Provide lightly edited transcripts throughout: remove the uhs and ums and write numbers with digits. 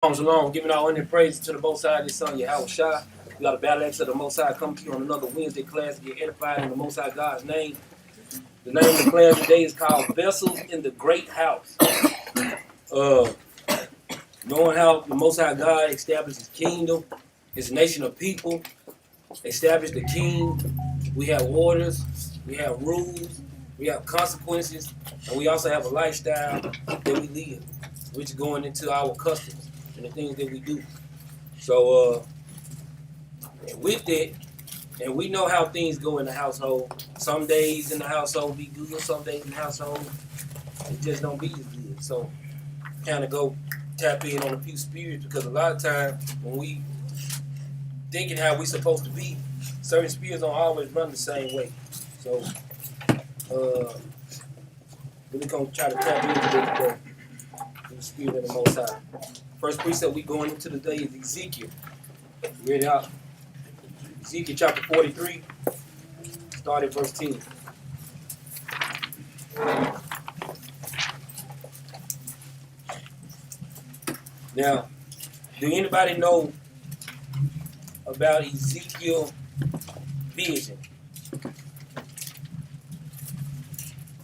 Shalom, giving our honor and praise to the Most High, this son, Yahweh Shai. We got a battle axe of the Most High coming to you on another Wednesday class to get edified in the Most High God's name. The name of the class today is called Vessels in the Great House. Knowing how the Most High God established his kingdom, his nation of people, established the king. We have orders, we have rules, we have consequences, and we also have a lifestyle that we live, which is going into our customs and the things that we do. So, and with that, and we know how things go in the household. Some days in the household be good, some days in the household it just don't be as good. So, kind of go tap in on a few spirits, because a lot of times when we thinking how we supposed to be, certain spirits don't always run the same way. So, we're gonna try to tap into this today, to the spirit of the Most High. First precept we going into today is Ezekiel. Read it out. Ezekiel chapter 43, start at verse 10. Now, do anybody know about Ezekiel vision?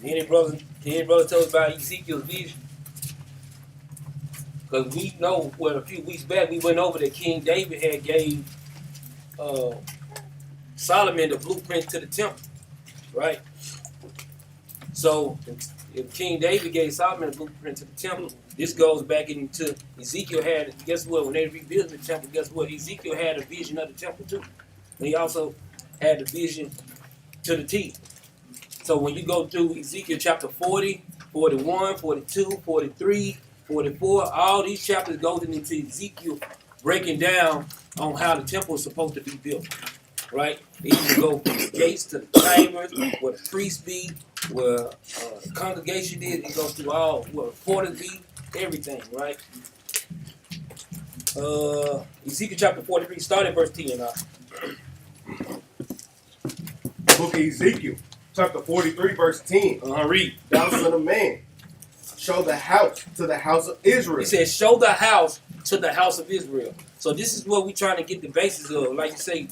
Any brother tell us about Ezekiel's vision? Because we know, well, a few weeks back we went over that King David had gave Solomon the blueprint to the temple, right? So if King David gave Solomon the blueprint to the temple, this goes back into Ezekiel had, guess what, when they rebuilt the temple, guess what? Ezekiel had a vision of the temple too. And he also had the vision to the T. So when you go through Ezekiel chapter 40, 41, 42, 43, 44, all these chapters goes into Ezekiel breaking down on how the temple is supposed to be built, right? It even go from the gates to the chambers, where the priests be, where the congregation is. It goes through all, where the porters be, everything, right? Ezekiel chapter 43, start at verse 10. Book of Ezekiel, chapter 43, verse 10. Read. Thou son of man, show the house to the house of Israel. He says, show the house to the house of Israel. So this is what we're trying to get the basis of, like you say,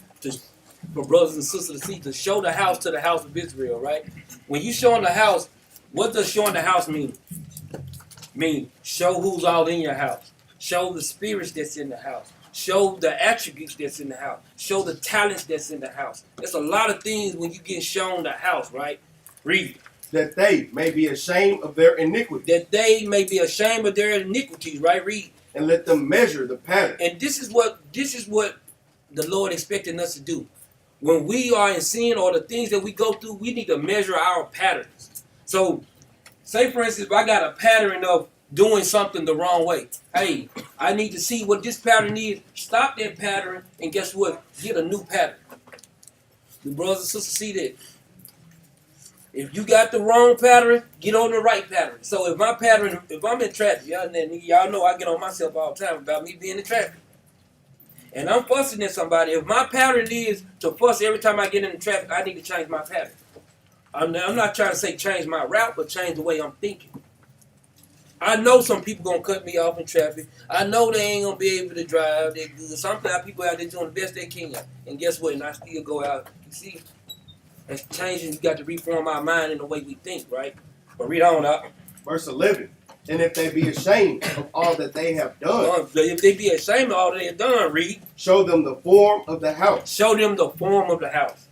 for brothers and sisters to see, to show the house to the house of Israel, right? When you showing the house, what does showing the house mean? Mean show who's all in your house. Show the spirits that's in the house. Show the attributes that's in the house. Show the talents that's in the house. There's a lot of things when you get shown the house, right? Read. That they may be ashamed of their iniquity. That they may be ashamed of their iniquities, right? Read. And let them measure the pattern. And this is what the Lord expecting us to do. When we are in sin or the things that we go through, we need to measure our patterns. So, say for instance, if I got a pattern of doing something the wrong way. Hey, I need to see what this pattern is. Stop that pattern, and guess what? Get a new pattern. The brothers and sisters see that. If you got the wrong pattern, get on the right pattern. So if my pattern, if I'm in traffic, y'all know I get on myself all the time about me being in traffic. And I'm fussing at somebody. If my pattern is to fuss every time I get in the traffic, I need to change my pattern. I'm not trying to say change my route, but change the way I'm thinking. I know some people going to cut me off in traffic. I know they ain't going to be able to drive that good. Sometimes people out there doing the best they can. And guess what? And I still go out. You see? That's changing. You got to reform our mind in the way we think, right? But read on up. Verse 11. And if they be ashamed of all that they have done. If they be ashamed of all that they have done, read. Show them the form of the house. Show them the form of the house.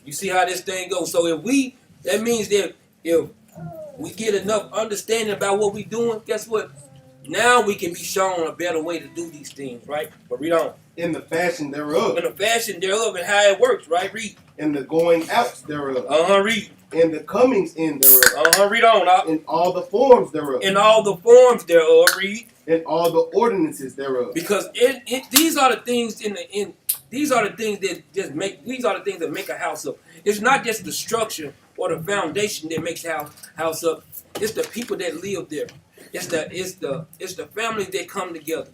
You see how this thing goes? So that means that if we get enough understanding about what we're doing, guess what? Now we can be shown a better way to do these things, right? But read on. In the fashion thereof. In the fashion thereof and how it works, right? Read. In the going out thereof. Read. In the comings in thereof. Read on. In all the forms thereof. In all the forms thereof, read. In all the ordinances thereof. Because these are the things these are the things that make a house up. It's not just the structure or the foundation that makes the house up. It's the people that live there. It's the families that come together.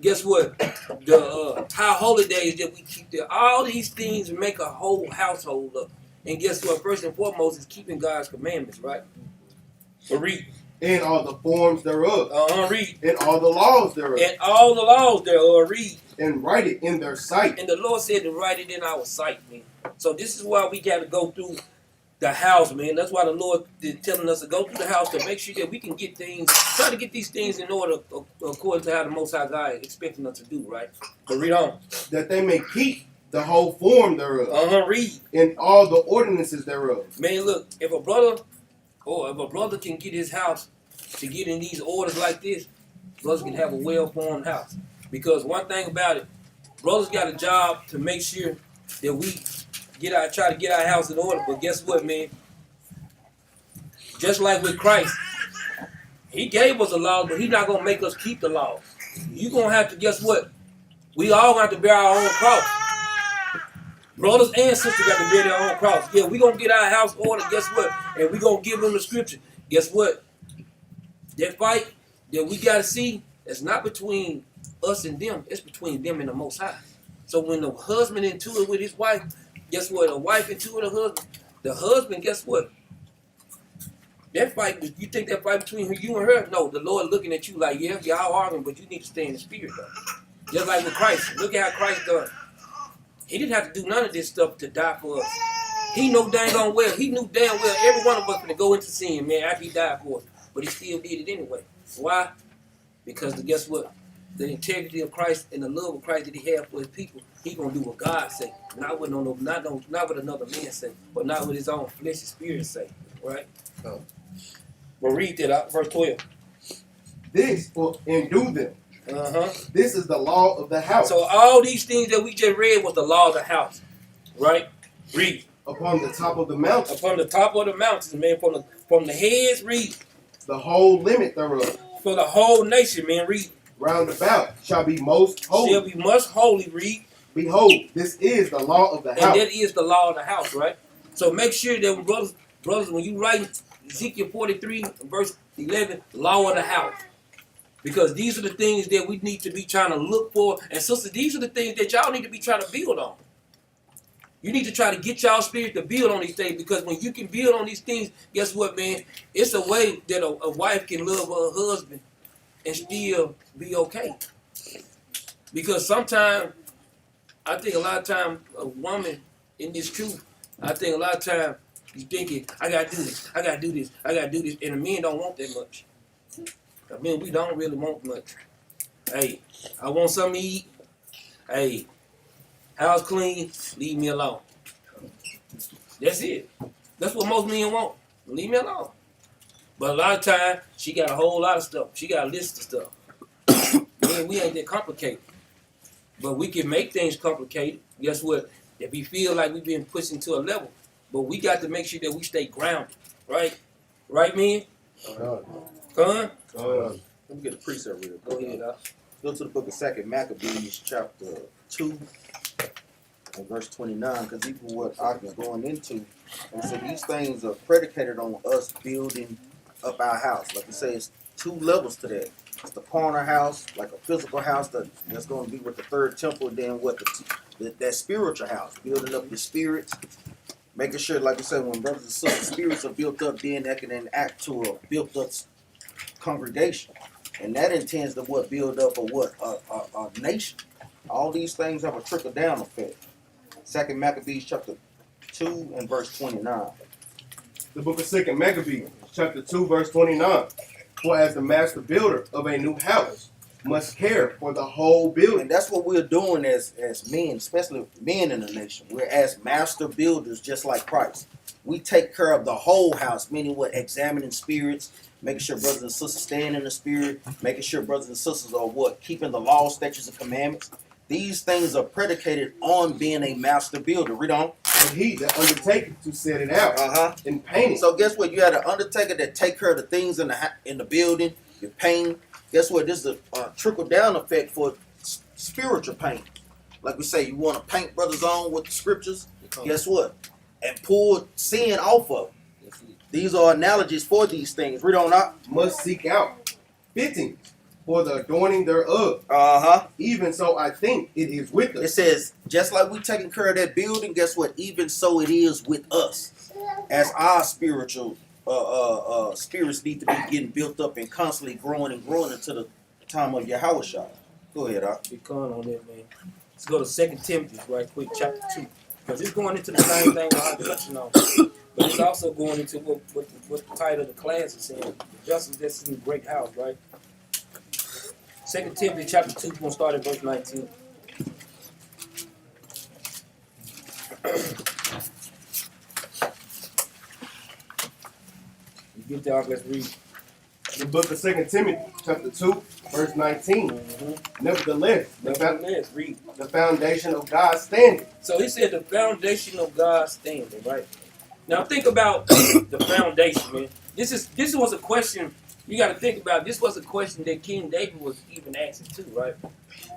Guess what? The high holidays that we keep there. All these things make a whole household up. And guess what? First and foremost is keeping God's commandments, right? But read. and all the forms thereof, Read. and all the laws thereof, And all the laws thereof, read. and write it in their sight. And the Lord said to write it in our sight, man. So this is why we got to go through the house, man. That's why the Lord is telling us to go through the house to make sure that we can get things, try to get these things in order according to how the Most High God is expecting us to do, right? But read on. That they may keep the whole form thereof, Read. and all the ordinances thereof. Man, look, if a brother can get his house to get in these orders like this, brothers can have a well-formed house. Because one thing about it, brothers got a job to make sure that we try to get our house in order. But guess what, man? Just like with Christ, he gave us a law, but he's not going to make us keep the law. You're going to have to, guess what? We all have to bear our own cross. Brothers and sisters got to bear their own cross. Yeah, we're going to get our house ordered, guess what? And we're going to give them the scripture. Guess what? That fight that we got to see, it's not between us and them. It's between them and the Most High. So when the husband into it with his wife, guess what? A wife into it, the husband, guess what? That fight, you think that fight between you and her? No, the Lord looking at you like, yeah, y'all arguing, but you need to stay in the spirit, though. Just like with Christ. Look at how Christ done. He didn't have to do none of this stuff to die for us. He knew damn well every one of us going to go into sin, man, after he died for us. But he still did it anyway. Why? Because guess what? The integrity of Christ and the love of Christ that he had for his people, he gonna do what God say, not what another man say, but not with his own flesh and spirit say, right? Oh. But read that out, verse 12. And do them. This is the law of the house. So all these things that we just read was the law of the house, right? Read. Upon the top of the mountain. Upon the top of the mountains, man, from the heads, read. The whole limit thereof. For the whole nation, man, read. Round about shall be most holy. Shall be most holy, read. Behold, this is the law of the house. And that is the law of the house, right? So make sure that brothers, when you write Ezekiel 43, verse 11, law of the house. Because these are the things that we need to be trying to look for. And sisters, these are the things that y'all need to be trying to build on. You need to try to get y'all spirit to build on these things. Because when you can build on these things, guess what, man? It's a way that a wife can love her husband and still be okay. Because sometimes, I think a lot of times, a woman in this truth, I think a lot of times, you thinking, I got to do this, I got to do this, I got to do this. And the men don't want that much. I mean, we don't really want much. Hey, I want something to eat. Hey, house clean, leave me alone. That's it. That's what most men want. Leave me alone. But a lot of times, she got a whole lot of stuff. She got a list of stuff. Man, we ain't that complicated. But we can make things complicated. Guess what? If we feel like we've been pushed into a level. But we got to make sure that we stay grounded. Right? Right, man? Huh? Let me get a precept real quick. Go ahead, Go to the book of 2 Maccabees, chapter 2, and verse 29, because even what I've been going into, and so these things are predicated on us building up our house. Like I say, it's two levels to that. It's the corner house, like a physical house that's going to be with the third temple, then what that spiritual house, building up your spirits, making sure, like I said, when brothers and sisters' spirits are built up, then that can then act to a built up congregation. And that intends to build up a nation. All these things have a trickle down effect. 2 Maccabees chapter 2 and verse 29. The book of 2 Maccabees, chapter 2, verse 29. For as the master builder of a new house must care for the whole building. And that's what we're doing as men, especially men in the nation. We're as master builders just like Christ. We take care of the whole house, meaning examining spirits, making sure brothers and sisters stand in the spirit, making sure brothers and sisters are keeping the law, statutes, and commandments. These things are predicated on being a master builder. Read on. And he that undertaketh to set it out and paint it. So guess what? You had an undertaker that take care of the things in the building, your paint. Guess what? This is a trickle down effect for spiritual paint. Like we say, you want to paint brothers on with the scriptures. Guess what? And pull sin off of them. These are analogies for these things. Read on up. Must seek out fittings for the adorning thereof. Even so, I think it is with us. It says, just like we taking care of that building, guess what? Even so, it is with us as our spiritual spirits need to be getting built up and constantly growing and growing until the time of Yahushua. Go ahead, Doc. Be calm on that, man. Let's go to 2 Timothy right quick, chapter 2. Because it's going into the same thing I'm touching on. But it's also going into what the title of the class is saying. The justice that's in the great house, right? 2 Timothy chapter 2, we're going to start at verse 19. You get there, let's read. The book of 2 Timothy, chapter 2, verse 19. Nevertheless, Read. the foundation of God's standing. So he said the foundation of God's standing, right? Now think about the foundation, man. This was a question you got to think about. This was a question that King David was even asking too, right?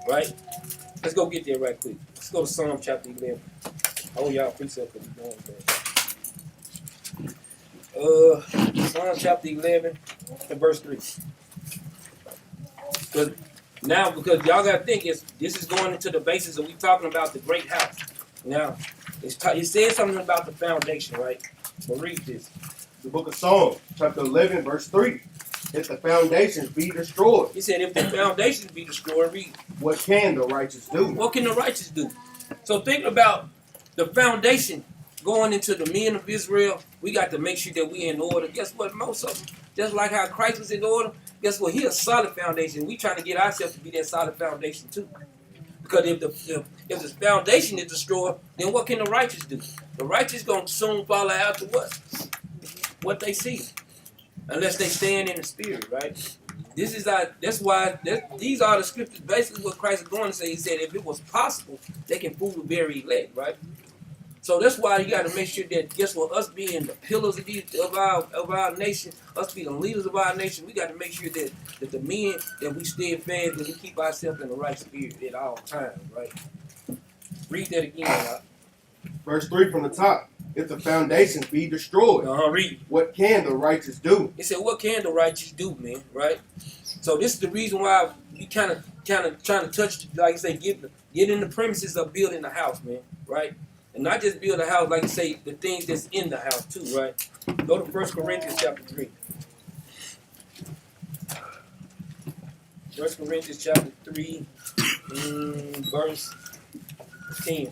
Right? Let's go get there right quick. Let's go to Psalm chapter 11. Oh, y'all precept because we're going back. Psalm chapter 11 and verse 3. Because y'all got to think, this is going into the basis of we talking about the great house. Now, it says something about the foundation, right? But read this. The book of Psalms, chapter 11, verse 3. If the foundations be destroyed, He said, if the foundations be destroyed, read. what can the righteous do? What can the righteous do? So think about the foundation going into the men of Israel. We got to make sure that we in order. Guess what? Most of them, just like how Christ was in order, guess what? He a solid foundation. We trying to get ourselves to be that solid foundation too. Because if the foundation is destroyed, then what can the righteous do? The righteous gonna soon follow after what they see, unless they stand in the spirit, right? These are the scriptures. Basically, what Christ is going to say. He said, if it was possible, they can fool the very elect, right? So that's why you got to make sure that, guess what, us being the pillars of our nation, us being the leaders of our nation, we got to make sure that the men, that we stay fed, that we keep ourselves in the right spirit at all times, right? Read that again, right? Verse 3 from the top. If the foundations be destroyed, Read. what can the righteous do? He said, what can the righteous do, man, right? So this is the reason why we kind of trying to touch, like I say, get in the premises of building a house, man, right? And not just build a house, like you say, the things that's in the house too, right? Go to 1 Corinthians chapter 3. 1 Corinthians chapter 3, verse 10.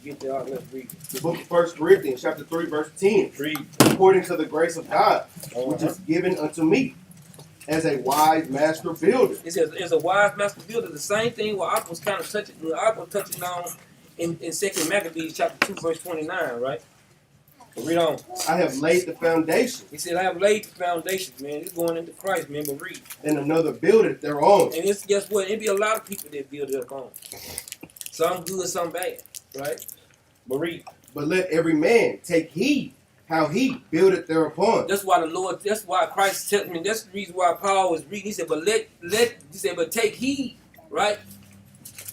Get there, let's read. The book of 1 Corinthians, chapter 3, verse 10. Read. According to the grace of God, which is given unto me, as a wise master builder. It says, as a wise master builder, the same thing what I was kind of touching on in 2 Maccabees chapter 2, verse 29, right? But read on. I have laid the foundation. He said, I have laid the foundation, man. It's going into Christ, man, but read. And another buildeth thereon. And it's, guess what? It be a lot of people that build it up on. Some good, some bad, right? But read. But let every man take heed how he buildeth thereupon. That's why that's why Christ tells me, that's the reason why Paul was reading. He said, but take heed, right?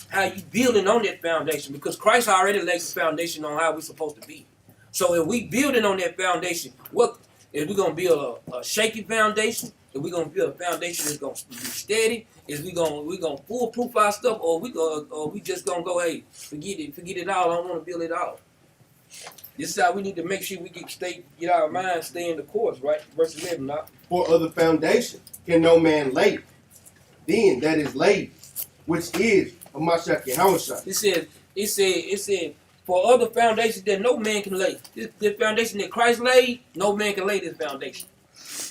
How you building on that foundation. Because Christ already laid the foundation on how we're supposed to be. So if we building on that foundation, what is we gonna build a shaky foundation? If we gonna build a foundation that's gonna be steady, is we gonna foolproof our stuff, or we just gonna go, hey, forget it all. I don't want to build it all. This is how we need to make sure we get our mind stay in the course, right? Verse 11, now. For other foundation can no man lay, then that is laid, which is of Mashiach Yahushua. It said, for other foundations that no man can lay. This foundation that Christ laid, no man can lay this foundation.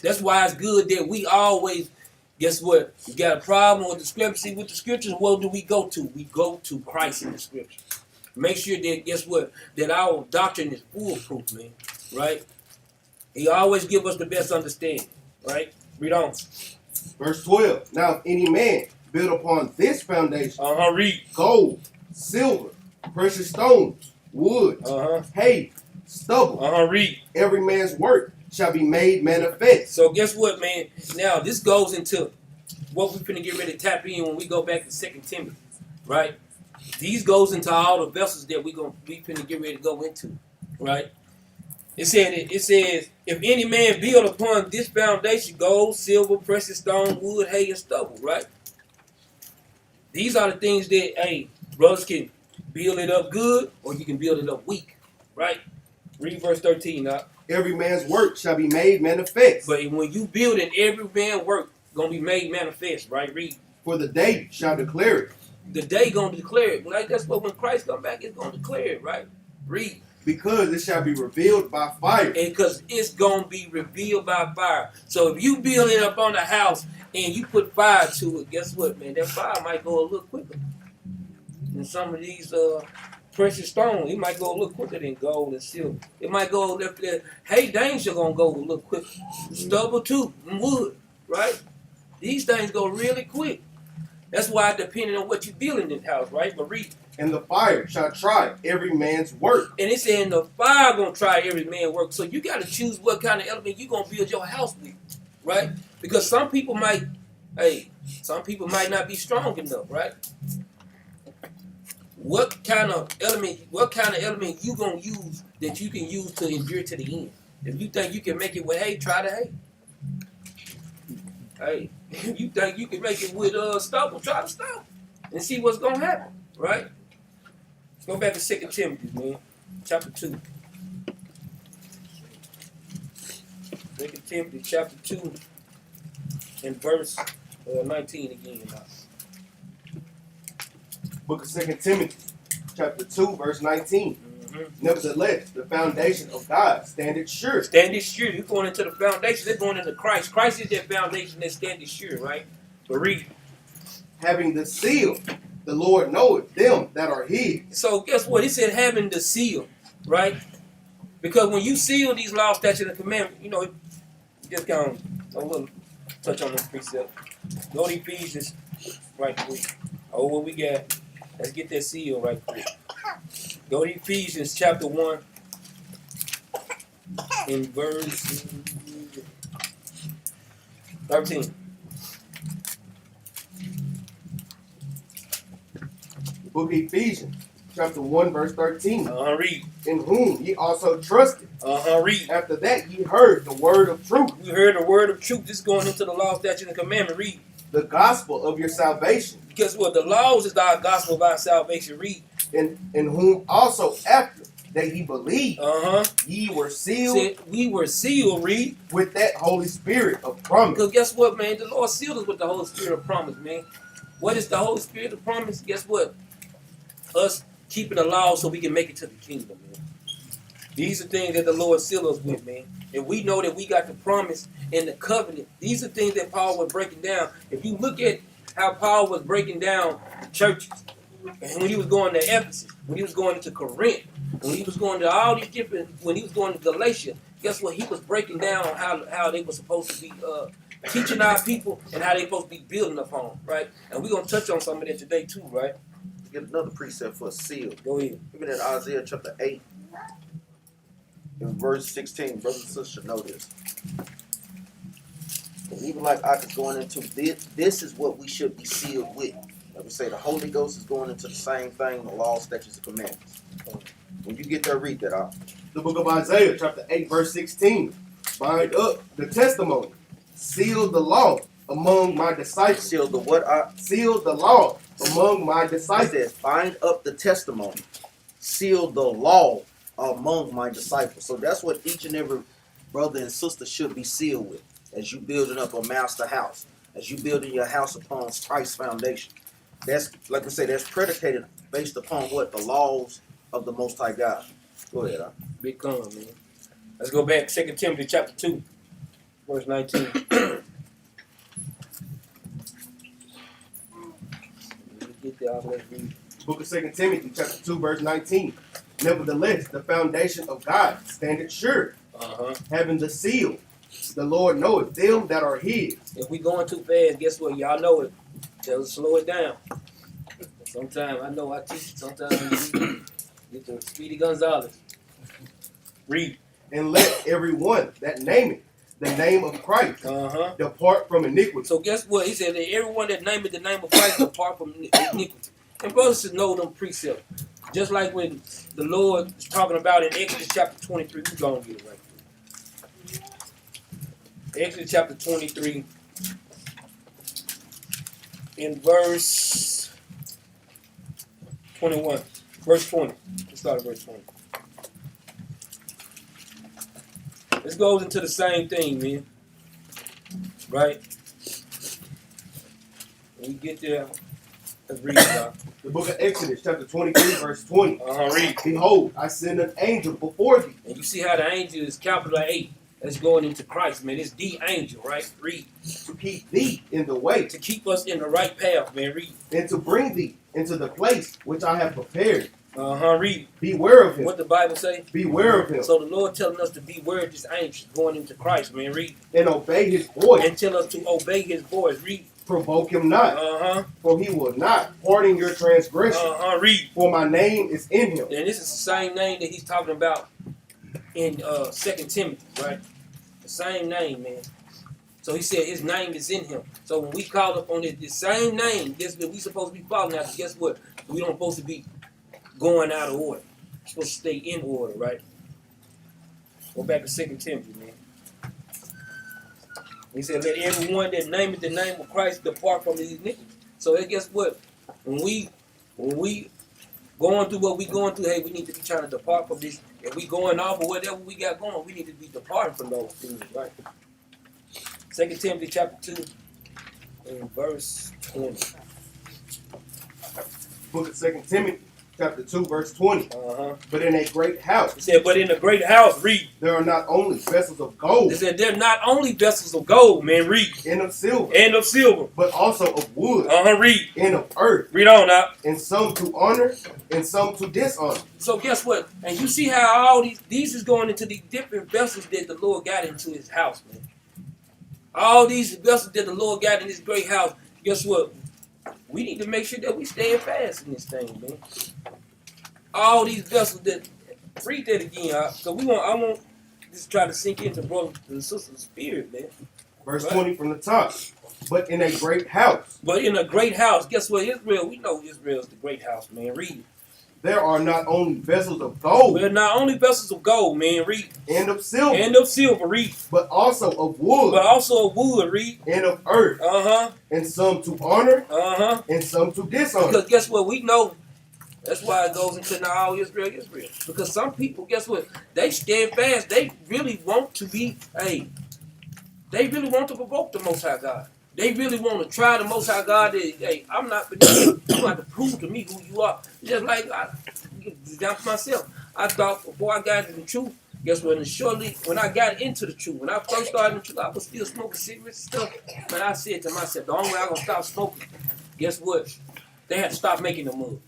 That's why it's good that we always, guess what? We got a problem or discrepancy with the scriptures. What do we go to? We go to Christ in the scriptures. Make sure that, guess what? That our doctrine is foolproof, man. Right? He always give us the best understanding. Right? Read on. Verse 12. Now if any man build upon this foundation, Read. gold, silver, precious stones, wood, hay, stubble, Read. every man's work shall be made manifest. So guess what, man? Now this goes into what we're finna get ready to tap in when we go back to 2 Timothy, right? These goes into all the vessels that we finna get ready to go into, right? It says, if any man build upon this foundation, gold, silver, precious stone, wood, hay, and stubble, right? These are the things that, hey, brothers can build it up good or you can build it up weak, right? Read verse 13 now. Every man's work shall be made manifest. But when you build it, every man's work going to be made manifest, right? Read. For the day shall declare it. The day going to declare it. Like that's what when Christ come back, it's going to declare it, right? Read. Because it shall be revealed by fire. And because it's going to be revealed by fire. So if you build it up on the house and you put fire to it, guess what, man? That fire might go a little quicker than some of these precious stones. It might go a little quicker than gold and silver. It might go a little bit. Hay danger going to go a little quicker. Stubble too, and wood, right? These things go really quick. That's why depending on what you build in this house, right? But read. And the fire shall try every man's work. And it's saying the fire gonna try every man's work. So you gotta choose what kind of element you gonna build your house with, right? Because some people might not be strong enough, right? What kind of element you gonna use that you can use to endure to the end? If you think you can make it with hay, try the hay. Hey, if you think you can make it with stubble, try the stubble and see what's gonna happen, right? Let's go back to 2 Timothy, man, chapter 2. 2 Timothy, chapter 2, and verse 19 again. Book of 2 Timothy, chapter 2, verse 19. Nevertheless, the foundation of God standeth sure. Standeth sure. You're going into the foundation. They're going into Christ. Christ is that foundation that standeth sure, right? But read. Having the seal, the Lord knoweth them that are his. So guess what? He said having the seal, right? Because when you seal these laws, statutes, and commandments, you know, you just kind of a little touch on this precept. Go to Ephesians right quick. Oh, what we got? Let's get that seal right quick. Go to Ephesians chapter 1 in verse 13. The book of Ephesians, chapter 1, verse 13. Read. In whom ye also trusted. Read. After that ye heard the word of truth. We heard the word of truth. This is going into the law, statute, and commandment. Read. The gospel of your salvation. Guess what? The laws is our gospel of our salvation. Read. In whom also after that ye believed, ye were sealed. Said we were sealed, read. With that Holy Spirit of promise. Because guess what, man? The Lord sealed us with the Holy Spirit of promise, man. What is the Holy Spirit of promise? Guess what? Us keeping the law so we can make it to the kingdom, man. These are things that the Lord sealed us with, man. And we know that we got the promise and the covenant. These are things that Paul was breaking down. If you look at how Paul was breaking down the churches, and when he was going to Ephesus, when he was going to Corinth, when he was going to all these different, when he was going to Galatia, guess what? He was breaking down how they were supposed to be teaching our people and how they supposed to be building upon, right? And we're going to touch on some of that today too, right? Get another precept for a seal. Go ahead. Even in Isaiah chapter 8, in verse 16, brothers and sisters should know this. And even like I was going into this is what we should be sealed with. Like we say, the Holy Ghost is going into the same thing, the law, statutes, and commandments. When you get there, read that out. The book of Isaiah, chapter 8, verse 16. Bind up the testimony. Seal the law among my disciples. Seal the what? Seal the law among my It disciples. says, bind up the testimony. Seal the law among my disciples. So that's what each and every brother and sister should be sealed with as you building up a master house, as you building your house upon Christ's foundation. That's, like I say, that's predicated based upon what? The laws of the Most High God. Go ahead, huh? Big con, man. Let's go back. 2 Timothy chapter 2, verse 19. Get there, let's read. Book of 2 Timothy, chapter 2, verse 19. Nevertheless, the foundation of God standeth sure, having the seal. The Lord knoweth them that are his. If we going too fast, guess what? Y'all know it. Just slow it down. Sometimes I know I teach. Sometimes you get the Speedy Gonzalez. Read. And let every one that nameth the name of Christ depart from iniquity. So guess what? He said that everyone that nameth the name of Christ depart from iniquity. And brothers should know them precepts. Just like when the Lord is talking about in Exodus chapter 23. We're going to get it right quick. Exodus chapter 23 in verse 21. Verse 20. Let's start at verse 20. This goes into the same thing, man. Right? When we get there, let's read it out. The book of Exodus, chapter 23, verse 20. Read. Behold, I send an angel before thee. And you see how the angel is capital A. That's going into Christ, man. It's the angel, right? Read. To keep thee in the way. To keep us in the right path, man. Read. And to bring thee into the place which I have prepared. Read. Beware of him. What the Bible say? Beware of him. So the Lord telling us to beware of this angel going into Christ, man. Read. And obey his voice. And tell us to obey his voice. Read. Provoke him not. For he will not pardon your transgression. Read. For my name is in him. And this is the same name that he's talking about in 2 Timothy, right? The same name, man. So he said his name is in him. So when we call upon this same name, guess what we supposed to be following after? Guess what? We don't supposed to be going out of order. We're supposed to stay in order, right? Go back to 2 Timothy, man. He said, let everyone that nameth the name of Christ depart from his iniquity. So guess what? When we going through what we going through, hey, we need to be trying to depart from this. If we going off or whatever we got going, we need to be departing from those things, right? 2 Timothy chapter 2 and verse 20. Book of 2 Timothy, chapter 2, verse 20. But in a great house. He said, but in a great house, read. There are not only vessels of gold. He said, they're not only vessels of gold, man, read. And of silver. And of silver. But also of wood. Read. And of earth. Read on now. And some to honor, and some to dishonor. So guess what? And you see how all these is going into these different vessels that the Lord got into his house, man. All these vessels that the Lord got in this great house, guess what? We need to make sure that we stay fast in this thing, man. All these vessels that, read that again, because I want this to try to sink into brothers and sisters' spirit, man. Verse 20 from the top. But in a great house. But in a great house, guess what? Israel, we know Israel is the great house, man. Read it. There are not only vessels of gold. There are not only vessels of gold, man. Read. And of silver. And of silver, read. But also of wood. But also of wood, read. And of earth. And some to honor. And some to dishonor. Because guess what? We know. That's why it goes into now all Israel. Because some people, guess what? They stand fast. They really want to be, they really want to provoke the Most High God. They really want to try the Most High God. I'm not, you have to prove to me who you are. Just like, down for myself. I thought before I got into the truth, guess what? Shortly, when I got into the truth, when I first started the truth, I was still smoking cigarettes and stuff. But I said to myself, the only way I'm going to stop smoking, guess what? They had to stop making the mud.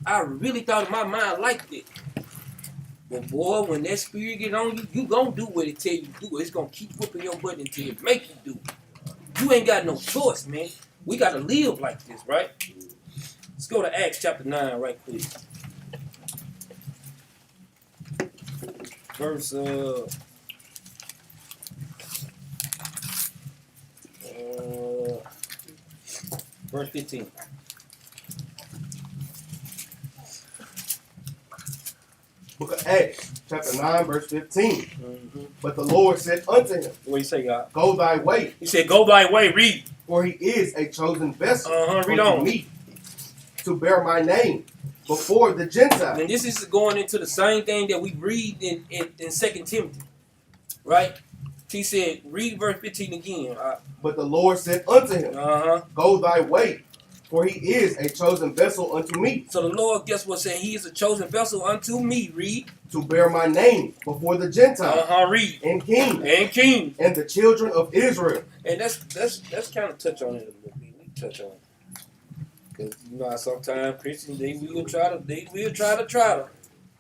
I really thought in my mind like that. But boy, when that spirit get on you, you gonna do what it tell you to do. It's gonna keep whipping your butt until it make you do it. You ain't got no choice, man. We gotta live like this, right? Let's go to Acts chapter 9 right quick. Verse verse 15. Book of Acts, chapter 9, verse 15. But the Lord said unto him, What do you say, God? Go thy way. He said, go thy way, read. For he is a chosen vessel read on. me to bear my name before the Gentiles. And this is going into the same thing that we read in 2 Timothy. Right? He said, read verse 15 again. But the Lord said unto him, Go thy way. For he is a chosen vessel unto me. So the Lord, guess what, saying he is a chosen vessel unto me, read. To bear my name before the Gentiles. Read. And kings. And kings. And the children of Israel. And that's kind of touch on it a little bit. We touch on it. Because you know how sometimes Christians, they will try to.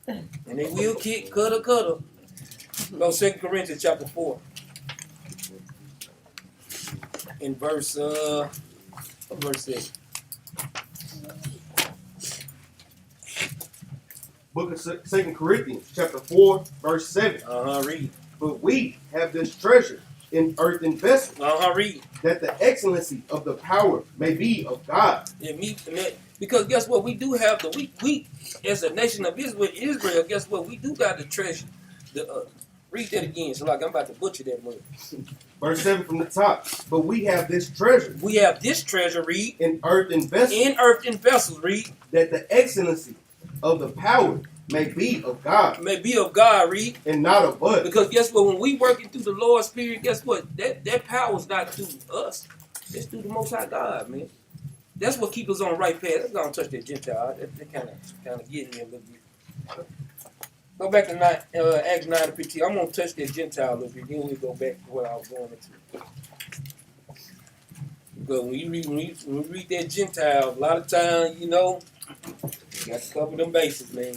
And they will kick, cutter. Go 2 Corinthians chapter 4. In verse 6. Book of 2 Corinthians, chapter 4, verse 7. Read. But we have this treasure in earthen vessels. Read. That the excellency of the power may be of God. Because guess what? We do have we as a nation of Israel, guess what? We do got the treasure. Read that again. So like I'm about to butcher that word. Verse 7 from the top. But we have this treasure We have this treasure, read, in earthen vessels, in earthen vessels, read, that the excellency of the power may be of God may be of God, read. and not of us. Because guess what? When we working through the Lord's Spirit, guess what? That power's not through us. It's through the Most High God, man. That's what keeps us on the right path. Let's go and touch that Gentile. That kind of getting me a little bit. Go back to Acts 9 to 15. I'm gonna touch that Gentile a little bit. Then we go back to what I was going into. Because when you read that Gentile, a lot of times, you know, you got to cover them bases, man.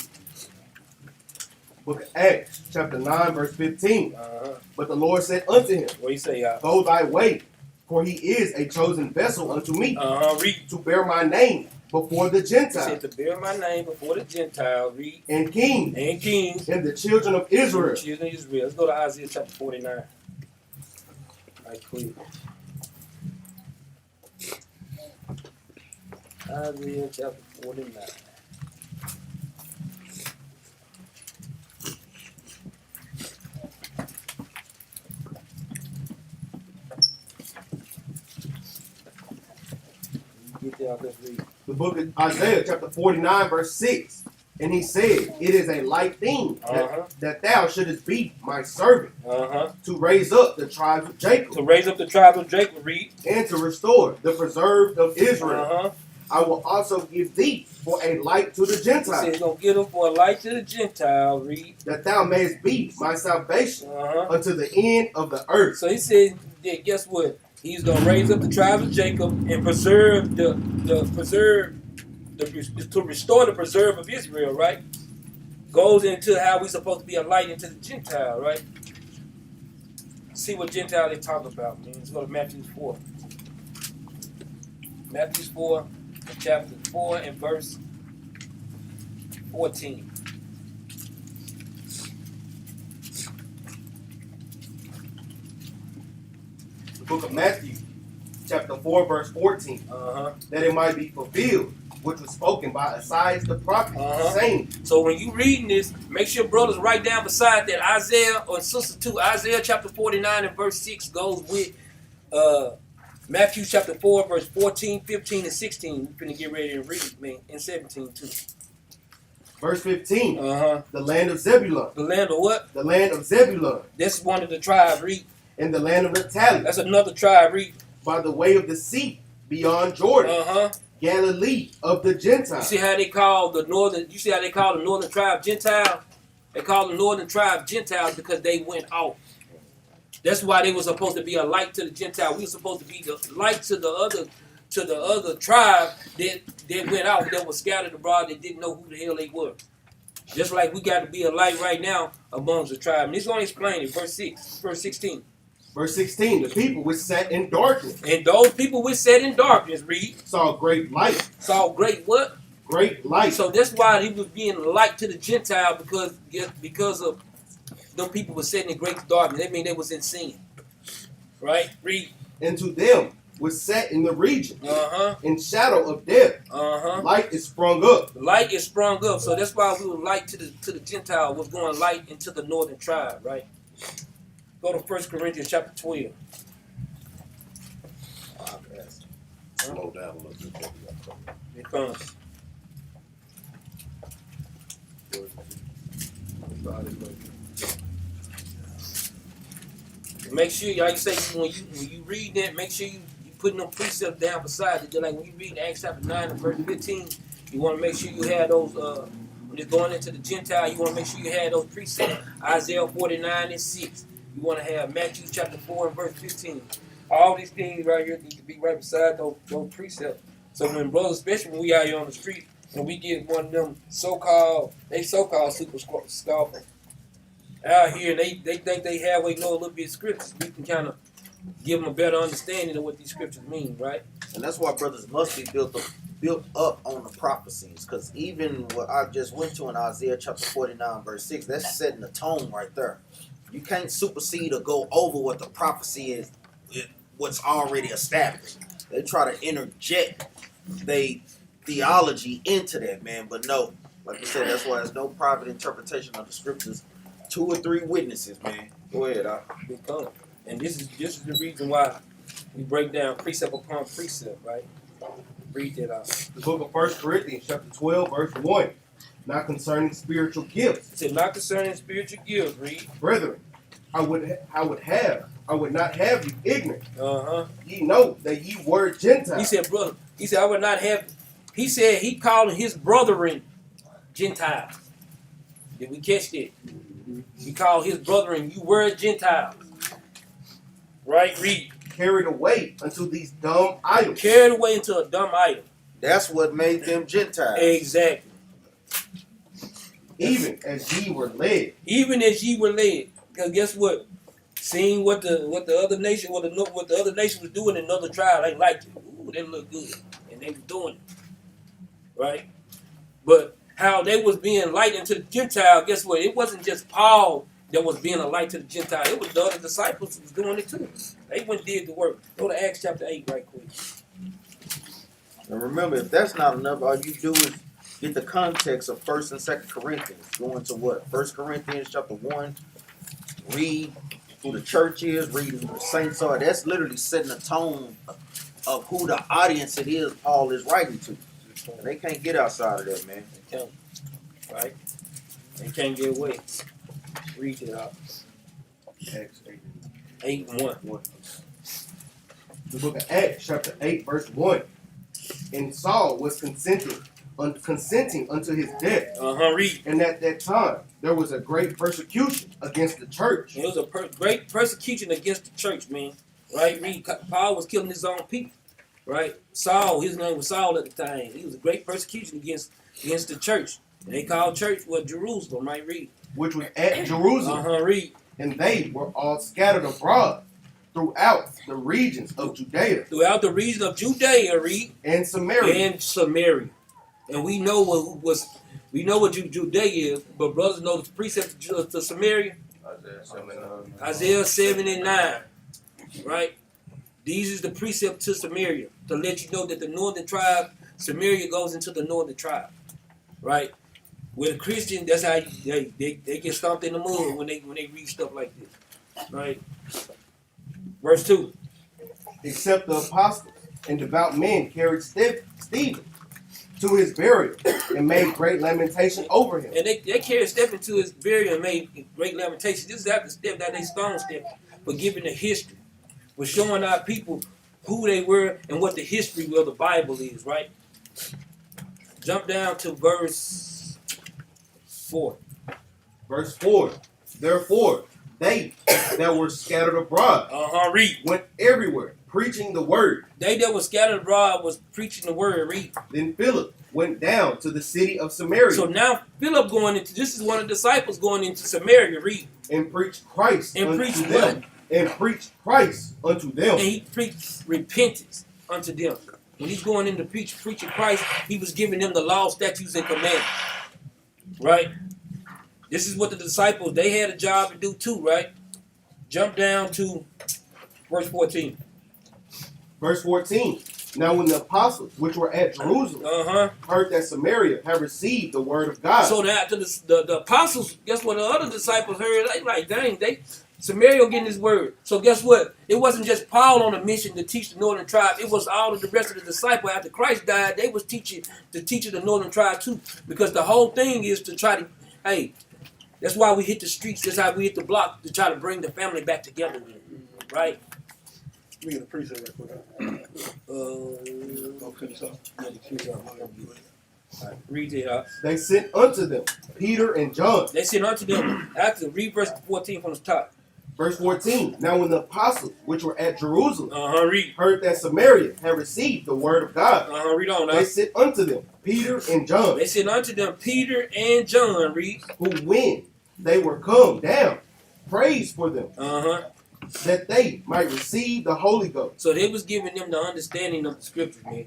Book of Acts, chapter 9, verse 15. Uh-huh. But the Lord said unto him, What do you say, y'all? Go thy way, for he is a chosen vessel unto me, Read. to bear my name before the He Gentiles, said to bear my name before the Gentiles, read, and kings, and kings, and the children of Israel. children of Israel. Let's go to Isaiah chapter 49. Right quick. Isaiah chapter 49. Get there, let's read. The book of Isaiah, chapter 49, verse 6. And he said, It is a light thing that thou shouldest be my servant, to raise up the tribes of Jacob, To raise up the tribe of Jacob, read. and to restore the preserved of Israel. I will also give thee for a light to the He said Gentiles, he's going to give them for a light to the Gentiles, read. that thou mayest be my salvation Uh-huh. unto the end of the earth. So he said that guess what? He's gonna raise up the tribes of Jacob and preserve to restore the preserve of Israel, right? Goes into how we're supposed to be a light into the Gentile, right? See what Gentile they talk about, man. Let's go to Matthew 4. Matthew 4, chapter 4 and verse 14. The book of Matthew, chapter 4, verse 14. That it might be fulfilled, which was spoken by Isaiah the prophet, saying. So when you reading this, make sure brothers write down beside that Isaiah or sister too. Isaiah chapter 49 and verse 6 goes with Matthew chapter 4 verse 14, 15, and 16. We're finna get ready and read, man, and 17 too. Verse 15. The land of Zebulun. The land of what? The land of Zebulun. That's one of the tribes, read. And the land of Naphtali. That's another tribe, read. By the way of the sea, beyond Jordan. Galilee of the Gentiles. You see how they call the northern tribe Gentile? They call the northern tribe Gentiles because they went out. That's why they were supposed to be a light to the Gentile. We were supposed to be the light to the other tribe that went out, that was scattered abroad, that didn't know who the hell they were. Just like we got to be a light right now amongst the tribe. And he's going to explain it. Verse 16. Verse 16, the people which sat in darkness. And those people which sat in darkness, read. Saw great light. Saw great what? Great light. So that's why he was being a light to the Gentile, because of them people were sitting in great darkness. That means they was in sin. Right? Read. And to them which sat in the region, in shadow of death, light is sprung up. Light is sprung up. So that's why we were light to the Gentile, was going light into the northern tribe, right? Go to 1 Corinthians chapter 12. Slow down a little bit. It comes. Make sure, like you say, when you read that, make sure you putting them precepts down beside it. Just like when you read Acts chapter 9 and verse 15, you want to make sure you have those, when you're going into the Gentile, you want to make sure you have those precepts. Isaiah 49 and 6. You want to have Matthew chapter 4 and verse 15. All these things right here need to be right beside those precepts. So when brothers, especially when we out here on the street, and we get one of them so-called super scoffers out here, and they think they halfway know a little bit of scriptures, we can kind of give them a better understanding of what these scriptures mean, right? And that's why brothers must be built up on the prophecies, because even what I just went to in Isaiah chapter 49 verse 6, that's setting the tone right there. You can't supersede or go over what the prophecy is, what's already established. They try to interject their theology into that, man. But no, like you said, that's why there's no private interpretation of the scriptures 2 or 3 witnesses, man. Go ahead, They come. And this is the reason why we break down precept upon precept, right? Read that out. The book of 1 Corinthians, chapter 12, verse 1. Not concerning spiritual gifts. It said, not concerning spiritual gifts, read. Brethren, I would not have you ignorant. Ye know that ye were Gentiles. He said, brother, he said, I would not have, he said, he called his brethren Gentiles. Did we catch that? He called his brethren, you were Gentiles. Right, read. Carried away unto these dumb idols. Carried away into a dumb idol. That's what made them Gentiles. Exactly. Even as ye were led. Even as ye were led. Because guess what? Seeing what the other nation, what the other nation was doing in another tribe, they liked it. Ooh, they look good. And they was doing it. Right? But how they was being light into the Gentile, guess what? It wasn't just Paul that was being a light to the Gentile. It was the other disciples who was doing it too. They went and did the work. Go to Acts chapter 8 right quick. And remember, if that's not enough, all you do is get the context of 1 and 2 Corinthians. Go into what? 1 Corinthians chapter 1. Read who the church is. Read who the saints are. That's literally setting the tone of who the audience it is Paul is writing to. And they can't get outside of that, man. They can't. Right? They can't get away. Read it out. Acts 8 and 1. The book of Acts, chapter 8, verse 1. And Saul was consenting unto his death. Read. And at that time, there was a great persecution against the church. It was a great persecution against the church, man. Right? Read. Paul was killing his own people. Right? Saul, his name was Saul at the time. He was a great persecution against the church. And they called church Jerusalem, right? Read. Which was at Jerusalem. Read. And they were all scattered abroad throughout the regions of Judea. Throughout the region of Judea, read. And Samaria. And we know what Judea is, but brothers know the precept to Samaria. Isaiah 7 and 9. Right? These is the precept to Samaria to let you know that the northern tribe, Samaria goes into the northern tribe. Right? With a Christian, that's how they get stomped in the mud when they read stuff like this. Right? Verse 2. Except the apostles and devout men carried Stephen to his burial and made great lamentation over him. And they carried Stephen to his burial and made great lamentation. This is after Stephen that they stoned Stephen for giving the history. For showing our people who they were and what the history of the Bible is, right? Jump down to verse 4. Verse 4. Therefore, they that were scattered abroad read. went everywhere, preaching the word. They that were scattered abroad was preaching the word, read. Then Philip went down to the city of Samaria. So now Philip this is one of the disciples going into Samaria, read. And preached Christ And unto preached them. what? And preached Christ unto them. And he preached repentance unto them. When he's going into preaching Christ, he was giving them the law, statutes, and commandments. Right? This is what the disciples, they had a job to do too, right? Jump down to verse 14. Verse 14. Now when the apostles, which were at Jerusalem, heard that Samaria had received the word of God. So that the apostles, guess what the other disciples heard? They like, dang, Samaria getting his word. So guess what? It wasn't just Paul on a mission to teach the northern tribe. It was all of the rest of the disciples. After Christ died, they was teaching the northern tribe too. Because the whole thing is to try to, that's why we hit the streets. That's how we hit the block to try to bring the family back together again. Right? We get a precept right quick. Go finish up. Read it out. They sent unto them Peter and John. They sent unto them after read verse 14 from the top. Verse 14. Now when the apostles, which were at Jerusalem, Read. heard that Samaria had received the word of God, Read on now. they sent unto them Peter and John. They sent unto them Peter and John, read. Who when they were come down, praised for them, that they might receive the Holy Ghost. So they was giving them the understanding of the scripture, man.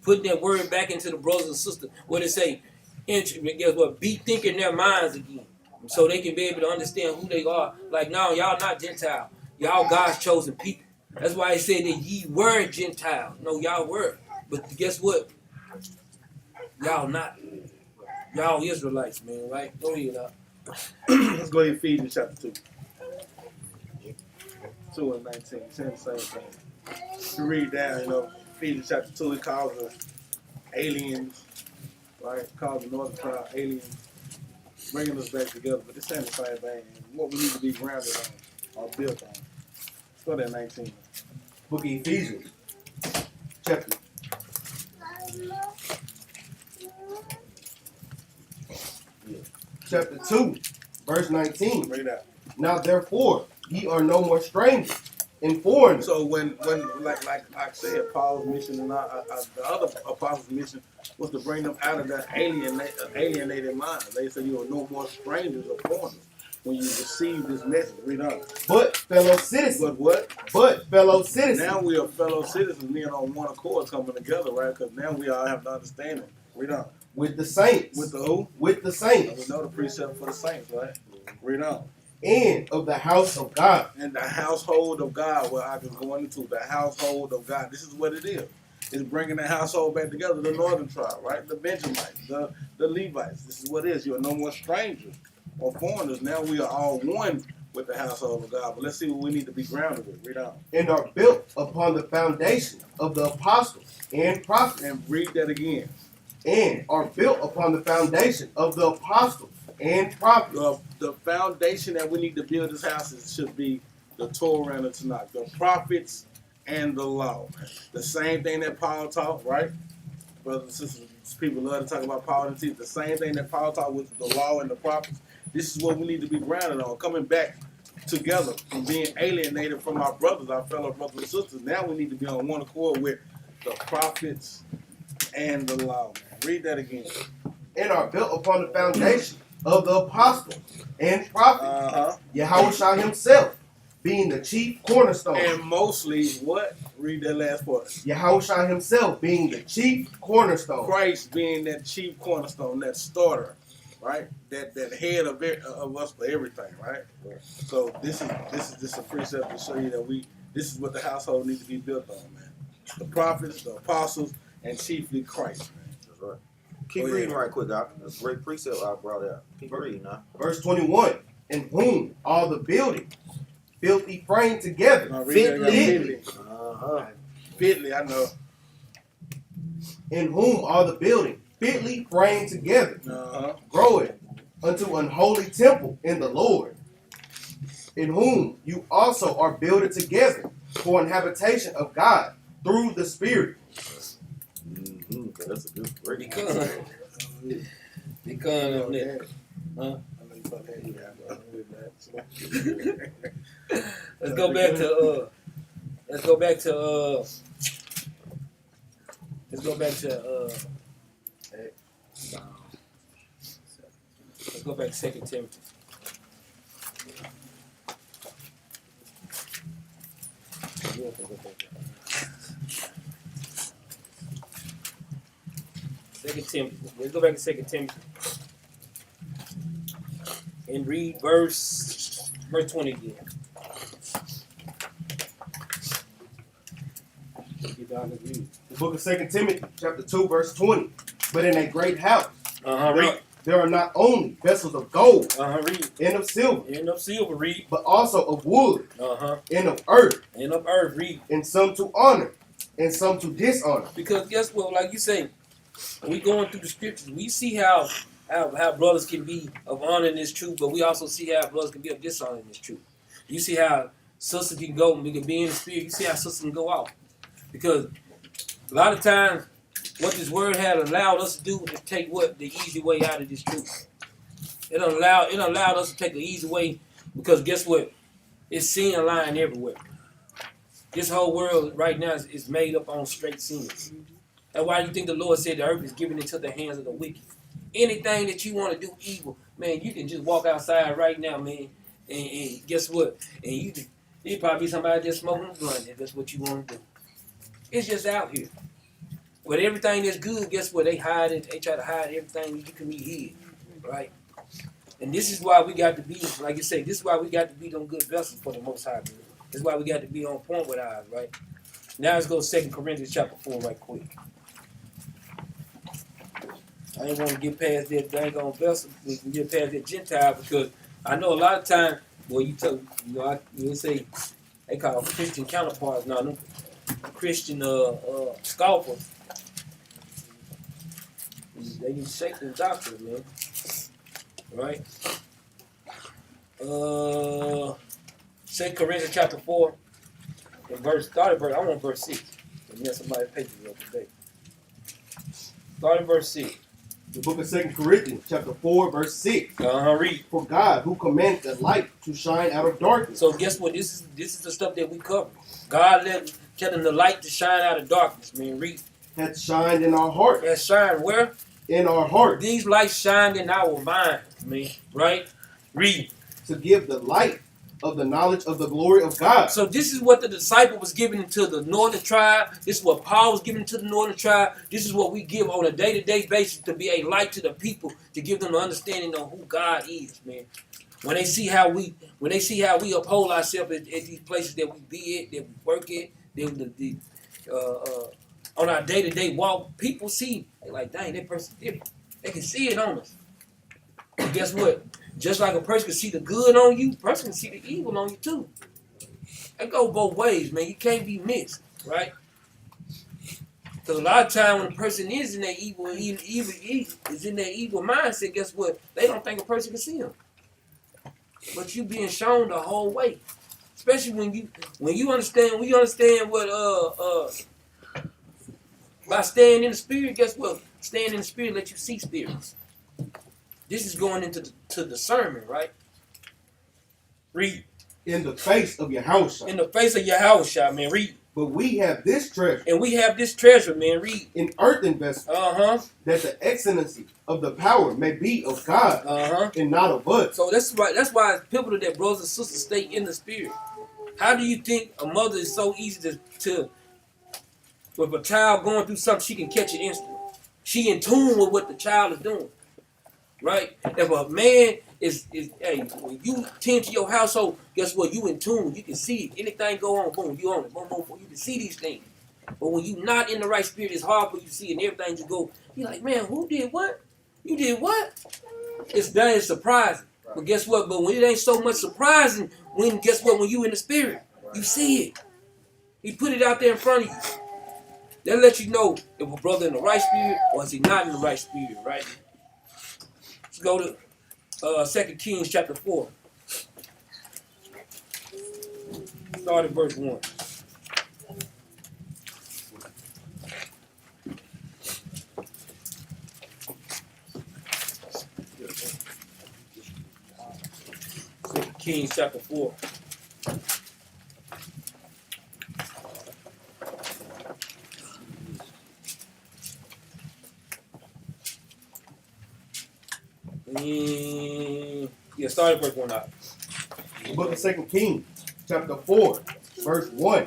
Putting that word back into the brothers and sisters. What they say, guess what? Be thinking their minds again. So they can be able to understand who they are. Like, no, y'all not Gentile. Y'all God's chosen people. That's why he said that ye were Gentiles. No, y'all were. But guess what? Y'all not. Y'all Israelites, man, right? Go ahead, Let's go to Ephesians chapter 2. 2 and 19. Saying the same thing. If you read down, Ephesians chapter 2, it calls us aliens, right? It calls the northern tribe aliens, bringing us back together. But it's saying the same thing. And what we need to be grounded on or built on. Let's go to 19. Book of Ephesians, chapter. Chapter 2, verse 19. Bring it out. Now therefore, ye are no more strangers and foreigners. So when like I said, Paul's mission and the other apostles' mission was to bring them out of that alienated mind. They said you are no more strangers or foreigners when you receive this message. Read on. But fellow citizens. But what? But fellow citizens. Now we are fellow citizens being on one accord coming together, right? Because now we all have the understanding. Read on. With the saints. With the who? With the We saints. know the precept for the saints, right? Read on. And of the house of God. And the household of God, where I can go into the household of God. This is what it is. It's bringing the household back together, the northern tribe, right? The Benjamites, the Levites. This is what it is. You are no more strangers or foreigners. Now we are all one with the household of God. But let's see what we need to be grounded with. Read on. And are built upon the foundation of the apostles and prophets. And read that again. And are built upon the foundation of the apostles and prophets. The foundation that we need to build this house should be the Torah and the Tanakh, the prophets and the law. The same thing that Paul taught, right? Brothers and sisters, people love to talk about Paul and teach. The same thing that Paul taught with the law and the prophets. This is what we need to be grounded on, coming back together from being alienated from our brothers, our fellow brothers and sisters. Now we need to be on one accord with the prophets and the law. Read that again. And are built upon the foundation of the apostles and prophets. Yahushua himself being the chief cornerstone. And mostly what? Read that last part. Yahushua himself being the chief cornerstone. Christ being that chief cornerstone, that starter, right? That head of us for everything, right? So this is just a precept to show you that this is what the household needs to be built on, man. The prophets, the apostles, and chiefly Christ, man. That's right. Keep reading right quick, Doc. That's a great precept I brought out. Keep reading now. Verse 21. In whom all the building filthy framed together. Fitly, I know. In whom all the building fitly framed together, groweth unto an holy temple in the Lord, in whom you also are builded together for an habitation of God through the Spirit. That's a good break. Because of that. Huh? Let's go back to Let's go back to 2 Timothy. Let's go back to 2 Timothy and read verse 20 again. The book of 2 Timothy, chapter 2, verse 20. But in a great house, there are not only vessels of gold and of silver, read. But also of wood and of earth, read. And some to honor and some to dishonor. Because guess what? Like you say, we going through the scriptures, we see how brothers can be of honor in this truth, but we also see how brothers can be of dishonor in this truth. You see how sisters can go, we can be in the spirit. You see how sisters can go out. Because a lot of times, what this word had allowed us to do is take the easy way out of this truth. It allowed us to take the easy way because guess what? It's sin lying everywhere. This whole world right now is made up on straight sin. That's why you think the Lord said the earth is given into the hands of the wicked. Anything that you want to do evil, man, you can just walk outside right now, man, and guess what? And you probably be somebody just smoking a blunt if that's what you want to do. It's just out here. But everything that's good, guess what? They hide it. They try to hide everything you can be hid, right? And this is why we got to be, like you say, this is why we got to be them good vessels for the Most High. This is why we got to be on point with ours, right? Now let's go to 2 Corinthians chapter 4 right quick. I ain't want to get past that dang on vessel. We can get past that Gentile because I know a lot of times. Well, you say they call Christian counterparts now. Them Christian scoffers. They use shaking doctrine, man. Right? 2 Corinthians chapter 4 and start at verse. I want verse 6. And then somebody pages up today. Start at verse 6. The book of 2 Corinthians, chapter 4, verse 6. Read. For God, who commands the light to shine out of darkness. So guess what? This is the stuff that we cover. God telling the light to shine out of darkness, man. Read. Hath shined in our heart. That shine where? In our heart. These lights shine in our minds, man. Right? Read. To give the light of the knowledge of the glory of God. So this is what the disciple was giving to the northern tribe. This is what Paul was giving to the northern tribe. This is what we give on a day-to-day basis to be a light to the people, to give them an understanding of who God is, man. When they see how we uphold ourselves at these places that we be at, that we work at, on our day-to-day walk, people see, they're like, dang, that person's different. They can see it on us. And guess what? Just like a person can see the good on you, a person can see the evil on you too. That go both ways, man. You can't be mixed, right? Because a lot of times when a person is in that evil mindset, guess what? They don't think a person can see them. But you being shown the whole way. Especially when you understand what by staying in the spirit, guess what? Staying in the spirit let you see spirits. This is going into the sermon, right? Read. In the face of Yahushua. In the face of Yahushua, man. Read. But we have this treasure. And we have this treasure, man. Read. In earthen vessels. That the excellency of the power may be of God. And not of us. So that's why it's pivotal that brothers and sisters stay in the spirit. How do you think a mother is so easy to with a child going through something, she can catch it instantly? She in tune with what the child is doing. Right? If a man is hey, when you tend to your household, guess what? You in tune. You can see it. Anything go on, boom, you on it. Boom, boom, boom. You can see these things. But when you not in the right spirit, it's hard for you to see it. And everything you go, you're like, man, who did what? You did what? It's done surprising. But guess what? But when it ain't so much surprising, when you in the spirit, you see it. He put it out there in front of you. That let you know if a brother in the right spirit or is he not in the right spirit, right? Let's go to 2 Kings chapter 4. Start at verse 1. Kings chapter 4. Start at verse 1 out. The book of 2 Kings, chapter 4, verse 1.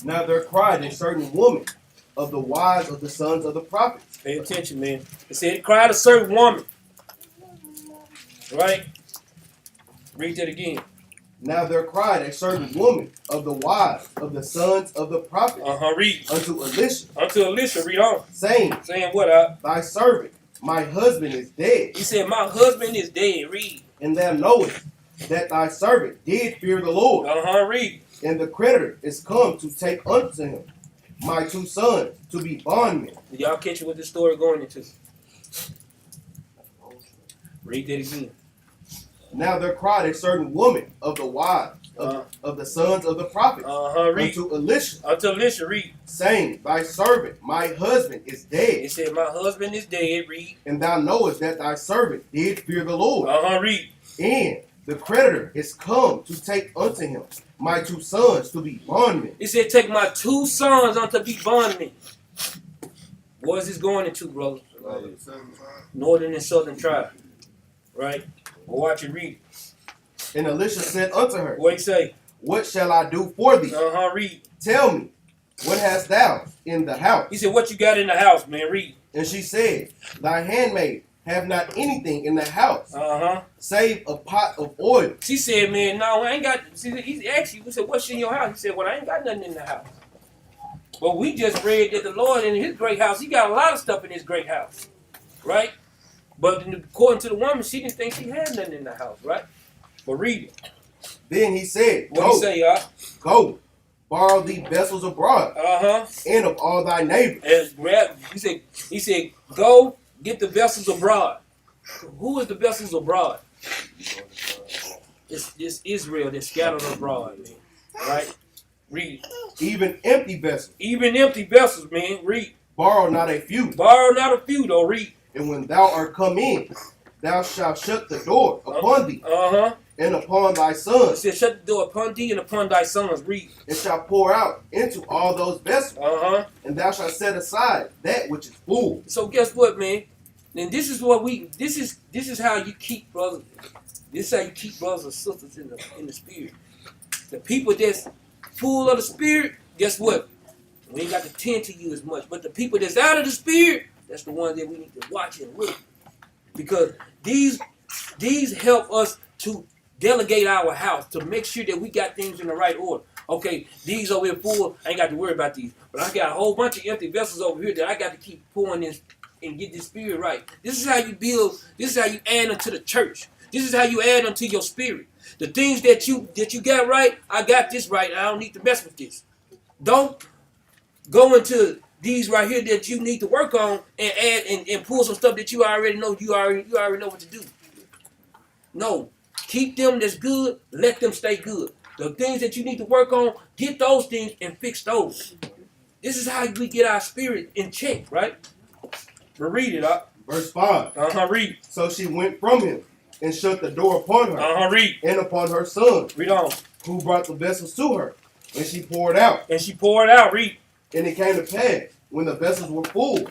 Now there cried a certain woman of the wives of the sons of the prophets. Pay attention, man. It said it cried a certain woman. Right? Read that again. Now there cried a certain woman of the wives of the sons of the prophets. Read. Unto Elisha. Unto Elisha, read on. Saying what out? Thy servant, my husband, is dead. He said, my husband is dead. Read. And thou knowest that thy servant did fear the Lord. Read. And the creditor is come to take unto him my two sons to be bondmen. Did y'all catch what this story going into? Read that again. Now there cried a certain woman of the wives of the sons of the prophets read. unto Elisha. Unto Elisha, read. Saying, thy servant, my husband, is dead. He said, my husband is dead. Read. And thou knowest that thy servant did fear the Lord. Read. And the creditor is come to take unto him my two sons to be bondmen. He said, take my two sons unto be bondmen. What is this going into, brother? Northern and southern tribe. Right? Well, watch it, read. And Elisha said unto her, what he say? What shall I do for thee? Read. Tell me, what hast thou in the house? He said, what you got in the house, man? Read. And she said, thy handmaid have not anything in the house, save a pot of oil. She said, man, no, I ain't got. He asked you, he said, what's in your house? He said, well, I ain't got nothing in the house. But we just read that the Lord in his great house, he got a lot of stuff in his great house. right? But according to the woman, she didn't think she had nothing in the house, right? But read it. Then he said, What he say, y'all? Go, borrow thee vessels abroad, and of all thy neighbors. And grab. He said, go get the vessels abroad. Who is the vessels abroad? It's Israel that's scattered abroad, man. Right? Read. Even empty vessels. Even empty vessels, man. Read. Borrow not a few. Borrow not a few, though. Read. And when thou art come in, thou shalt shut the door upon thee and upon thy It sons, said, shut the door upon thee and upon thy sons. Read. and shalt pour out into all those vessels, and thou shalt set aside that which is full. So guess what, man? And this is what this is how you keep brothers. This is how you keep brothers and sisters in the spirit. The people that's full of the spirit, guess what? We ain't got to tend to you as much. But the people that's out of the spirit, that's the ones that we need to watch and look. Because these help us to delegate our house, to make sure that we got things in the right order. Okay, these over here full, I ain't got to worry about these. But I got a whole bunch of empty vessels over here that I got to keep pouring in and get this spirit right. This is how you build, this is how you add unto the church. This is how you add unto your spirit. The things that you got right, I got this right. I don't need to mess with this. Don't go into these right here that you need to work on and add and pull some stuff that you already know. You already know what to do. No, keep them that's good. Let them stay good. The things that you need to work on, get those things and fix those. This is how we get our spirit in check, right? But read it up. Verse 5. Read. So she went from him and shut the door upon her Read. and upon her sons, Read on. who brought the vessels to her. And she poured out. And she poured out. Read. And it came to pass, when the vessels were full,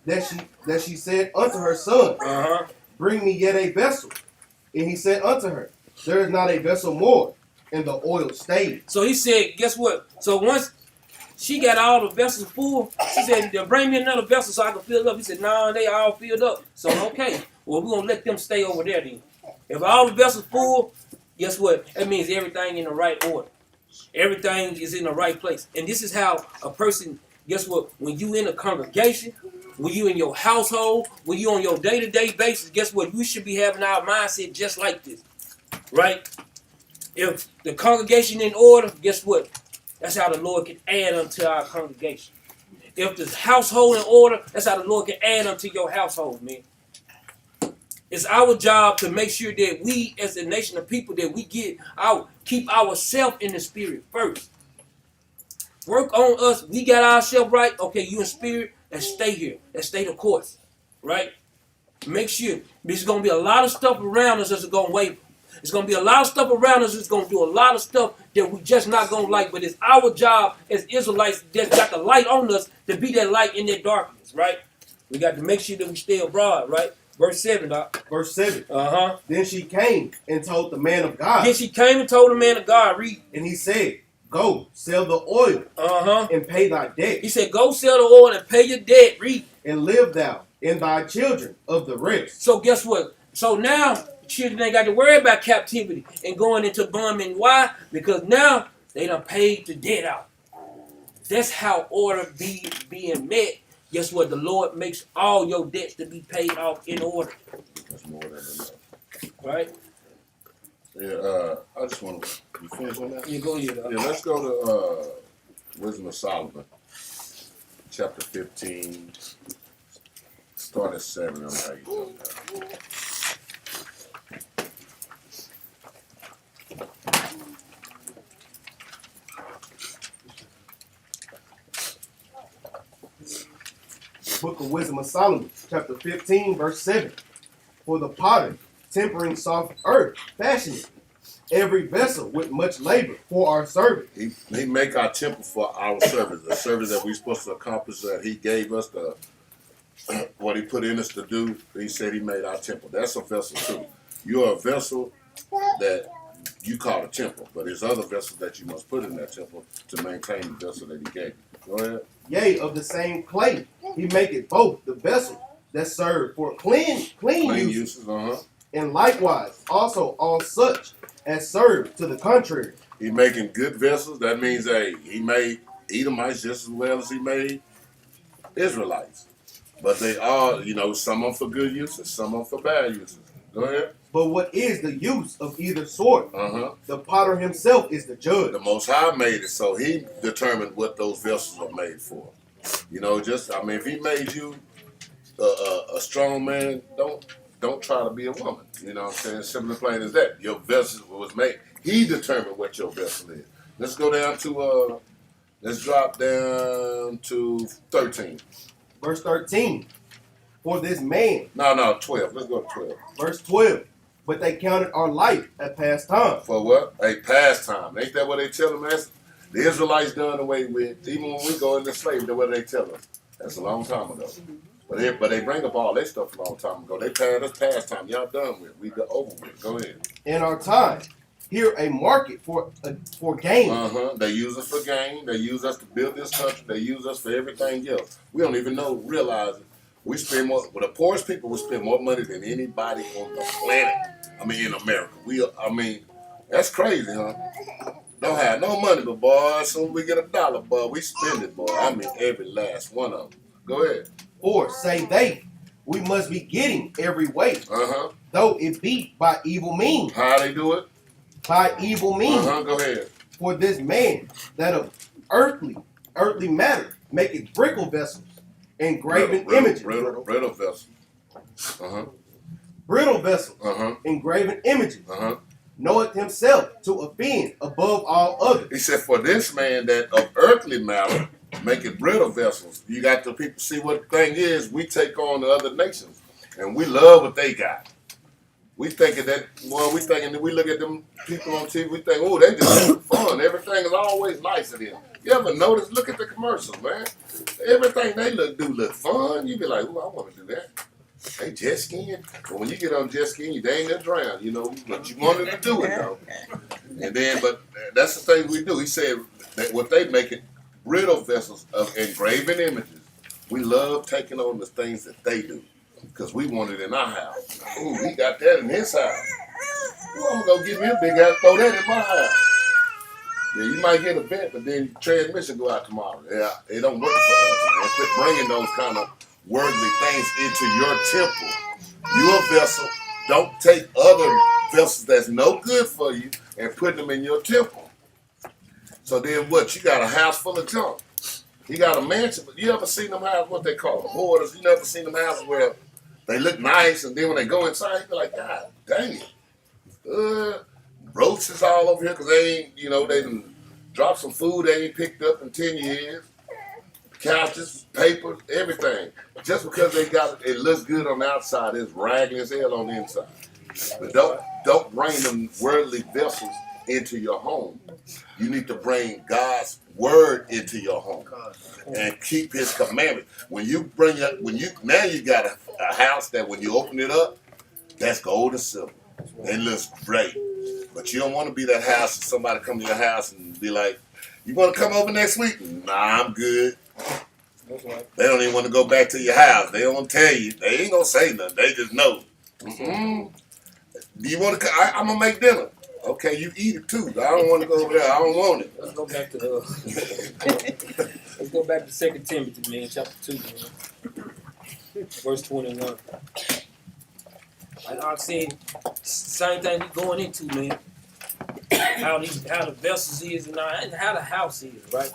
that she said unto her son, Bring me yet a vessel. And he said unto her, There is not a vessel more. And the oil stayed. So he said, guess what? So once she got all the vessels full, she said, bring me another vessel so I can fill it up. He said, nah, they all filled up. So, okay, well, we're going to let them stay over there then. If all the vessels full, guess what? That means everything in the right order. Everything is in the right place. And this is how a person, guess what? When you in a congregation, when you in your household, when you on your day-to-day basis, guess what? We should be having our mindset just like this, right? If the congregation in order, guess what? That's how the Lord can add unto our congregation. If the household in order, that's how the Lord can add unto your household, man. It's our job to make sure that we, as a nation of people, that we keep ourselves in the spirit first. Work on us. We got ourselves right. Okay, you in spirit, let's stay here. Let's stay the course, right? Make sure. There's going to be a lot of stuff around us that's going to waver. It's going to be a lot of stuff around us that's going to do a lot of stuff that we just not going to like. But it's our job as Israelites that got the light on us to be that light in that darkness, right? We got to make sure that we stay abroad, right? Verse 7, Doc. Verse 7. Then she came and told the man of God. Then she came and told the man of God, read. And he said, Go, sell the oil and pay thy debt. He said, go sell the oil and pay your debt, read. And live thou and thy children of the rest. So guess what? So now children ain't got to worry about captivity and going into bondage. Why? Because now they done paid the debt out. That's how order being met. Guess what? The Lord makes all your debts to be paid off in order. That's more than enough. Right? Yeah, I just want to. You finish on that? You go ahead. Yeah, let's go to Wisdom of Solomon, chapter 15. Start at 7. I'm how you know that. Book of Wisdom of Solomon, chapter 15, verse 7. For the potter, tempering soft earth, fashioning every vessel with much labor for our service. He make our temple for our service, the service that we're supposed to accomplish, that he gave us, what he put in us to do. He said he made our temple. That's a vessel too. You're a vessel that you call a temple, but there's other vessels that you must put in that temple to maintain the vessel that he gave you. Go ahead. Yea, of the same clay, he maketh both the vessel that serve for clean uses, and likewise also all such as serve to the contrary. He making good vessels. That means he made Edomites just as well as he made Israelites. But they are, some are for good uses, some are for bad uses. Go ahead. But what is the use of either sort? The potter himself is the judge. The Most High made it, so He determined what those vessels are made for. If He made you a strong man, don't try to be a woman. You know what I'm saying? Simple and plain as that. Your vessel was made. He determined what your vessel is. Let's go down to let's drop down to 13. Verse 13. For this man. No, 12. Let's go to 12. Verse 12. But they counted our life a pastime. For what? A pastime. Ain't that what they tell them? That's the Israelites done away with. Even when we go into slavery, that's what they tell us. That's a long time ago. But they bring up all that stuff a long time ago. They passed us pastime. Y'all done with. We got over with. Go ahead. In our time, here a market for gain. They use us for gain. They use us to build this country. They use us for everything else. We don't even realize it. We spend more. Well, the poorest people will spend more money than anybody on the planet. In America. That's crazy, huh? Don't have no money, but boy, as soon as we get $1, boy, we spend it, boy. Every last one of them. Go ahead. Or say they, we must be getting every way, though it be by evil means. How they do it? By evil means. Go ahead. For this man that of earthly matter maketh brittle vessels, engraven images. Brittle vessels. Brittle vessels, engraven images. Knoweth himself to offend above all others. He said, for this man that of earthly matter making brittle vessels. You got the people see what the thing is. We take on the other nations, and we love what they got. We thinking that, we look at them people on TV, we think, oh, they just having fun. Everything is always nice to them. You ever notice? Look at the commercials, man. Everything they do look fun. You be like, oh, I want to do that. They jet skiing. But when you get on jet skiing, you dang near drown. But you wanted to do it though. But that's the thing we do. He said that what they making brittle vessels of engraven images. We love taking on the things that they do because we want it in our house. Ooh, he got that in his house. Ooh, I'm gonna go get me a big ass, throw that in my house. Yeah, you might get a vent, but then transmission go out tomorrow. Yeah, it don't work for us, man. Quit bringing those kind of worldly things into your temple. You a vessel. Don't take other vessels that's no good for you and put them in your temple. So then what? You got a house full of junk. You got a mansion, but you ever seen them houses, what they call them, hoarders? You never seen them houses where they look nice, and then when they go inside, you be like, God dang it. Roaches all over here because they ain't, they done dropped some food they ain't picked up in 10 years. Couches, paper, everything. Just because it looks good on the outside, it's raggedy as hell on the inside. But don't bring them worldly vessels into your home. You need to bring God's word into your home and keep His commandments. Now you got a house that when you open it up, that's gold and silver. It looks great. But you don't want to be that house and somebody come to your house and be like, you want to come over next week? Nah, I'm good. They don't even want to go back to your house. They don't tell you. They ain't going to say nothing. They just know. Do you want to I'm going to make dinner. Okay, you eat it too. I don't want to go over there. I don't want it. Let's go back to let's go back to 2 Timothy, man, chapter 2, man. Verse 21. Like I said, same thing we going into, man. How the vessels is and how the house is, right?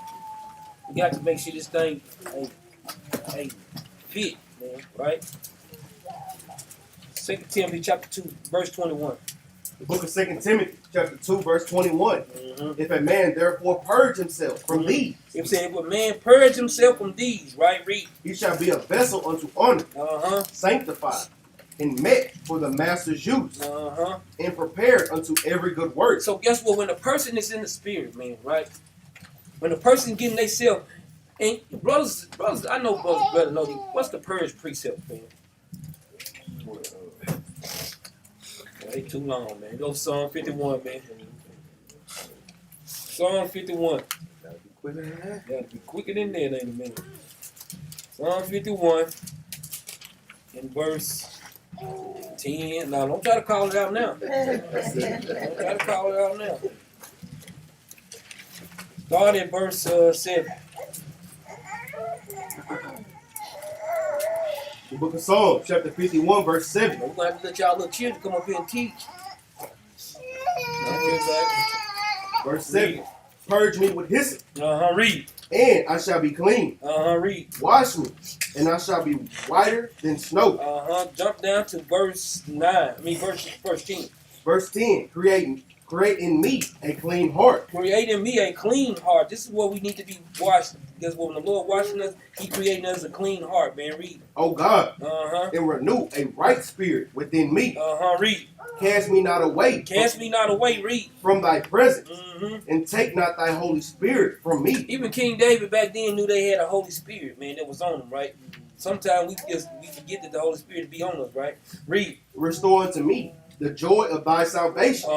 We got to make sure this thing ain't fit, man, right? 2 Timothy chapter 2, verse 21. The book of 2 Timothy, chapter 2, verse 21. If a man therefore purge himself from these. It said, if a man purge himself from these, right? Read. He shall be a vessel unto honor, sanctified, and met for the master's use, and prepared unto every good work. So guess what? When a person is in the spirit, man, right? When a person getting themselves, and brothers, I know brothers better know these. What's the purge precept, man? They too long, man. Go Psalm 51, man. Psalm 51. Gotta be quicker than that. Gotta be quicker than that, ain't a minute. Psalm 51 in verse 10. Now, don't try to call it out now. Don't try to call it out now. Start at verse 7. The book of Psalms, chapter 51, verse 7. We're gonna have to let y'all little children come up here and teach. Verse 7. Purge me with hyssop, Read. and I shall be clean. Read. Wash me, and I shall be whiter than snow. Jump down to verse 9. Verse 10. Verse 10. Create in me a clean heart. Create in me a clean heart. This is what we need to be washed. Because when the Lord washing us, He creating us a clean heart, man. Read. O God, and renew a right spirit within me. Read. Cast me not away. Cast me not away. Read. From thy presence, and take not thy Holy Spirit from me. Even King David back then knew they had a Holy Spirit, man, that was on them, right? Sometimes we forget that the Holy Spirit be on us, right? Read. Restore unto me the joy of thy salvation,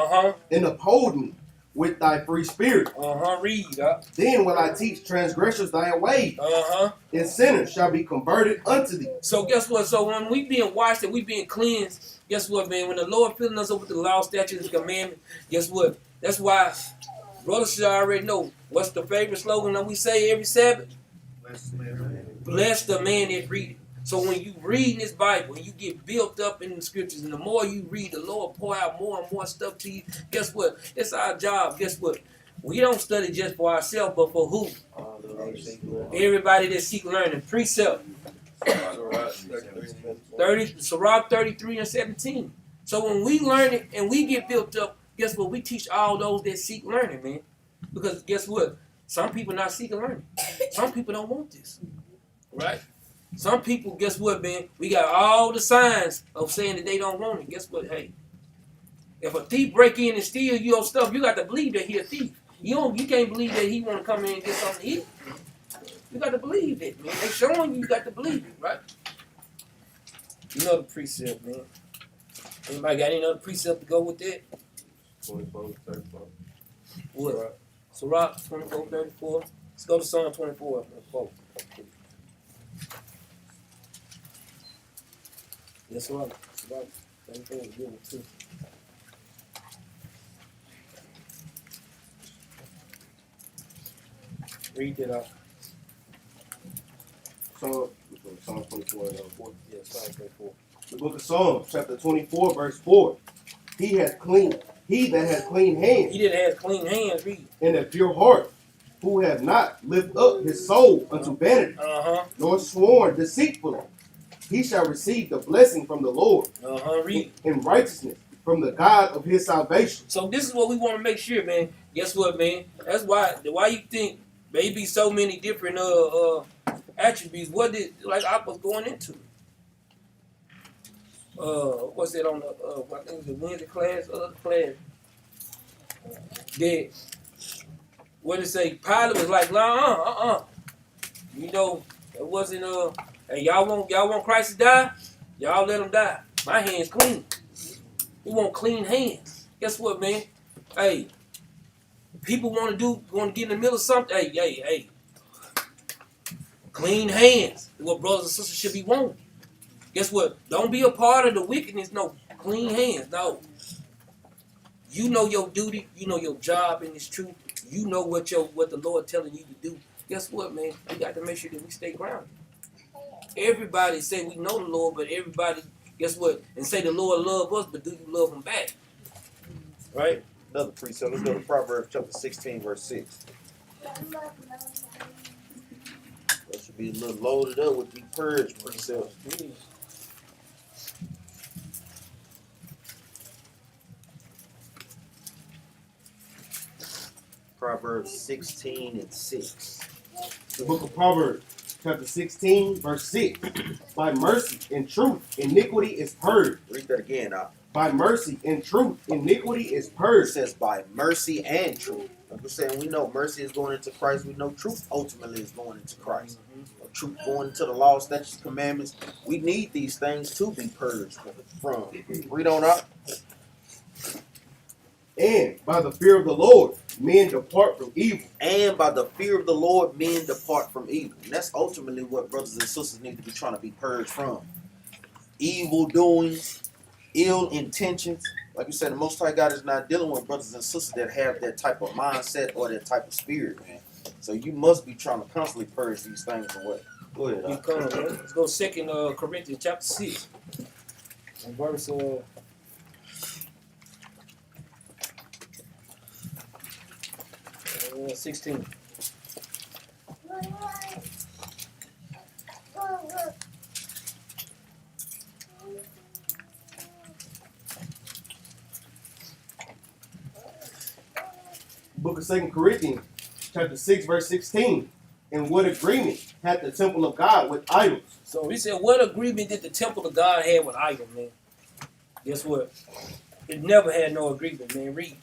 and uphold me with thy free spirit. Read. Then will I teach transgressors thy way, and sinners shall be converted unto thee. So guess what? So when we being washed and we being cleansed, guess what, man? When the Lord filling us up with the law, statutes, and commandments, guess what? That's why brothers should already know what's the favorite slogan that we say every Sabbath? Bless the man that readeth. So when you read this Bible and you get built up in the scriptures, and the more you read, the Lord pour out more and more stuff to you. Guess what? It's our job. Guess what? We don't study just for ourselves, but for who? Everybody that seek learning. Precept. Sirach 33 and 17. So when we learn it and we get built up, guess what? We teach all those that seek learning, man. Because guess what? Some people not seeking learning. Some people don't want this. Right? Some people, guess what, man? We got all the signs of saying that they don't want it. Guess what? Hey, if a thief break in and steal your stuff, you got to believe that he a thief. You can't believe that he want to come in and get something to eat. You got to believe it, man. They showing you got to believe it, right? You know the precept, man. Anybody got any other precept to go with that? 24, 34. What? Sirach 24, 34. Let's go to Psalm 24. Yes, Sirach 34 is good one too. Read that out. Psalm 24 and 4. Yeah, Psalm 24. The book of Psalms, chapter 24, verse 4. He that has clean hands. He that has clean hands, read. And a pure heart, who have not lifted up his soul unto vanity, nor sworn deceitfully. He shall receive the blessing from the Lord, Read. and righteousness from the God of his salvation. So this is what we want to make sure, man. Guess what, man? That's why you think maybe so many different attributes. What did I was going into? What's it on the I think it was the Wednesday class, other class? That what did it say? Pilate was like, You know, it wasn't hey, y'all want Christ to die? Y'all let him die. My hands clean. We want clean hands. Guess what, man? Hey, people want to get in the middle of something. Hey. Clean hands. What brothers and sisters should be wanting. Guess what? Don't be a part of the wickedness. No, clean hands. No. You know your duty. You know your job in this truth. You know what the Lord telling you to do. Guess what, man? We got to make sure that we stay grounded. Everybody say we know the Lord, but everybody, guess what? And say the Lord love us, but do you love him back? Right? Another precept. Let's go to Proverbs chapter 16, verse 6. That should be a little loaded up with the purge precepts. Proverbs 16 and 6. The book of Proverbs, chapter 16, verse 6. By mercy and truth, iniquity is purged. Read that again. By mercy and truth, iniquity is It purged. says by mercy and truth. Like we're saying, we know mercy is going into Christ. We know truth ultimately is going into Christ. Truth going into the law, statutes, commandments. We need these things to be purged from. Read on up. And by the fear of the Lord, men depart from evil. And by the fear of the Lord, men depart from evil. And that's ultimately what brothers and sisters need to be trying to be purged from. Evil doings, ill intentions. Like you said, the Most High God is not dealing with brothers and sisters that have that type of mindset or that type of spirit, man. So you must be trying to constantly purge these things away. Go ahead. You come, man. Let's go 2 Corinthians chapter 6. And verse 16. Book of 2 Corinthians, chapter 6, verse 16. And what agreement had the temple of God with idols? So he said, what agreement did the temple of God have with idols, man? Guess what? It never had no agreement, man. Read.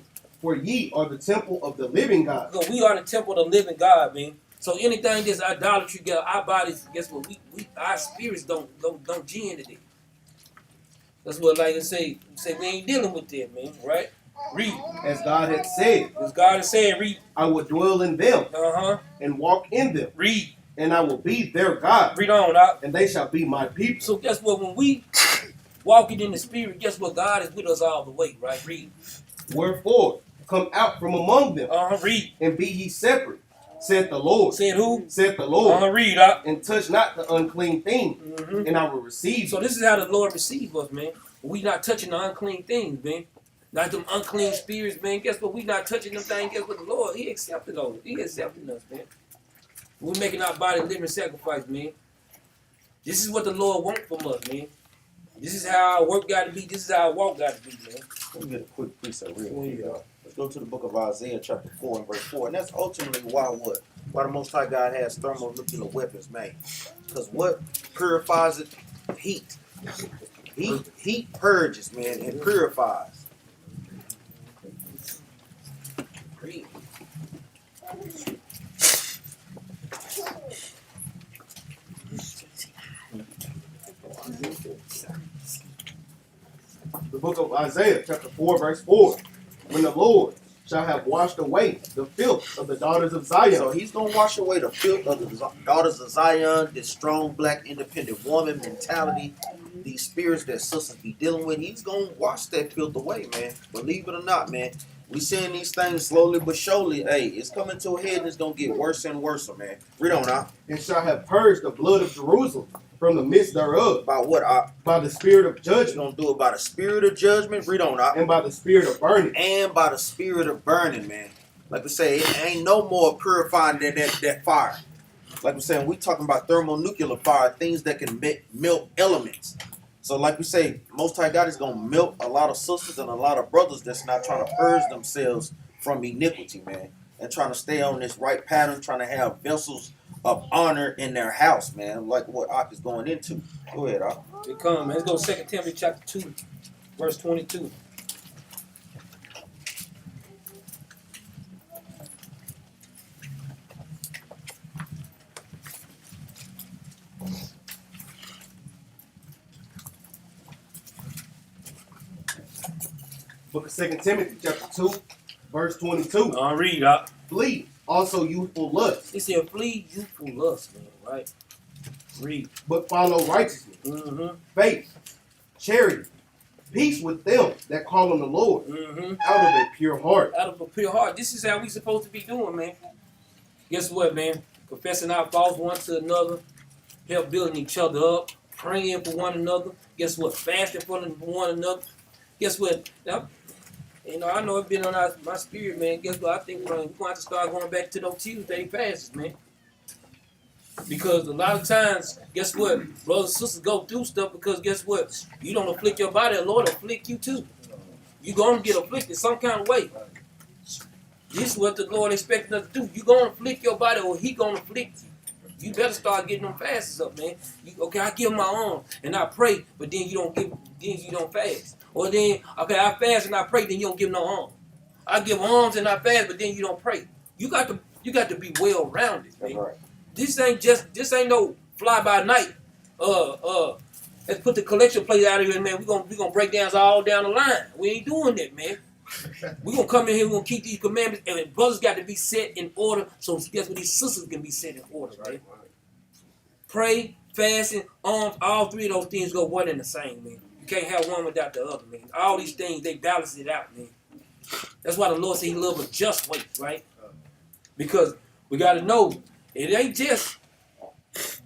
For ye are the temple of the living God. Because we are the temple of the living God, man. So anything that's idolatry, our bodies, guess what? We our spirits don't G into that. That's what, like I say we ain't dealing with that, man. Right? Read. As God had said, As God is saying, read. I will dwell in them Uh-huh. and walk in them, Read. and I will be their God, Read on, out. and they shall be my people. So guess what? When we walking in the spirit, guess what? God is with us all the way, right? Read. Wherefore, come out from among them, Read. and be ye separate, saith the Lord. Said who? Saith the Lord. Read, out. And touch not the unclean thing, Mm-hmm. and I will receive So you. this is how the Lord receives us, man. We not touching the unclean things, man. Not them unclean spirits, man. Guess what? We not touching them things. Guess what? The Lord, He accepted those. He accepting us, man. We're making our body living sacrifice, man. This is what the Lord wants from us, man. This is how our work got to be. This is how our walk got to be, man. Let me get a quick precept real Oh, quick, yeah. y'all. Let's go to the book of Isaiah, chapter 4 and verse 4. And that's ultimately why what? Why the Most High God has thermonuclear weapons made. Because what purifies it? Heat. Heat purges, man, and purifies. Read. The book of Isaiah, chapter 4, verse 4. When the Lord shall have washed away the filth of the daughters of Zion. So he's going to wash away the filth of the daughters of Zion, this strong, black, independent woman mentality, these spirits that sisters be dealing with. He's going to wash that filth away, man. Believe it or not, man. We seeing these things slowly but surely. Hey, it's coming to a head and it's going to get worse and worse, man. Read on out. And shall have purged the blood of Jerusalem from the midst thereof. By what? By the spirit of He's judgment. going to do it by the spirit of judgment. Read on out. And by the spirit of burning. And by the spirit of burning, man. Like we say, it ain't no more purifying than that fire. Like we're saying, we talking about thermonuclear fire, things that can melt elements. So like we say, Most High God is going to melt a lot of sisters and a lot of brothers that's not trying to purge themselves from iniquity, man. And trying to stay on this right pattern, trying to have vessels of honor in their house, man. Like what Ak is going into. Go ahead, Ak. It come, man. Let's go 2 Timothy chapter 2, verse 22. Book of 2 Timothy, chapter 2, verse 22. Read, out. Flee also youthful lust, He said, flee youthful lust, man, right? Read. but follow righteousness, Mm-hmm. faith, charity, peace with them that call on the Lord, Mm-hmm. out of a pure heart. Out of a pure heart. This is how we supposed to be doing, man. Guess what, man? Confessing our faults one to another, help building each other up, praying for one another. Guess what? Fasting for one another. Guess what? Now, I know it's been on my spirit, man. Guess what? I think we're going to have to start going back to those Tuesday fasts, man. Because a lot of times, guess what? Brothers and sisters go through stuff because guess what? You don't afflict your body, the Lord will afflict you too. You're going to get afflicted some kind of way. This is what the Lord expects us to do. You're going to afflict your body or He going to afflict you. You better start getting them fasts up, man. Okay, I give my arm and I pray, but then you don't fast. Or then, okay, I fast and I pray, then you don't give no arm. I give arms and I fast, but then you don't pray. You got to be well rounded, man. That's right. This ain't no fly by night. Let's put the collection plate out of here, man. We gonna break downs all down the line. We ain't doing that, man. We gonna come in here. We gonna keep these commandments, and brothers got to be set in order. So guess what? These sisters can be set in order, right? Pray, fasting, arms. All three of those things go one and the same, man. You can't have one without the other, man. All these things they balance it out, man. That's why the Lord said He loves a just weight, right? Because we got to know it ain't just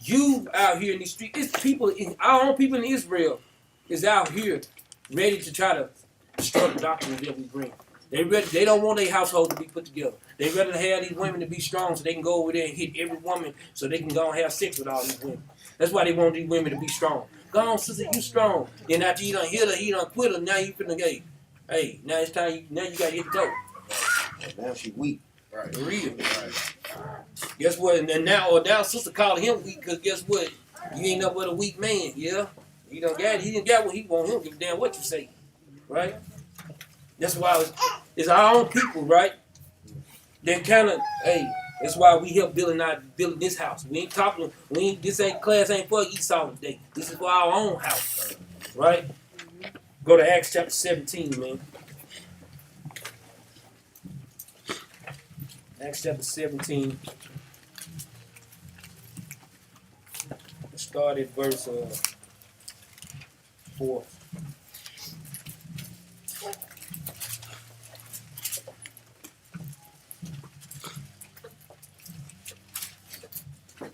You out here in these streets, it's people, our own people in Israel is out here ready to try to destroy the doctrines that we bring. They don't want their household to be put together. They rather have these women to be strong so they can go over there and hit every woman so they can go and have sex with all these women. That's why they want these women to be strong. Go on, sister, you strong. Then after you done hit her, he done quit her, now you finna get, hey, now it's time, now you gotta hit the dope. Now she weak. Right. For real. Right. Guess what? And now sister calling him weak because guess what? You ain't nothing but a weak man, yeah? He didn't got what he want. He don't give a damn what you say. Right? That's why it's our own people, right? Then kind of, hey, that's why we help building this house. We ain't talking, this ain't class ain't for Esau today. This is for our own house. Right? Go to Acts chapter 17, man. Acts chapter 17. Let's start at verse 4.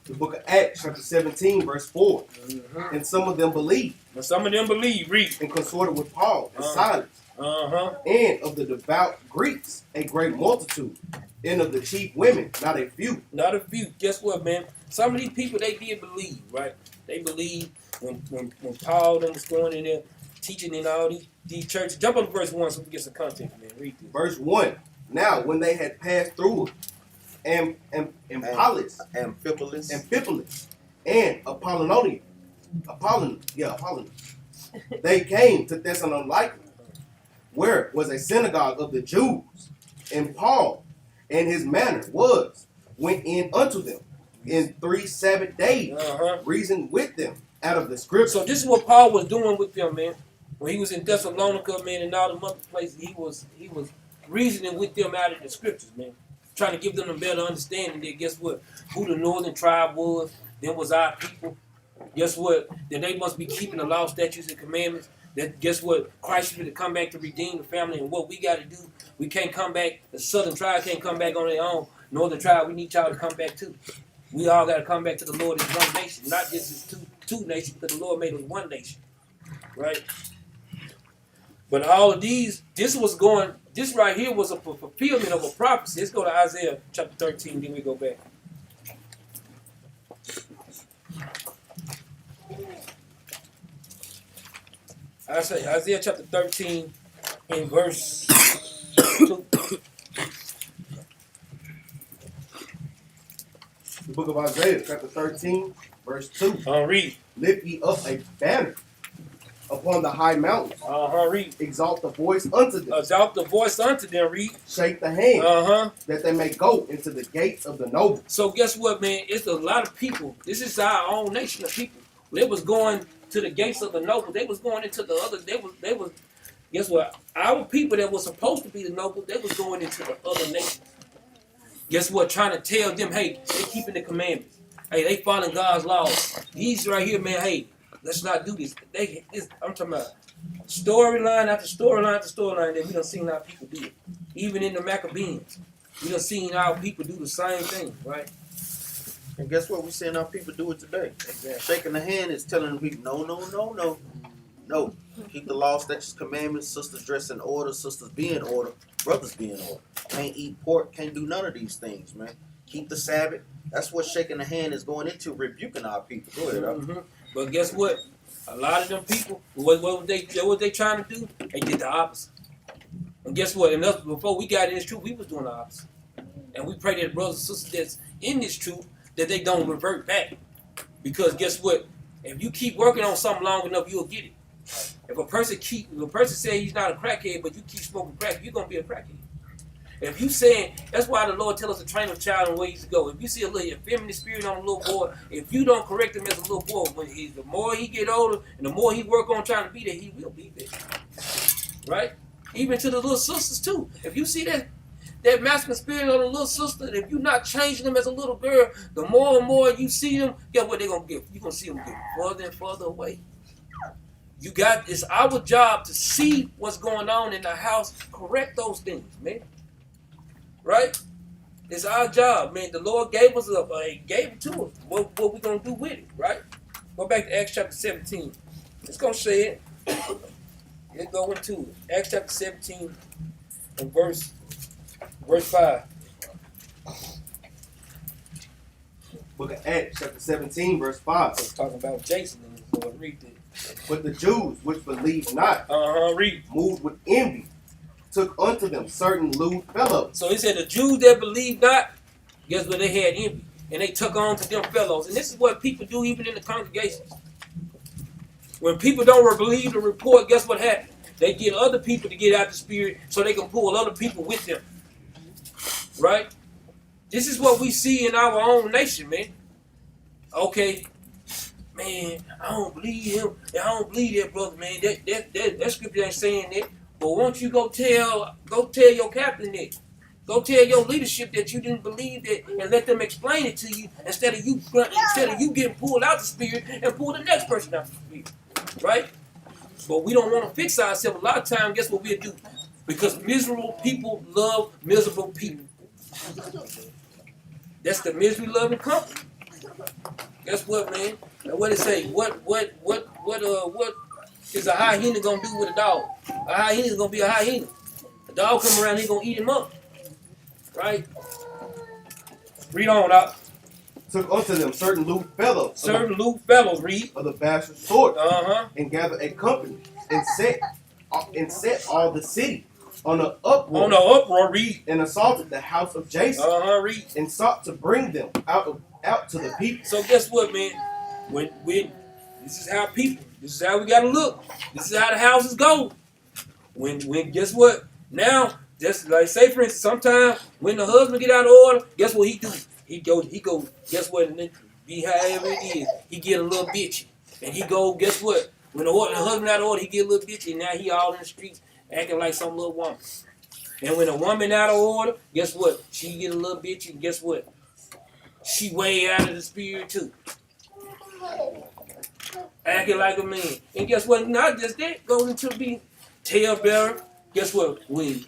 The book of Acts, chapter 17, verse 4. Mm-hmm. And some of them believed. But some of them believe, read. And consorted with Paul and Silas. Uh-huh. And of the devout Greeks, a great multitude. And of the chief women, not a few. Not a few. Guess what, man? Some of these people, they did believe, right? They believed when Paul was going in there teaching in all these churches. Jump on to verse 1 so we get some context, man. Read this. Verse 1. Now, when they had passed through Amphipolis, and Apollonia, they came to Thessalonica, where was a synagogue of the Jews, and Paul and his manner went in unto them in 3 Sabbath days, reasoned with them out of the scripture. So this is what Paul was doing with them, man. When he was in Thessalonica, man, and all the other places, he was reasoning with them out of the scriptures, man. Trying to give them a better understanding that guess what? Who the northern tribe was, them was our people. Guess what? That they must be keeping the law, statutes, and commandments. That guess what? Christ is going to come back to redeem the family, and what we got to do, we can't come back. The southern tribe can't come back on their own. Northern tribe, we need y'all to come back too. We all got to come back to the Lord as one nation, not just as two nations, because the Lord made us one nation, right? But all of these, this right here was a fulfillment of a prophecy. Let's go to Isaiah chapter 13, then we go back. I say Isaiah chapter 13 in verse 2. The book of Isaiah, chapter 13, verse 2. Read. Lift ye up a banner upon the high mountains. Read. Exalt the voice unto them. Exalt the voice unto them, read. Shake the hand, that they may go into the gates of the noble. So guess what, man? It's a lot of people. This is our own nation of people. They was going to the gates of the noble. They was going into the other. They was. Guess what? Our people that was supposed to be the noble, they was going into the other nations. Guess what? Trying to tell them, hey, they keeping the commandments. Hey, they following God's laws. These right here, man. Hey, let's not do this. I'm talking about storyline after storyline after storyline that we done seen our people do it. Even in the Maccabees, we done seen our people do the same thing, right? And guess what? We seeing our people do it today. Exactly. Shaking the hand is telling the people, no. Keep the law, statutes, commandments. Sisters dress in order. Sisters be in order. Brothers be in order. Can't eat pork. Can't do none of these things, man. Keep the Sabbath. That's what shaking the hand is going into, rebuking our people. Go ahead, But guess what? A lot of them people, what was they trying to do? They did the opposite. And guess what? And us, before we got in this truth, we was doing the opposite. And we pray that brothers and sisters that's in this truth, that they don't revert back. Because guess what? If you keep working on something long enough, you'll get it. If a person say he's not a crackhead, but you keep smoking crack, you're gonna be a crackhead. If you saying, that's why the Lord tells us to train a child in ways to go. If you see a little effeminate spirit on a little boy, if you don't correct him as a little boy, the more he get older and the more he work on trying to be there, he will be there. Right? Even to the little sisters too. If you see that masculine spirit on a little sister, if you're not changing them as a little girl, the more and more you see them, guess what they're gonna get? You're gonna see them get further and further away. It's our job to see what's going on in the house, correct those things, man. Right? It's our job, man. The Lord gave us gave it to us. What we gonna do with it, right? Go back to Acts chapter 17. It's gonna say it. Let's go into it. Acts chapter 17 and verse 5. Book of Acts, chapter 17, verse 5. It's talking about Jason and his Lord. Read it. But the Jews which believed not, Read. moved with envy, took unto them certain lewd fellows. So he said the Jews that believed not, guess what? They had envy. And they took on to them fellows. And this is what people do even in the congregations. When people don't believe the report, guess what happens? They get other people to get out the spirit so they can pull other people with them. Right? This is what we see in our own nation, man. Okay. Man, I don't believe him. I don't believe that brother, man. That scripture ain't saying that. But won't you go tell your captain that? Go tell your leadership that you didn't believe that, and let them explain it to you instead of you getting pulled out the spirit and pull the next person out the spirit, right? But we don't want to fix ourselves. A lot of times, guess what we'll do? Because miserable people love miserable people. That's the misery loving company. Guess what, man? Now what it say? What is a hyena gonna do with a dog? A hyena is gonna be a hyena. A dog come around, he gonna eat him up. Right? Read on, Doc. Took unto them certain lewd fellows. Certain lewd fellows, read. Of the bastard sort. And gathered a company and set all the city on an uproar. On the uproar, read. And assaulted the house of Jason. Read. And sought to bring them out to the people. So guess what, man? When this is how people, this is how we gotta look. This is how the houses go. When guess what? Now, just like say for instance, sometimes when the husband get out of order, guess what he do? He go, guess what? And then be however it is, he get a little bitchy. And he go, guess what? When the husband out of order, he get a little bitchy, and now he all in the streets acting like some little woman. And when a woman out of order, guess what? She get a little bitchy, and guess what? She way out of the spirit too. Acting like a man. And guess what? Not just that, goes into being talebearer. Guess what? When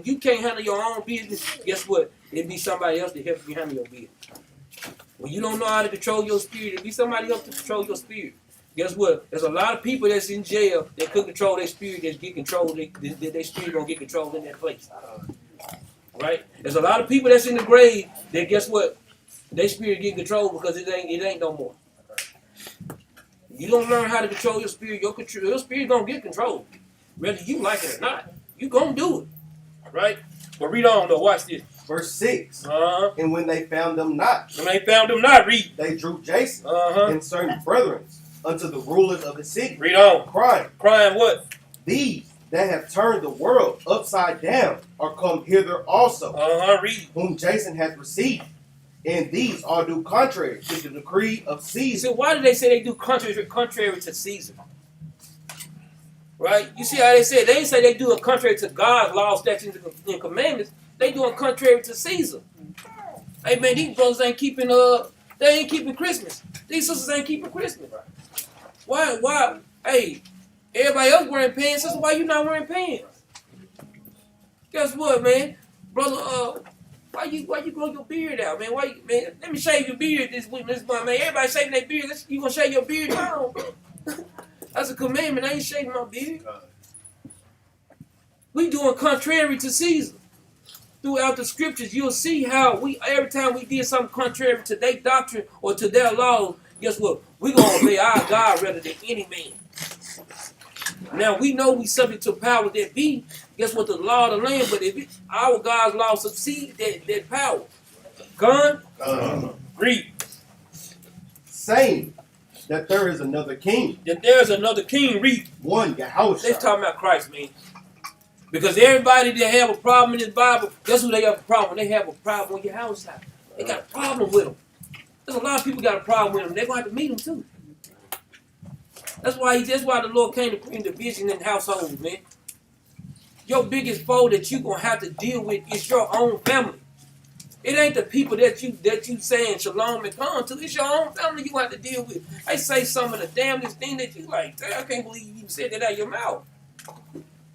you can't handle your own business, guess what? It'd be somebody else to help you handle your business. When you don't know how to control your spirit, it'd be somebody else to control your spirit. Guess what? There's a lot of people that's in jail that could control their spirit, that get controlled, their spirit don't get controlled in that place. Right? There's a lot of people that's in the grave that guess what? Their spirit get controlled because it ain't no more. You don't learn how to control your spirit, your spirit gonna get controlled. Whether you like it or not, you gonna do it, right? But read on though. Watch this. Verse 6. And when they found them not, read. They drew Jason and certain brethren unto the rulers of the city. Read on. Crying what? These that have turned the world upside down are come hither also. Read. Whom Jason hath received. And these all do contrary to the decree of Caesar. So why do they say they do contrary to Caesar? Right? You see how they say? They ain't say they do it contrary to God's laws, statutes, and commandments. They do it contrary to Caesar. Hey man, these brothers ain't keeping they ain't keeping Christmas. These sisters ain't keeping Christmas. Why? Hey, everybody else wearing pants. Sister, why you not wearing pants? Guess what, man? Brother, why you grow your beard out, man? Man, let me shave your beard this month, man. Everybody shaving their beard. You gonna shave your beard now? That's a commandment. I ain't shaving my beard. We doing contrary to Caesar. Throughout the scriptures, you'll see how every time we did something contrary to their doctrine or to their laws, guess what? We're going to obey our God rather than any man. Now, we know we subject to power that be. Guess what? The law of the land. But if our God's law succeed that power. Gun? Read. Saying that there is another king. That there is another king. Read. One, Yahushua. They're talking about Christ, man. Because everybody that have a problem in this Bible, guess who they have a problem? They have a problem with Yahushua. They got a problem with him. There's a lot of people got a problem with him. They're going to have to meet him too. That's why the Lord came to bring division in households, man. Your biggest foe that you're going to have to deal with is your own family. It ain't the people that you saying shalom and come to. It's your own family you have to deal with. They say some of the damnedest thing that you like. I can't believe you even said that out of your mouth.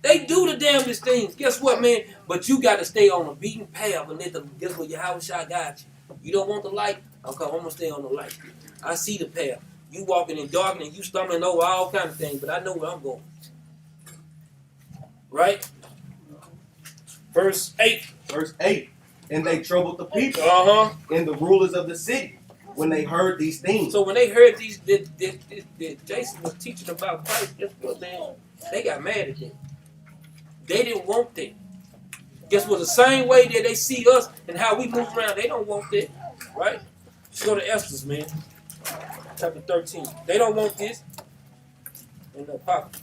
They do the damnedest things. Guess what, man? But you got to stay on the beaten path and let them, guess what, your house shot got you. You don't want the light? Okay, I'm going to stay on the light. I see the path. You walking in darkness and you stumbling over all kind of things, but I know where I'm going. Right? Verse 8. Verse 8. And they troubled the people and the rulers of the city when they heard these things. So when they heard these, Jason was teaching about Christ, guess what, man? They got mad at them. They didn't want that. Guess what? The same way that they see us and how we move around, they don't want that. Right? Let's go to Esther's, man. Chapter 13. They don't want this. In the pocket.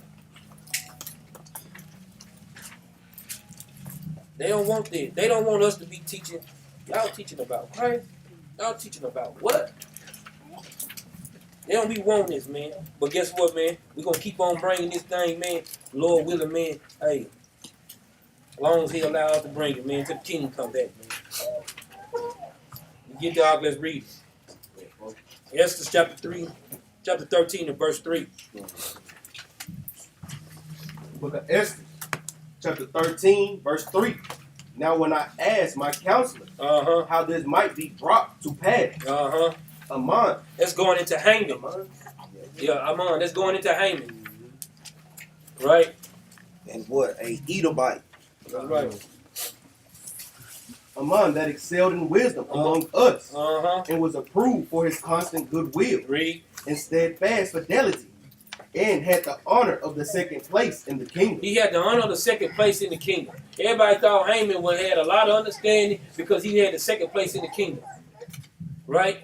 They don't want this. They don't want us to be teaching. Y'all teaching about Christ. Y'all teaching about what? They don't be wanting this, man. But guess what, man? We're going to keep on bringing this thing, man. Lord willing, man. Hey, as long as he allows us to bring it, man, till the kingdom come back, man. We get dog, let's read it. Esther chapter 13 and verse 3. Book of Esther, chapter 13, verse 3. Now when I asked my counselor how this might be brought to pass, Aman. That's going into Haman. Yeah, Aman. That's going into Haman. Right? And what? A Edomite. That's right. Aman that excelled in wisdom among us And was approved for his constant goodwill read. and steadfast fidelity, and had the honor of the second place in the kingdom. He had the honor of the second place in the kingdom. Everybody thought Haman had a lot of understanding because he had the second place in the kingdom. Right?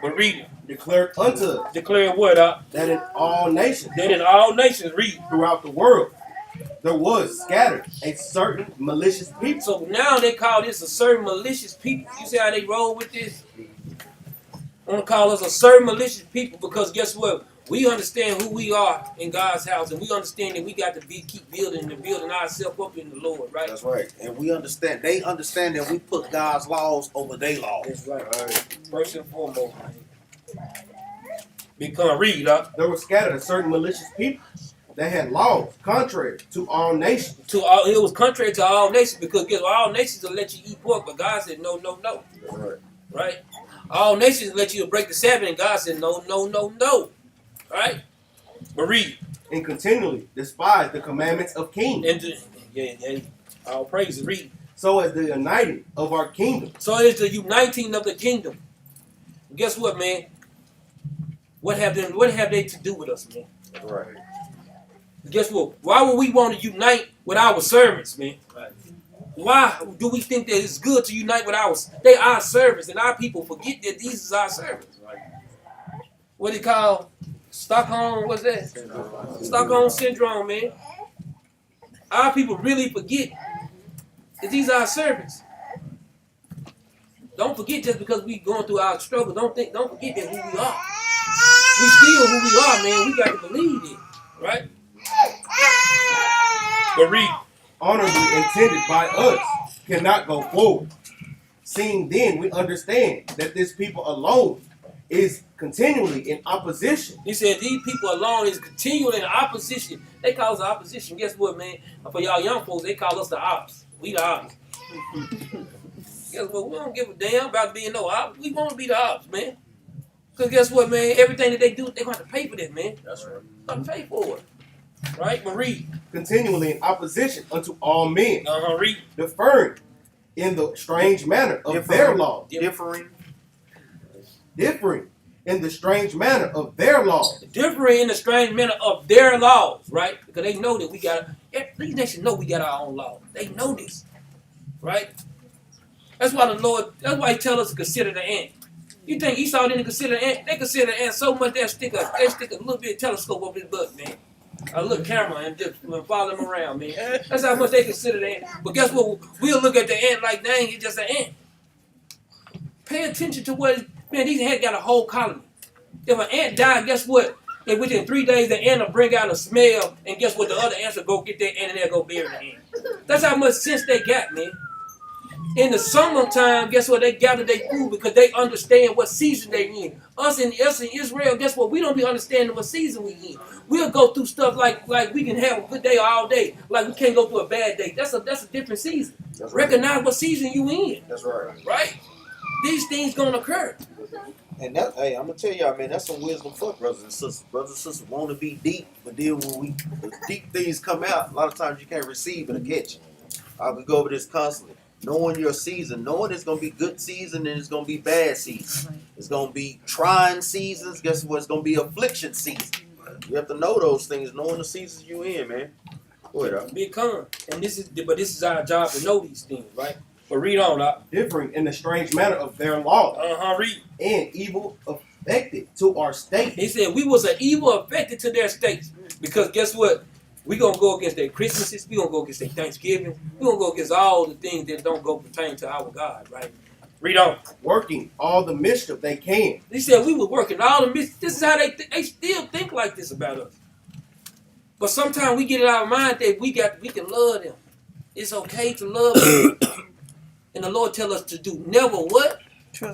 But read it. Declared unto us Declare what up? that in all nations, Read. throughout the world, there was scattered a certain malicious people. So now they call this a certain malicious people. You see how they roll with this? I want to call us a certain malicious people because guess what? We understand who we are in God's house, and we understand that we got to keep building and building ourselves up in the Lord, right? That's right. And we understand. They understand that we put God's laws over their laws. That's right. First and foremost, man. Become read up. There was scattered a certain malicious people that had laws contrary to all nations. It was contrary to all nations because guess what? All nations will let you eat pork, but God said no, no, no. That's right. Right? All nations let you break the Sabbath, and God said no, no, no, no. Right? But read. And continually despise the commandments of kings. And all praise read. So as the uniting of our kingdom. So it's the uniting of the kingdom. Guess what, man? What have they to do with us, man? That's right. Guess what? Why would we want to unite with our servants, man? Right. Why do we think that it's good to unite with our servants, and our people forget that these is our servants? Right. What it called? Stockholm, what's that? Stockholm syndrome, man. Our people really forget that these are our servants. Don't forget just because we going through our struggle. Don't forget that who we are. We still who we are, man. We got to believe it, right? But read. Honorably intended by us cannot go forward. Seeing then we understand that this people alone is continually in opposition. He said these people alone is continually in opposition. They call us opposition. Guess what, man? For y'all young folks, they call us the ops. We the ops. Guess what? We don't give a damn about being no ops. We want to be the ops, man. Because guess what, man? Everything that they do, they're going to have to pay for that, man. That's right. They're going to pay for it. Right? But read. Continually in opposition unto all men. Read. Deferring in the strange manner of their law. Differing in the strange manner of their laws. Differing in the strange manner of their laws, right? Because they know that these nations know we got our own laws. They know this, right? That's why he tells us to consider the ant. You think Esau didn't consider the ant? They consider the ant so much they stick a little bit of telescope over his butt, man. A little camera and just follow him around, man. That's how much they consider the ant. But guess what? We'll look at the ant like, dang, he's just an ant. Pay attention to man, these ants got a whole colony. If an ant died, guess what? And within 3 days, the ant will bring out a smell, and guess what? The other ants will go get that ant and they'll go bury the ant. That's how much sense they got, man. In the summertime, guess what? They gather their food because they understand what season they in. Us in Israel, guess what? We don't be understanding what season we in. We'll go through stuff like we can have a good day all day, like we can't go through a bad day. That's a different season. That's right. Recognize what season you in, That's right. right? These things gonna occur. And that, hey, I'm gonna tell y'all, man, that's some wisdom for brothers and sisters. Brothers and sisters want to be deep, but then when the deep things come out, a lot of times you can't receive it or catch it. I can go over this constantly. Knowing your season, knowing it's gonna be good season and it's gonna be bad season. It's gonna be trying seasons. Guess what? It's gonna be affliction season. You have to know those things, knowing the seasons you in, man. Go ahead, Be calm. And this is our job to know these things, right? But read on, Doc. differing in the strange manner of their law, Read. and evil affected to our state. He said we was an evil affected to their states. Because guess what? We gonna go against their Christmases, we gonna go against their Thanksgiving, we gonna go against all the things that don't go pertain to our God, right? Read on. Working all the mischief they can. He said we were working all the this is how they still think like this about us. But sometimes we get in our mind that we can love them. It's okay to love them. And the Lord tell us to do never what? I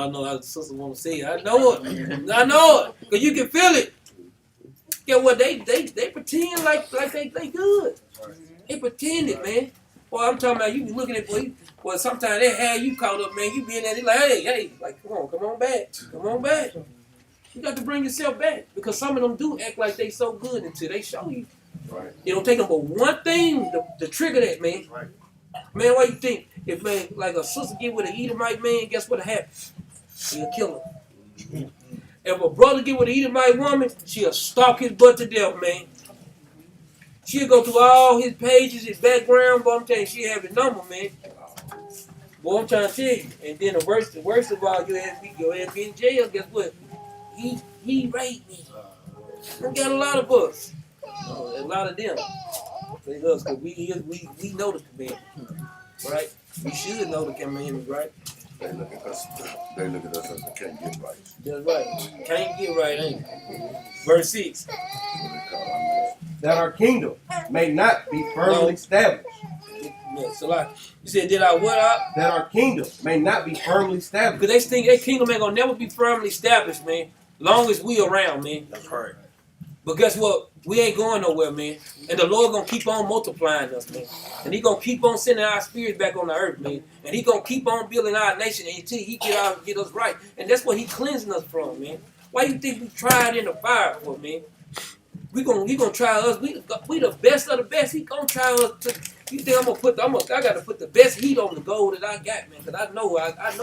know how the sister want to say it. I know it. Because you can feel it. Get what they pretend like they good. They pretended, man. Boy, I'm talking about you be looking at boy. Well, sometimes they have you caught up, man. You be in there, they like, hey, like come on back. You got to bring yourself back because some of them do act like they so good until they show you. Right. It don't take them but one thing to trigger that, man. Right. Man, what you think? If man, like a sister get with an Edomite man, guess what happens? She'll kill him. If a brother get with an Edomite woman, she'll stalk his butt to death, man. She'll go through all his pages, his background, but I'm telling you, she'll have his number, man. Boy, I'm trying to tell you. And then the worst of all, your ass be in jail. Guess what? He raped me. We got a lot of us. A lot of them. They us, because we know the commandments, right? We should know the commandments, right? They look at us as they can't get right. That's right. Can't get right, ain't it? Verse 6. That our kingdom may not be firmly established. Yeah, so like, you said, did I what up? That our kingdom may not be firmly established. Because they think their kingdom ain't gonna never be firmly established, man. Long as we around, man. That's right. But guess what? We ain't going nowhere, man. And the Lord gonna keep on multiplying us, man. And He gonna keep on sending our spirits back on the earth, man. And He gonna keep on building our nation until He get us right. And that's what He cleansing us from, man. Why you think we tried in the fire for, man? He gonna try us. We the best of the best. He gonna try us to. You think I gotta put the best heat on the gold that I got, man, because I know what I got.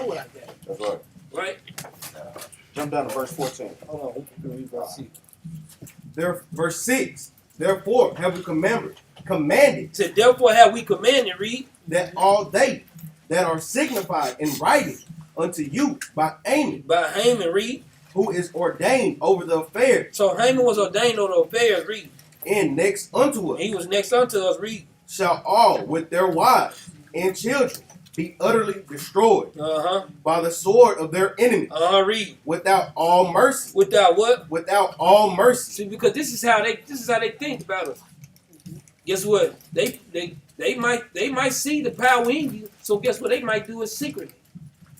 That's right. Right? Jump down to verse 14. Hold on, we gonna see. Verse 6. Therefore have we commanded So therefore have we commanded, read, that all they that are signified in writing unto you by Haman, by Haman, read. who is ordained over the affairs, So Haman was ordained over the affairs, read. and next unto us, He was next unto us, read. shall all with their wives and children be utterly destroyed by the sword of their enemies, Read. without all mercy. Without what? Without all mercy. See, because this is how they think about us. Guess what? They might see the power in you. So guess what? They might do it secretly.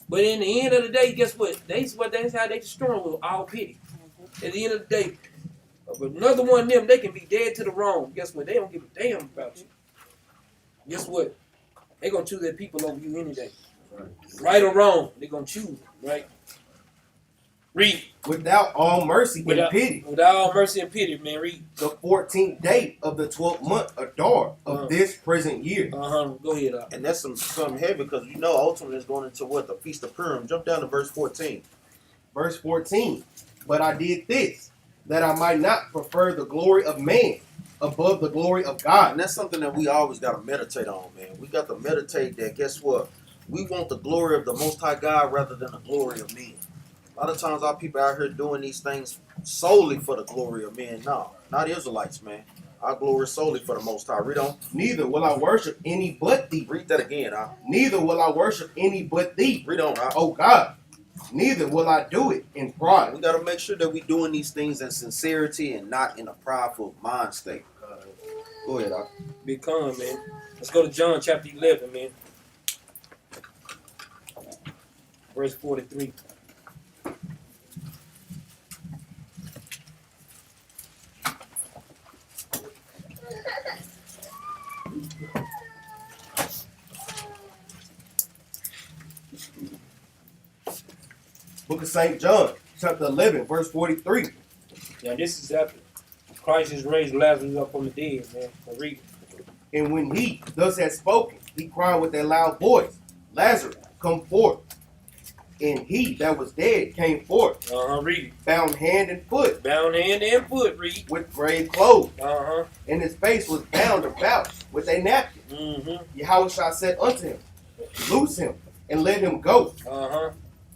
But in the end of the day, guess what? That's how they destroy with all pity. At the end of the day, another one of them, they can be dead to the wrong. Guess what? They don't give a damn about you. Guess what? They're going to choose their people over you any day. Right or wrong, they're going to choose, right? Read. Without all mercy and pity. Without all mercy and pity, man. Read. The 14th day of the 12th month Adar of this present year. Go ahead. And that's something heavy because you know ultimately it's going into what? The Feast of Purim. Jump down to verse 14. Verse 14. But I did this, that I might not prefer the glory of man above the glory of God. And that's something that we always got to meditate on, man. We got to meditate that, guess what? We want the glory of the Most High God rather than the glory of men. A lot of times our people out here doing these things solely for the glory of men. No, not Israelites, man. Our glory is solely for the Most High. Read on. Neither will I worship any but thee. Read that again, Neither will I worship any but thee. Read on, O God. Neither will I do it in pride. We got to make sure that we're doing these things in sincerity and not in a prideful mind state. Go ahead, Doc. Big con, man. Let's go to John chapter 11, man. Verse 43. Book of St. John, chapter 11, verse 43. Now this is after Christ has raised Lazarus up from the dead, man. So read it. And when he thus had spoken, he cried with a loud voice, Lazarus, come forth. And he that was dead came forth, Read it. bound hand and foot, Bound hand and foot, read. with grave clothes, Uh-huh. and his face was bound about with a napkin. Mm-hmm. Yahushua said unto him, loose him, and let him go. Uh-huh.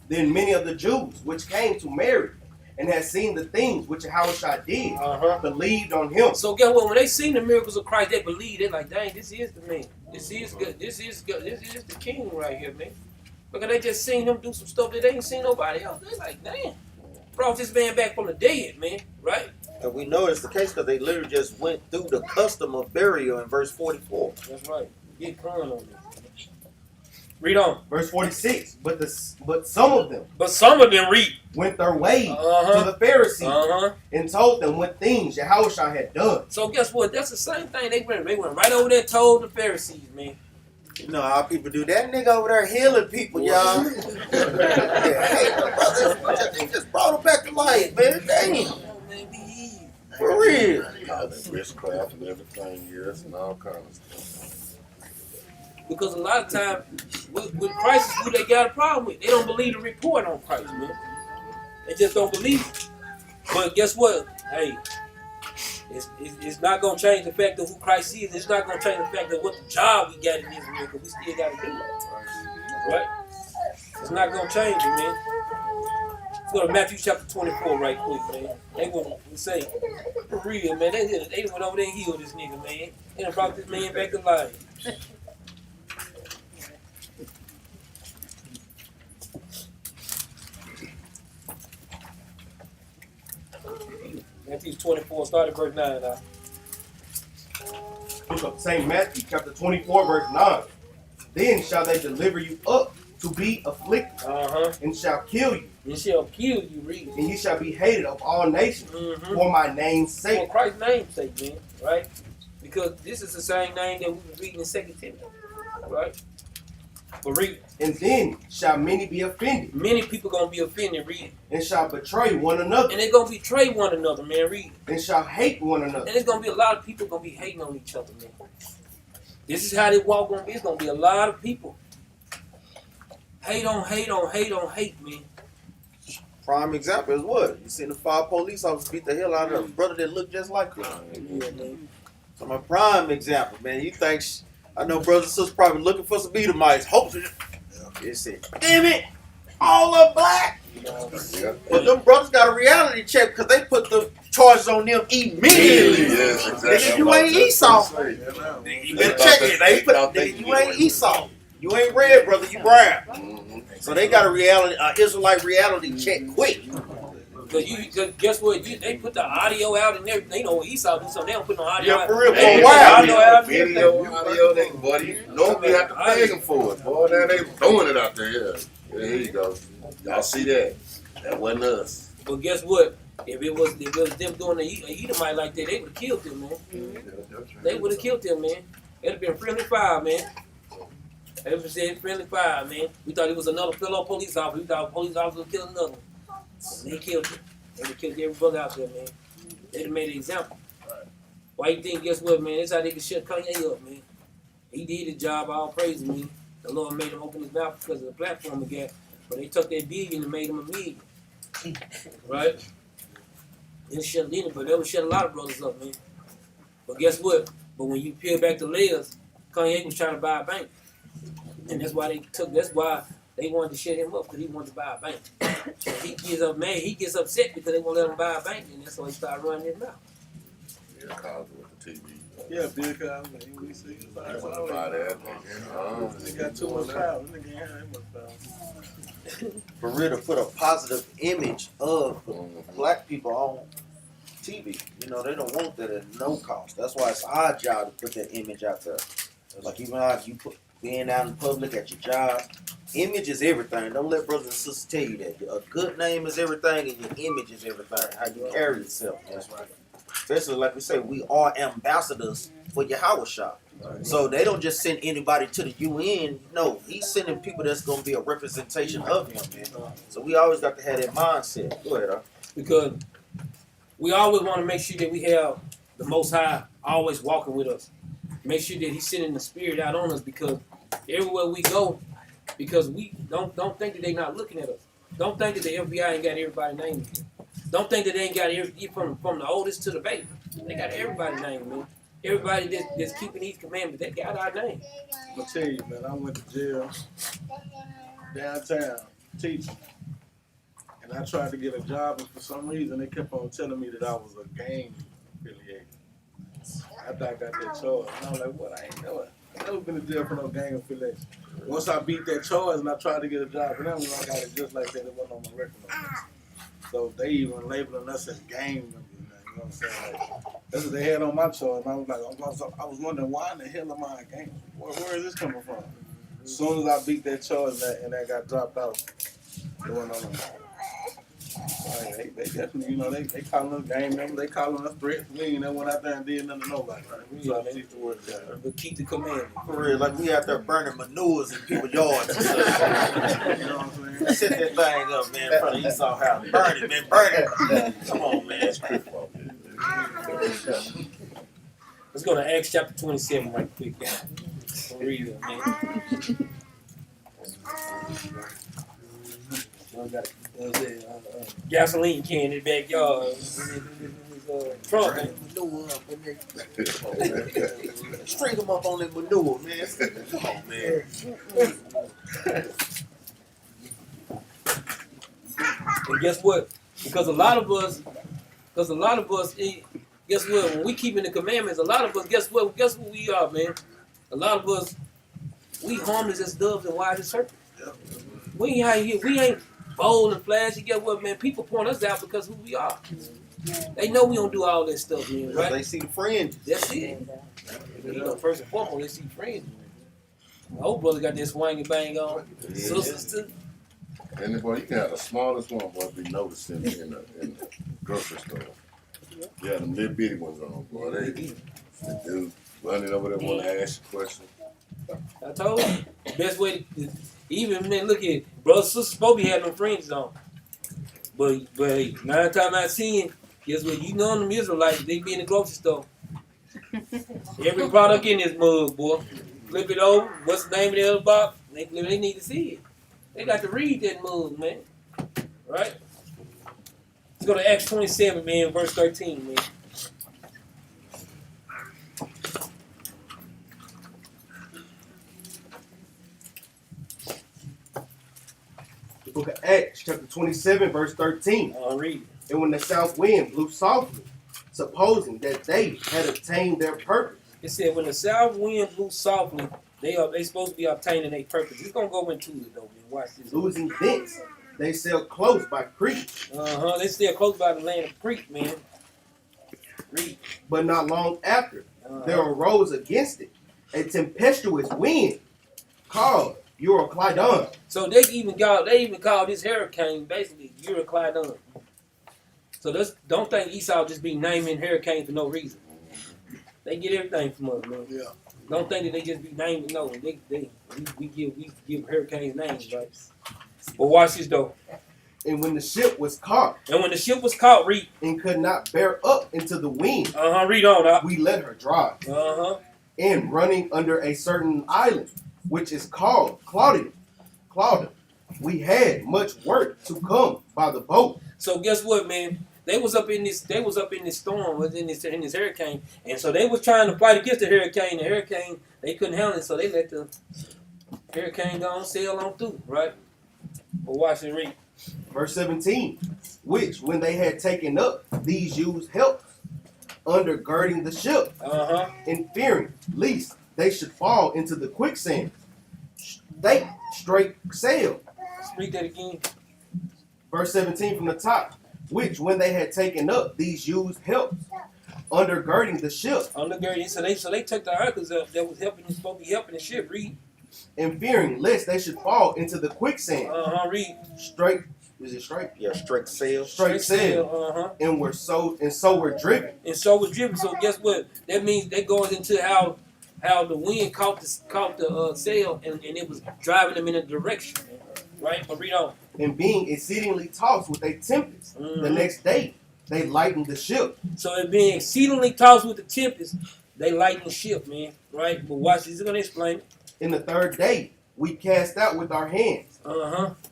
Then many of the Jews which came to Mary, and had seen the things which Yahushua did, Uh-huh. believed on him. So guess what? When they seen the miracles of Christ, they believed. They're like, dang, this is the man. This is good. This is good. This is the king right here, man. Because they just seen him do some stuff that they ain't seen nobody else. They're like, damn. Brought this man back from the dead, man. Right? And we know it's the case because they literally just went through the custom of burial in verse 44. That's right. Get crying on this. Read on. Verse 46, but some of them But some of them read. went their way Uh-huh. to the Pharisees, Uh-huh. and told them what things Yahushua had done. So guess what? That's the same thing. They went right over there and told the Pharisees, man. You know how people do that. Nigga over there healing people, y'all. Hey, brother, they just brought him back to life, man. Damn. For real. Witchcraft and everything, yes, and all kinds of stuff. Because a lot of times, with Christ, who they got a problem with. They don't believe the report on Christ, man. They just don't believe it. But guess what? Hey, it's not going to change the fact of who Christ is. It's not going to change the fact of what the job we got in this world, because we still got to do it. Right? It's not going to change it, man. Let's go to Matthew chapter 24 right quick, man. They want to say, for real, man, they went over there and healed this nigga, man. They done brought this man back to life. Matthew 24, start at verse 9 now. Book of St. Matthew, chapter 24, verse 9. Then shall they deliver you up to be afflicted, Uh-huh. and shall kill you, It shall kill you, read. and you shall be hated of all nations Mm-hmm. for my name's For sake. Christ's name's sake, man, right? Because this is the same name that we were reading in 2 Timothy, right? But read it. And then shall many be offended, Many people gonna be offended, read it. and shall betray one another, And they're gonna betray one another, man, read it. and shall hate one another. And there's gonna be a lot of people gonna be hating on each other, man. This is how they walk gonna be. It's gonna be a lot of people. Hate on hate on hate on hate, man. Prime example is what? You seen the 5 police officers beat the hell out of a brother that looked just like him. Yeah, man. So my prime example, man. You think I know brothers and sisters probably looking for some Edomites, hoping it said, damn it, all of black. Yeah. But them brothers got a reality check because they put the charges on them immediately. Yes, exactly. Nigga, you ain't Esau. They You better check it. They put, nigga, you ain't Esau. You ain't red, brother. You brown. Mm-hmm. So they got a reality, Israelite reality check quick. Cause guess what? They put the audio out and everything. They know what Esau do, so they don't put no audio Yeah, out. for real, They for a put while. audio out. Video, audio, they, buddy. Nobody have to pay them for it. Boy, now they throwing it out there. Yeah, here you go. Y'all see that? That wasn't us. But guess what? If it was them doing the Edomite like that, they would have killed them, man. They would have killed them, man. It'd have been friendly fire, man. They would have said friendly fire, man. We thought it was another fellow police officer. We thought a police officer would kill another one. And they killed him. They would have killed every brother out there, man. They'd have made an example. Why you think, guess what, man? That's how they could shut Kanye up, man. He did his job, all praise me. The Lord made him open his mouth because of the platform he got. But they took that billion and made him a million. Right? Didn't shut Lena, but they would shut a lot of brothers up, man. But guess what? But when you peel back the layers, Kanye was trying to buy a bank. And that's why they wanted to shut him up, because he wanted to buy a bank. So he gets up, man, he gets upset because they won't let him buy a bank, and that's why he started running his mouth. Yeah, Cosby with the TV. Yeah, Bill Cosby, we see. I want to buy that. They got too much power. Nigga ain't had that much power. For real, to put a positive image of black people on TV. You know, they don't want that at no cost. That's why it's our job to put that image out there. Like even like you being out in public at your job, image is everything. Don't let brothers and sisters tell you that. A good name is everything, and your image is everything. How you carry yourself. That's right. Especially like we say, we are ambassadors for Yahweh Shah. So they don't just send anybody to the UN. No, he's sending people that's going to be a representation of him, man. So we always got to have that mindset. Go ahead, Because we always want to make sure that we have the Most High always walking with us. Make sure that He's sending the Spirit out on us, because everywhere we go, because we don't think that they're not looking at us. Don't think that the FBI ain't got everybody's name. Don't think that they ain't got from the oldest to the baby. They got everybody's name, man. Everybody that's keeping these commandments, they got our name. I'm gonna tell you, man, I went to jail downtown teaching, and I tried to get a job, and for some reason they kept on telling me that I was a gang affiliated. After I got that charge, and I was like, what? I ain't know it. I never been to jail for no gang affiliation. Once I beat that charge and I tried to get a job, and then when I got it just like that, it wasn't on my record no more. So they even labeling us as gang members. You know what I'm saying? Like, that's what they had on my charge. And I was like, I was wondering, why in the hell am I a gang? Where is this coming from? As soon as I beat that charge and that got dropped out, it went on. Like, they definitely, you know, they calling us gang members. They calling us threats. We ain't never went out there and did nothing to nobody. Right? We try to teach the word of God. But keep the commandment. For real, like we out there burning manures in people's yards and stuff. You know what I'm saying? Set that thing up, man, in front of Esau house. Burn it, man, burn it. Come on, man. Let's go to Acts chapter 27 right quick. Read it, man. Gasoline can in the backyard. Trunk. String them up on that manure, man. Come on, man. And guess what? Because a lot of us, guess what? When we keeping the commandments, a lot of us, guess what we are, man? A lot of us, we harmless as doves and wise as serpents. We ain't bold and flashy. Guess what, man? People point us out because who we are. They know we don't do all that stuff, man, right? They see friends. That's it. You know, first and foremost, they see friends. My old brother got that swing and bang on. Yeah. Sisters too. And boy, you can have the smallest one, boy, be noticed in the grocery store. Yeah, them little bitty ones on, boy. They do running over there, want to ask a question. I told you, the best way to, even, man, look at brothers and sisters supposed to be having them friends on. But hey, 9 times out of 10, guess what? You know them Israelites, they be in the grocery store. Every product in this mug, boy. Flip it over. What's the name of the other box? They need to see it. They got to read that mug, man. Right? Let's go to Acts 27, man, verse 13, man. The book of Acts, chapter 27, verse 13. I'll read it. And when the south wind blew softly, supposing that they had attained their purpose. It said when the south wind blew softly, they supposed to be obtaining their purpose. We're gonna go into it though, man. Watch this. Losing thence, they sailed close by Crete. They still close by the land of Crete, man. Read. But not long after, there arose against it a tempestuous wind called Euroclydon. So they even call this hurricane basically Euroclydon. So don't think Esau just be naming hurricanes for no reason. They get everything from us, man. Yeah. Don't think that they just be naming. No, we give hurricanes names, right? But watch this though. And when the ship was caught read. and could not bear up into the wind, Read on. we let her drive. And running under a certain island, which is called Claudia, we had much work to come by the boat. So guess what, man? They was up in this storm, was in this hurricane, and so they was trying to fight against the hurricane. The hurricane, they couldn't handle it, so they let the hurricane go on, sail on through, right? But watch and read. Verse 17, which when they had taken up, these used help undergirding the ship, and fearing lest they should fall into the quicksand, they straight sailed. Read that again. Verse 17 from the top. which when they had taken up these used helps, undergirding the ship, so they took the anchors up that was helping, supposed to be helping the ship. Read. and fearing lest they should fall into the quicksand, Read. straight is it straight? Yeah, straight sail. Straight sail, and so were driven. And so was driven. So guess what? That means that goes into how the wind caught the sail and it was driving them in a direction. Right? But read on. And being exceedingly tossed with a tempest, the next day they lightened the ship. So it being exceedingly tossed with the tempest, they lightened the ship, man. Right? But watch, he's gonna explain it. In the third day we cast out with our hands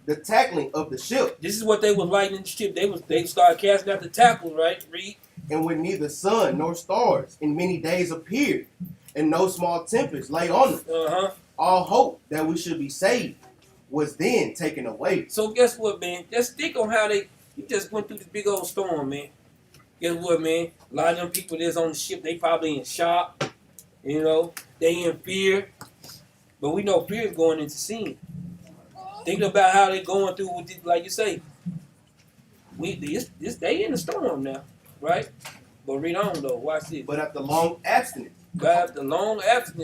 the tackling of the ship. This is what they was lightening the ship. They started casting out the tackles, right? Read. And when neither sun nor stars in many days appeared, and no small tempest lay on them, all hope that we should be saved was then taken away. So guess what, man? Just think on how you just went through this big old storm, man. Guess what, man? A lot of them people that's on the ship, they probably in shock. You know, they in fear. But we know fear is going into sin. Think about how they going through with this, like you say. They in the storm now, right? But read on though. Watch this. But after long abstinence,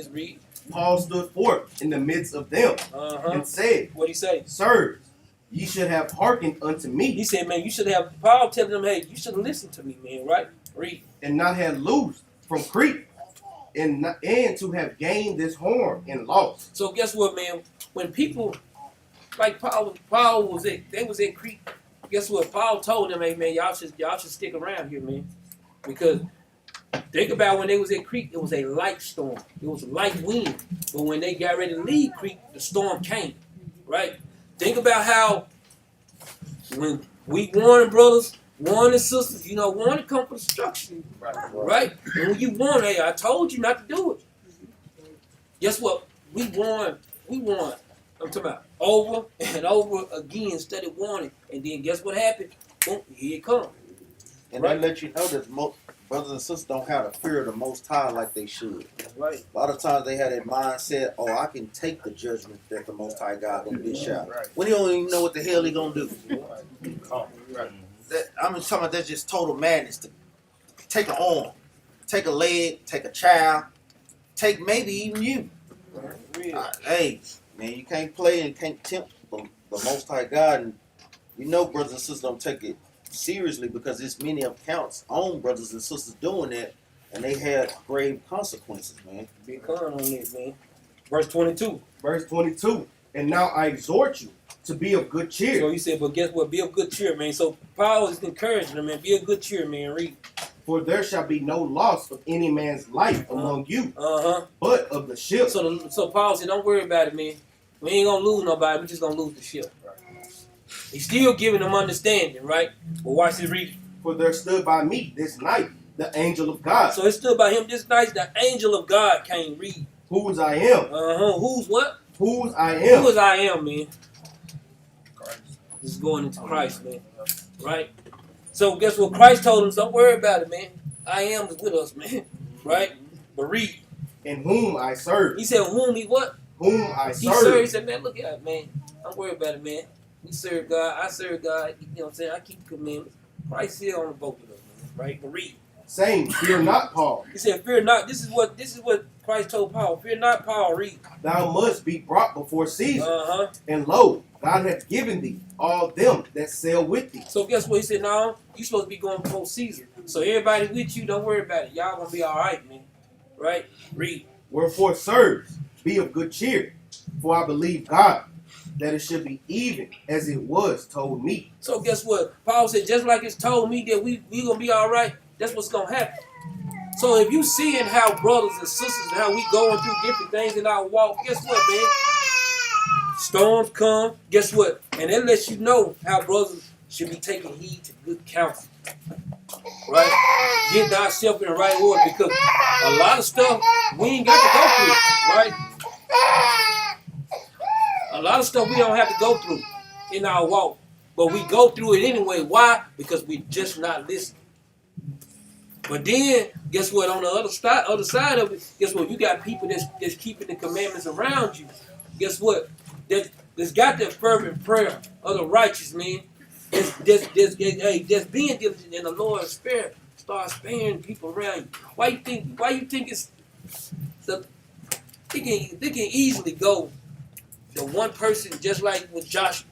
Read. Paul stood forth in the midst of them and said, What'd he say? Sirs, ye should have hearkened unto me. He said, man, you should have, Paul telling them, hey, you should have listened to me, man, right? Read. And not have loosed from Crete, and to have gained this horn and lost. So guess what, man? When people like Paul was they was in Crete. Guess what? Paul told them, hey man, y'all should stick around here, man. Because think about when they was in Crete, it was a light storm. It was a light wind. But when they got ready to leave Crete, the storm came. Right? Think about how when we warn brothers, warn sisters, warn to come for destruction. Right? And when you warn, hey, I told you not to do it. Guess what? We warn. I'm talking about over and over again, study warning. And then guess what happened? Boom, here it comes. And they let you know that most brothers and sisters don't have the fear of the Most High like they should. Right. A lot of times they have that mindset, oh, I can take the judgment that the Most High God gonna dish out. Right. When he don't even know what the hell he gonna do. Right. I'm just talking about that's just total madness. To take an arm, take a leg, take a child, take maybe even you. Hey, man, you can't play and can't tempt the Most High God. And brothers and sisters don't take it seriously because there's many accounts on brothers and sisters doing that, and they had grave consequences, man. Be calm on this, man. Verse 22. Verse 22. And now I exhort you to be of good cheer. So he said, but guess what? Be of good cheer, man. So Paul is encouraging them, man. Be of good cheer, man. Read. For there shall be no loss of any man's life among you, but of the ship. So Paul said, don't worry about it, man. We ain't gonna lose nobody. We're just gonna lose the ship. He's still giving them understanding, right? But watch this read. For there stood by me this night the angel of God. So it stood by him this night. The angel of God came. Read. Whose I am. Whose what? Whose I am. Whose I am, man. Christ. This is going into Christ, man. Right? So guess what? Christ told him, don't worry about it, man. I am is with us, man. Right? But read. And whom I serve. He said, whom he what? Whom I serve. He served. He said, man, look at it, man. Don't worry about it, man. We serve God. I serve God. You know what I'm saying? I keep commandments. Christ still on the boat with us, man. Right? But read. Saying, fear not, Paul. He said, fear not. This is what Christ told Paul. Fear not, Paul. Read. Thou must be brought before Caesar. And lo, God hath given thee all them that sail with thee. So guess what? He said, no, you supposed to be going before Caesar. So everybody with you, don't worry about it. Y'all gonna be all right, man. Right? Read. Wherefore, sirs, be of good cheer, for I believe God, that it should be even as it was told me. So guess what? Paul said, just like it's told me that we gonna be all right, that's what's gonna happen. So if you seeing how brothers and sisters, how we going through different things in our walk, guess what, man? Storms come, guess what? And that lets you know how brothers should be taking heed to good counsel. Right? Getting ourselves in the right order, because a lot of stuff we ain't got to go through, right? A lot of stuff we don't have to go through in our walk, but we go through it anyway. Why? Because we just not listening. But then, guess what? On the other side of it, guess what? You got people that's keeping the commandments around you. Guess what? That's got that fervent prayer of the righteous, man. just being diligent in the Lord's spirit, start sparing people around you. Why you think it's the they can easily go to one person just like with Joshua.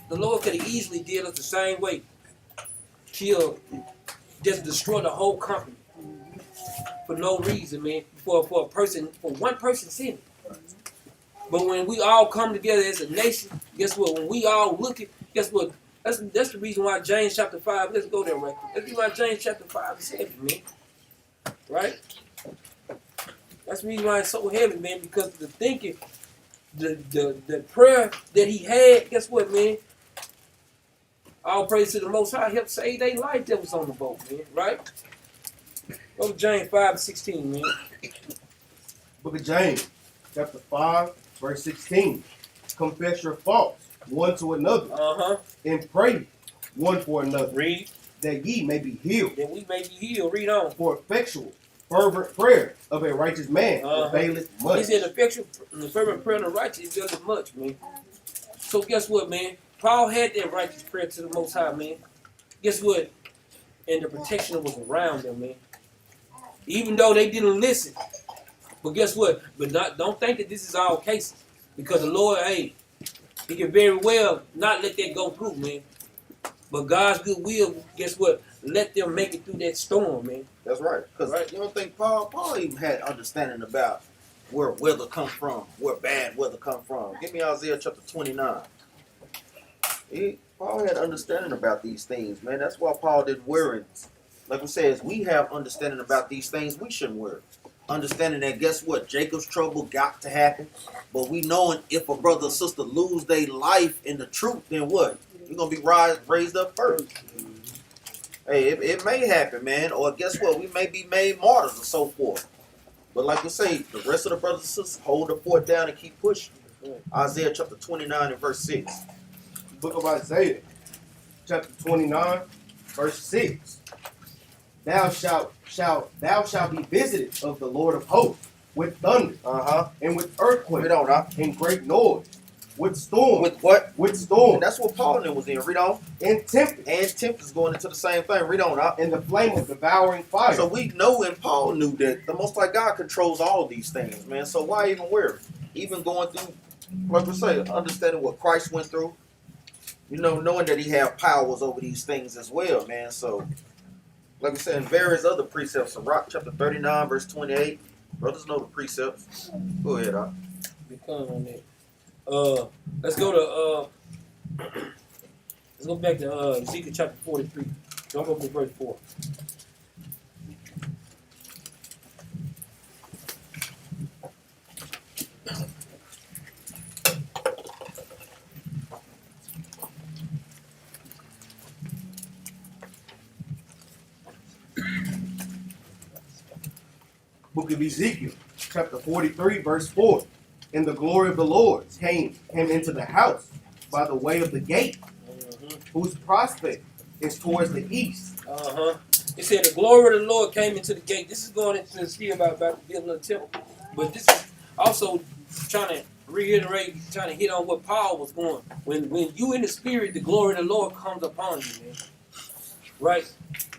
The Lord could have easily did us the same way. Kill, just destroy the whole company for no reason, man. For one person sinning. But when we all come together as a nation, guess what? When we all look at, guess what? That's the reason why James chapter 5, let's go there right quick. That's why James chapter 5 is heavy, man. Right? That's the reason why it's so heavy, man, because the thinking, the prayer that he had, guess what, man? All praise to the Most High helped save their life that was on the boat, man, right? Go to James 5:16, man. Book of James, chapter 5, verse 16. Confess your faults one to another, and pray one for another, Read. that ye may be healed. That we may be healed. Read on. For effectual, fervent prayer of a righteous man availeth much. He said, effectual, the fervent prayer of the righteous availeth much, man. So guess what, man? Paul had that righteous prayer to the Most High, man. Guess what? And the protection was around them, man. Even though they didn't listen. But guess what? Don't think that this is all cases. Because the Lord, hey, he can very well not let that go through, man. But God's good will, guess what? Let them make it through that storm, man. That's right. Because you don't think Paul even had understanding about where weather come from, where bad weather come from. Give me Isaiah chapter 29. Paul had understanding about these things, man. That's why Paul didn't worry. Like we said, as we have understanding about these things, we shouldn't worry. Understanding that, guess what? Jacob's trouble got to happen. But we knowing if a brother or sister lose their life in the truth, then what? You're going to be raised up first. Hey, it may happen, man. Or guess what? We may be made martyrs or so forth. But like we say, the rest of the brothers and sisters hold the fort down and keep pushing. Isaiah chapter 29 and verse 6. Book of Isaiah, chapter 29, verse 6. Thou shalt be visited of the Lord of hosts with thunder, and with earthquake, and great noise, with storm. With what? With storm. And that's what Paul then was in. Read on. And tempest. And tempest going into the same thing. Read on. And the flame of devouring fire. So we know, and Paul knew that the Most High God controls all these things, man. So why even worry? Even going through, like we say, understanding what Christ went through, you know, knowing that he had powers over these things as well, man. So, like I said, in various other precepts, Sirach chapter 39, verse 28, brothers know the precepts. Go ahead, Doc. Be calm on that. Let's go back to Ezekiel chapter 43. Jump up to verse 4. Book of Ezekiel, chapter 43, verse 4. And the glory of the Lord came into the house by the way of the gate, whose prospect is towards the east. It said the glory of the Lord came into the gate. This is going into the spirit about the building of the temple. But this is also trying to reiterate, trying to hit on what Paul was going. When you in the spirit, the glory of the Lord comes upon you, man. Right?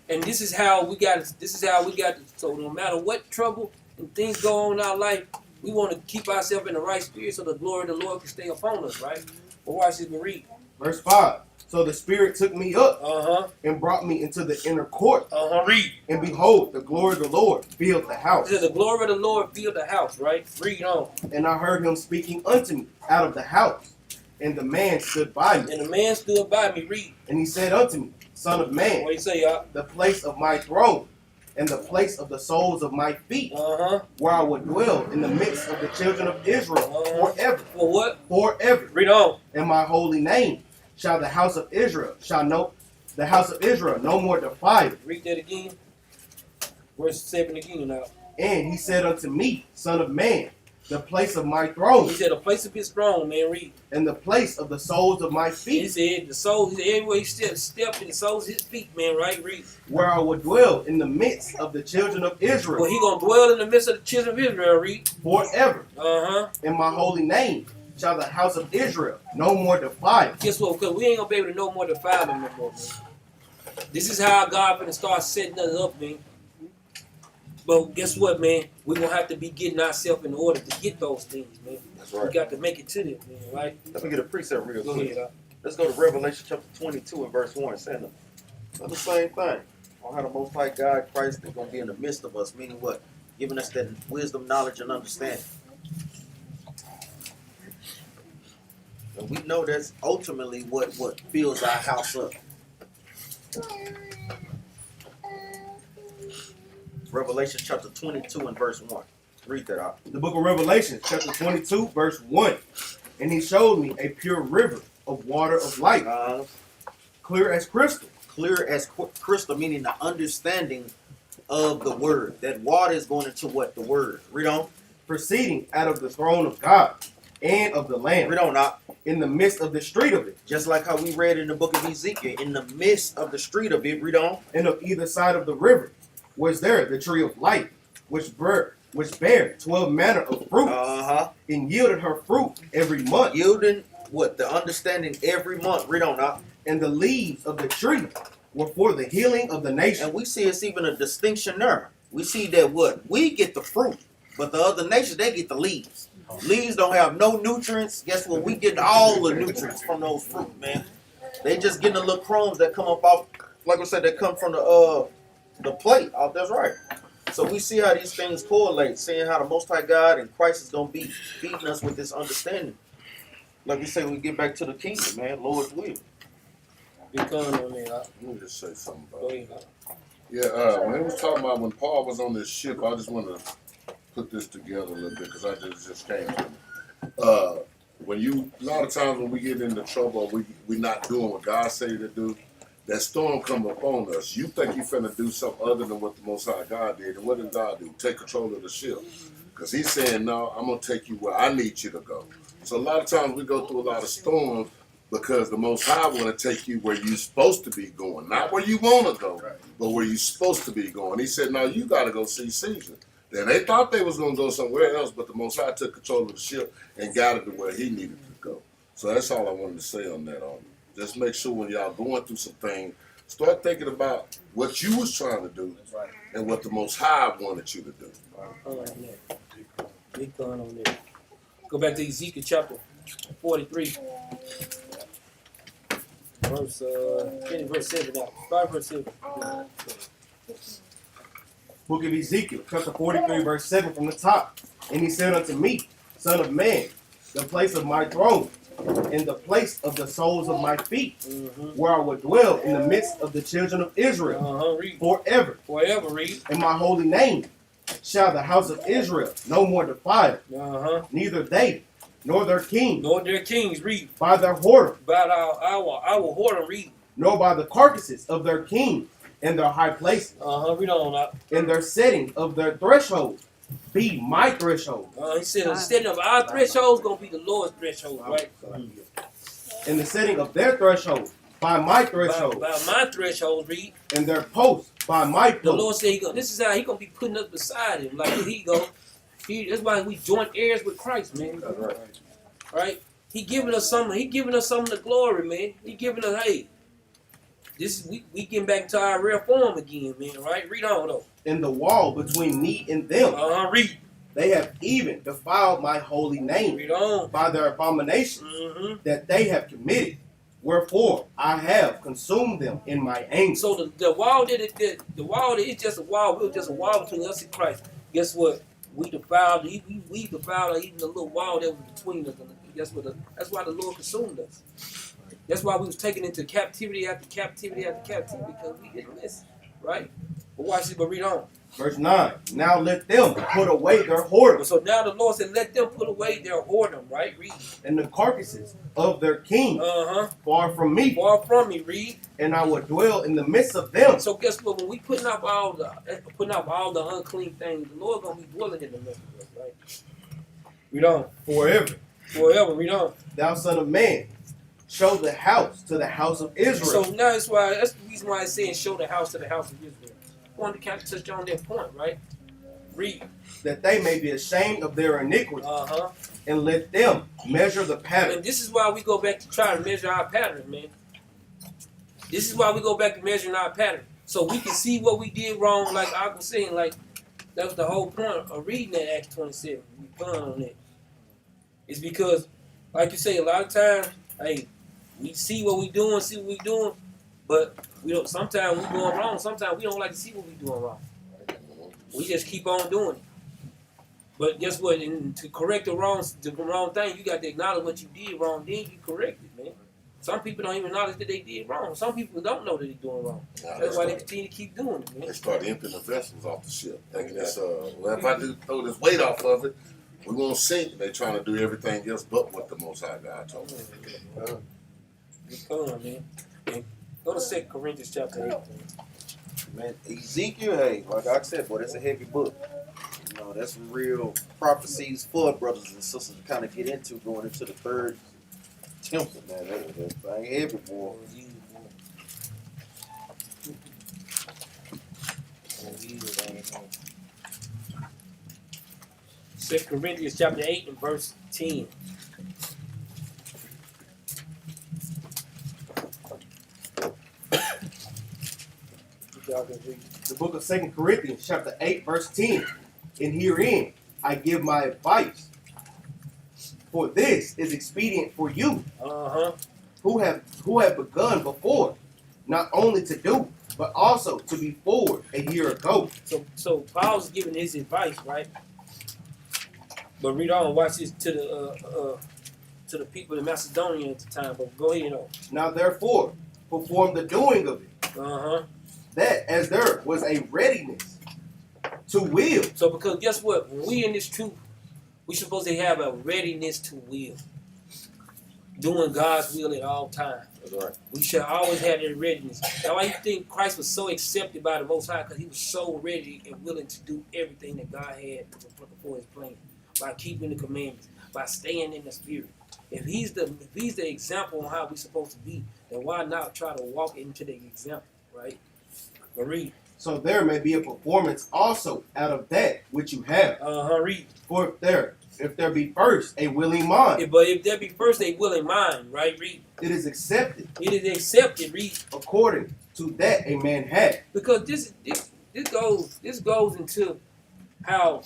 And this is how we got to, so no matter what trouble and things go on in our life, we want to keep ourselves in the right spirit so the glory of the Lord can stay upon us, right? But watch this, we read. Verse 5. So the Spirit took me up and brought me into the inner court. Read. And behold, the glory of the Lord filled the house. It says the glory of the Lord filled the house, right? Read on. And I heard him speaking unto me out of the house. And the man stood by me. And the man stood by me, read. And he said unto me, Son of man, What do you say, y'all? the place of my throne, and the place of the soles of my feet, where I would dwell in the midst of the children of Israel forever. For what? Forever. Read on. And my holy name shall the house of Israel no more defile. Read that again. Verse 7 again now. And he said unto me, Son of man, the place of my throne, He said the place of his throne, man, read. and the place of the soles of my He feet, said the soul, everywhere he stepped in the soles of his feet, man, right? Read. where I would dwell in the midst of the children of Israel Well, he gonna dwell in the midst of the children of Israel, read. forever. Uh-huh. And my holy name shall the house of Israel no more defile. Guess what? Because we ain't gonna be able to no more defile them no more, man. This is how God gonna start setting us up, man. But guess what, man? We're gonna have to be getting ourselves in order to get those things, man. That's We right. got to make it to them, man, right? Let me get a precept real Go quick. ahead. Let's go to Revelation chapter 22 and verse 1. Saying the same thing. On how the Most High God, Christ, is going to be in the midst of us. Meaning what? Giving us that wisdom, knowledge, and understanding. And we know that's ultimately what fills our house up. Revelation chapter 22 and verse 1. Read that out. The book of Revelation, chapter 22, verse 1. And he showed me a pure river of water of life, clear as crystal. Clear as crystal, meaning the understanding of the word. That water is going into what? The word. Read on. Proceeding out of the throne of God and of the Lamb, Read on out. in the midst of the street of it, Just like how we read in the book of Ezekiel, in the midst of the street of it. Read on. and of either side of the river was there the tree of life, which bare 12 manner of fruit, and yielded her fruit every month. Yielding what? The understanding every month. Read on out. And the leaves of the tree were for the healing of the nation. And we see it's even a distinction there. We see that what? We get the fruit, but the other nations, they get the leaves. Leaves don't have no nutrients. Guess what? We get all the nutrients from those fruit, man. They just getting the little crumbs that come up off, like I said, that come from the plate. Oh, that's right. So we see how these things correlate, seeing how the Most High God and Christ is going to be feeding us with this understanding. Like we say, when we get back to the kingdom, man, Lord's will. Big con on there. Let me just say something Go about it. ahead. Yeah, when it was talking about when Paul was on this ship, I just wanted to put this together a little bit because I just came to me. When you, a lot of times when we get into trouble, we not doing what God say to do, that storm come upon us. You think you finna do something other than what the Most High God did, and what did God do? Take control of the ship. Because he's saying, no, I'm going to take you where I need you to go. So a lot of times we go through a lot of storms because the Most High want to take you where you're supposed to be going. Not where you want to go, but where you're supposed to be going. He said, no, you got to go see Caesar. Then they thought they was going to go somewhere else, but the Most High took control of the ship and got it to where he needed to go. So that's all I wanted to say on that. Just make sure when y'all going through some things, start thinking about what you was trying to do and what the Most High wanted you to do. Big con on there. Go back to Ezekiel chapter 43. Verse 7 now. Start verse 7. Book of Ezekiel, chapter 43, verse 7 from the top. And he said unto me, Son of man, the place of my throne, in the place of the soles of my feet, where I will dwell in the midst of the children of Israel, Read. forever. Forever, read. In my holy name shall the house of Israel no more defile, neither they nor their king, Nor their kings, read. by their whoredom, About our whoredom, read. nor by the carcasses of their kings and their high places, Read on up. and their setting of their threshold be my threshold, He said the setting of our threshold is going to be the Lord's threshold, right? and the setting of their threshold by my threshold, By my threshold, read. and their posts by my The post. Lord said this is how he going to be putting us beside him. Like, here he go. That's why we joint heirs with Christ, man. Right? He giving us something. He giving us some of the glory, man. He giving us, hey, this is we getting back to our real form again, man. Right? Read on though. In the wall between me and them, Read. they have even defiled my holy name Read on. by their abominations that they have committed. Wherefore I have consumed them in my anger. So the wall the wall is just a wall. We're just a wall between us and Christ. Guess what? We defiled. We defiled even the little wall that was between us. Guess what? That's why the Lord consumed us. That's why we was taken into captivity after captivity after captivity because we didn't listen, right? But watch this. But read on. Verse 9. Now let them put away their whoredom, So now the Lord said, let them put away their whoredom, right? Read. and the carcasses of their kings far from me, Far from me, read. and I will dwell in the midst of them. So guess what? When we putting out all the unclean things, the Lord gonna be dwelling in the midst of us, right? Read on. Forever. Forever, read on. Thou son of man, show the house to the house of Israel. So now that's the reason why it's saying show the house to the house of Israel. I wanted to kind of touch on that point, right? Read. That they may be ashamed of their iniquity, and let them measure the pattern. And this is why we go back to try to measure our pattern, man. This is why we go back to measuring our pattern. So we can see what we did wrong, like I was saying, like that was the whole point of reading that Acts 27. We plan on it. It's because, like you say, a lot of times, hey, we see what we doing, but we don't. Sometimes we going wrong. Sometimes we don't like to see what we doing wrong. We just keep on doing it. But guess what? To correct the wrong thing, you got to acknowledge what you did wrong. Then you correct it, man. Some people don't even acknowledge that they did wrong. Some people don't know that they're doing wrong. That's why they continue to keep doing it, man. They start emptying the vessels off the ship, thinking it's well, if I do throw this weight off of it, we won't sink. They trying to do everything else but what the Most High God told them. Come on, man. And go to 2 Corinthians chapter 8. Man, Ezekiel, hey, like I said, boy, that's a heavy book. You know, that's some real prophecies for brothers and sisters to kind of get into going into the third temple, man. That thing heavy, boy. 2 Corinthians chapter 8 and verse 10. The book of 2 Corinthians, chapter 8, verse 10. And herein I give my advice. For this is expedient for you, who have begun before, not only to do, but also to be forward a year ago. So Paul's giving his advice, right? But read on, watch this to the people in Macedonia at the time. But go ahead, Now therefore, perform the doing of it. That as there was a readiness to will. So because guess what? When we in this truth, we supposed to have a readiness to will. Doing God's will at all times. That's right. We should always have that readiness. That's why you think Christ was so accepted by the Most High, because he was so ready and willing to do everything that God had before his plan. By keeping the commandments, by staying in the spirit. If he's the example on how we're supposed to be, then why not try to walk into the example, right? But read. So there may be a performance also out of that which you have. Read. For if there be first a willing mind. But if there be first a willing mind, right? Read. It is accepted. It is accepted. Read. According to that a man had. Because this goes into how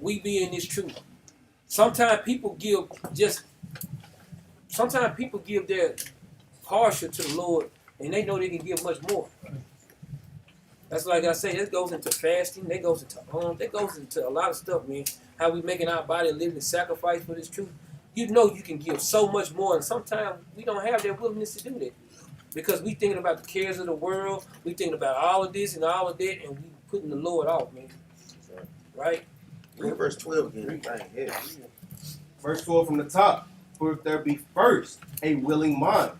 we be in this truth. Sometimes people give their partial to the Lord, and they know they can give much more. That's like I say, this goes into fasting, that goes into a lot of stuff, man. How we making our body a living sacrifice for this truth. You know you can give so much more, and sometimes we don't have that willingness to do that. Because we thinking about the cares of the world, we thinking about all of this and all of that, and we putting the Lord off, man. Right? Read verse 12 again. Yeah. Verse 12 from the top. For if there be first a willing mind,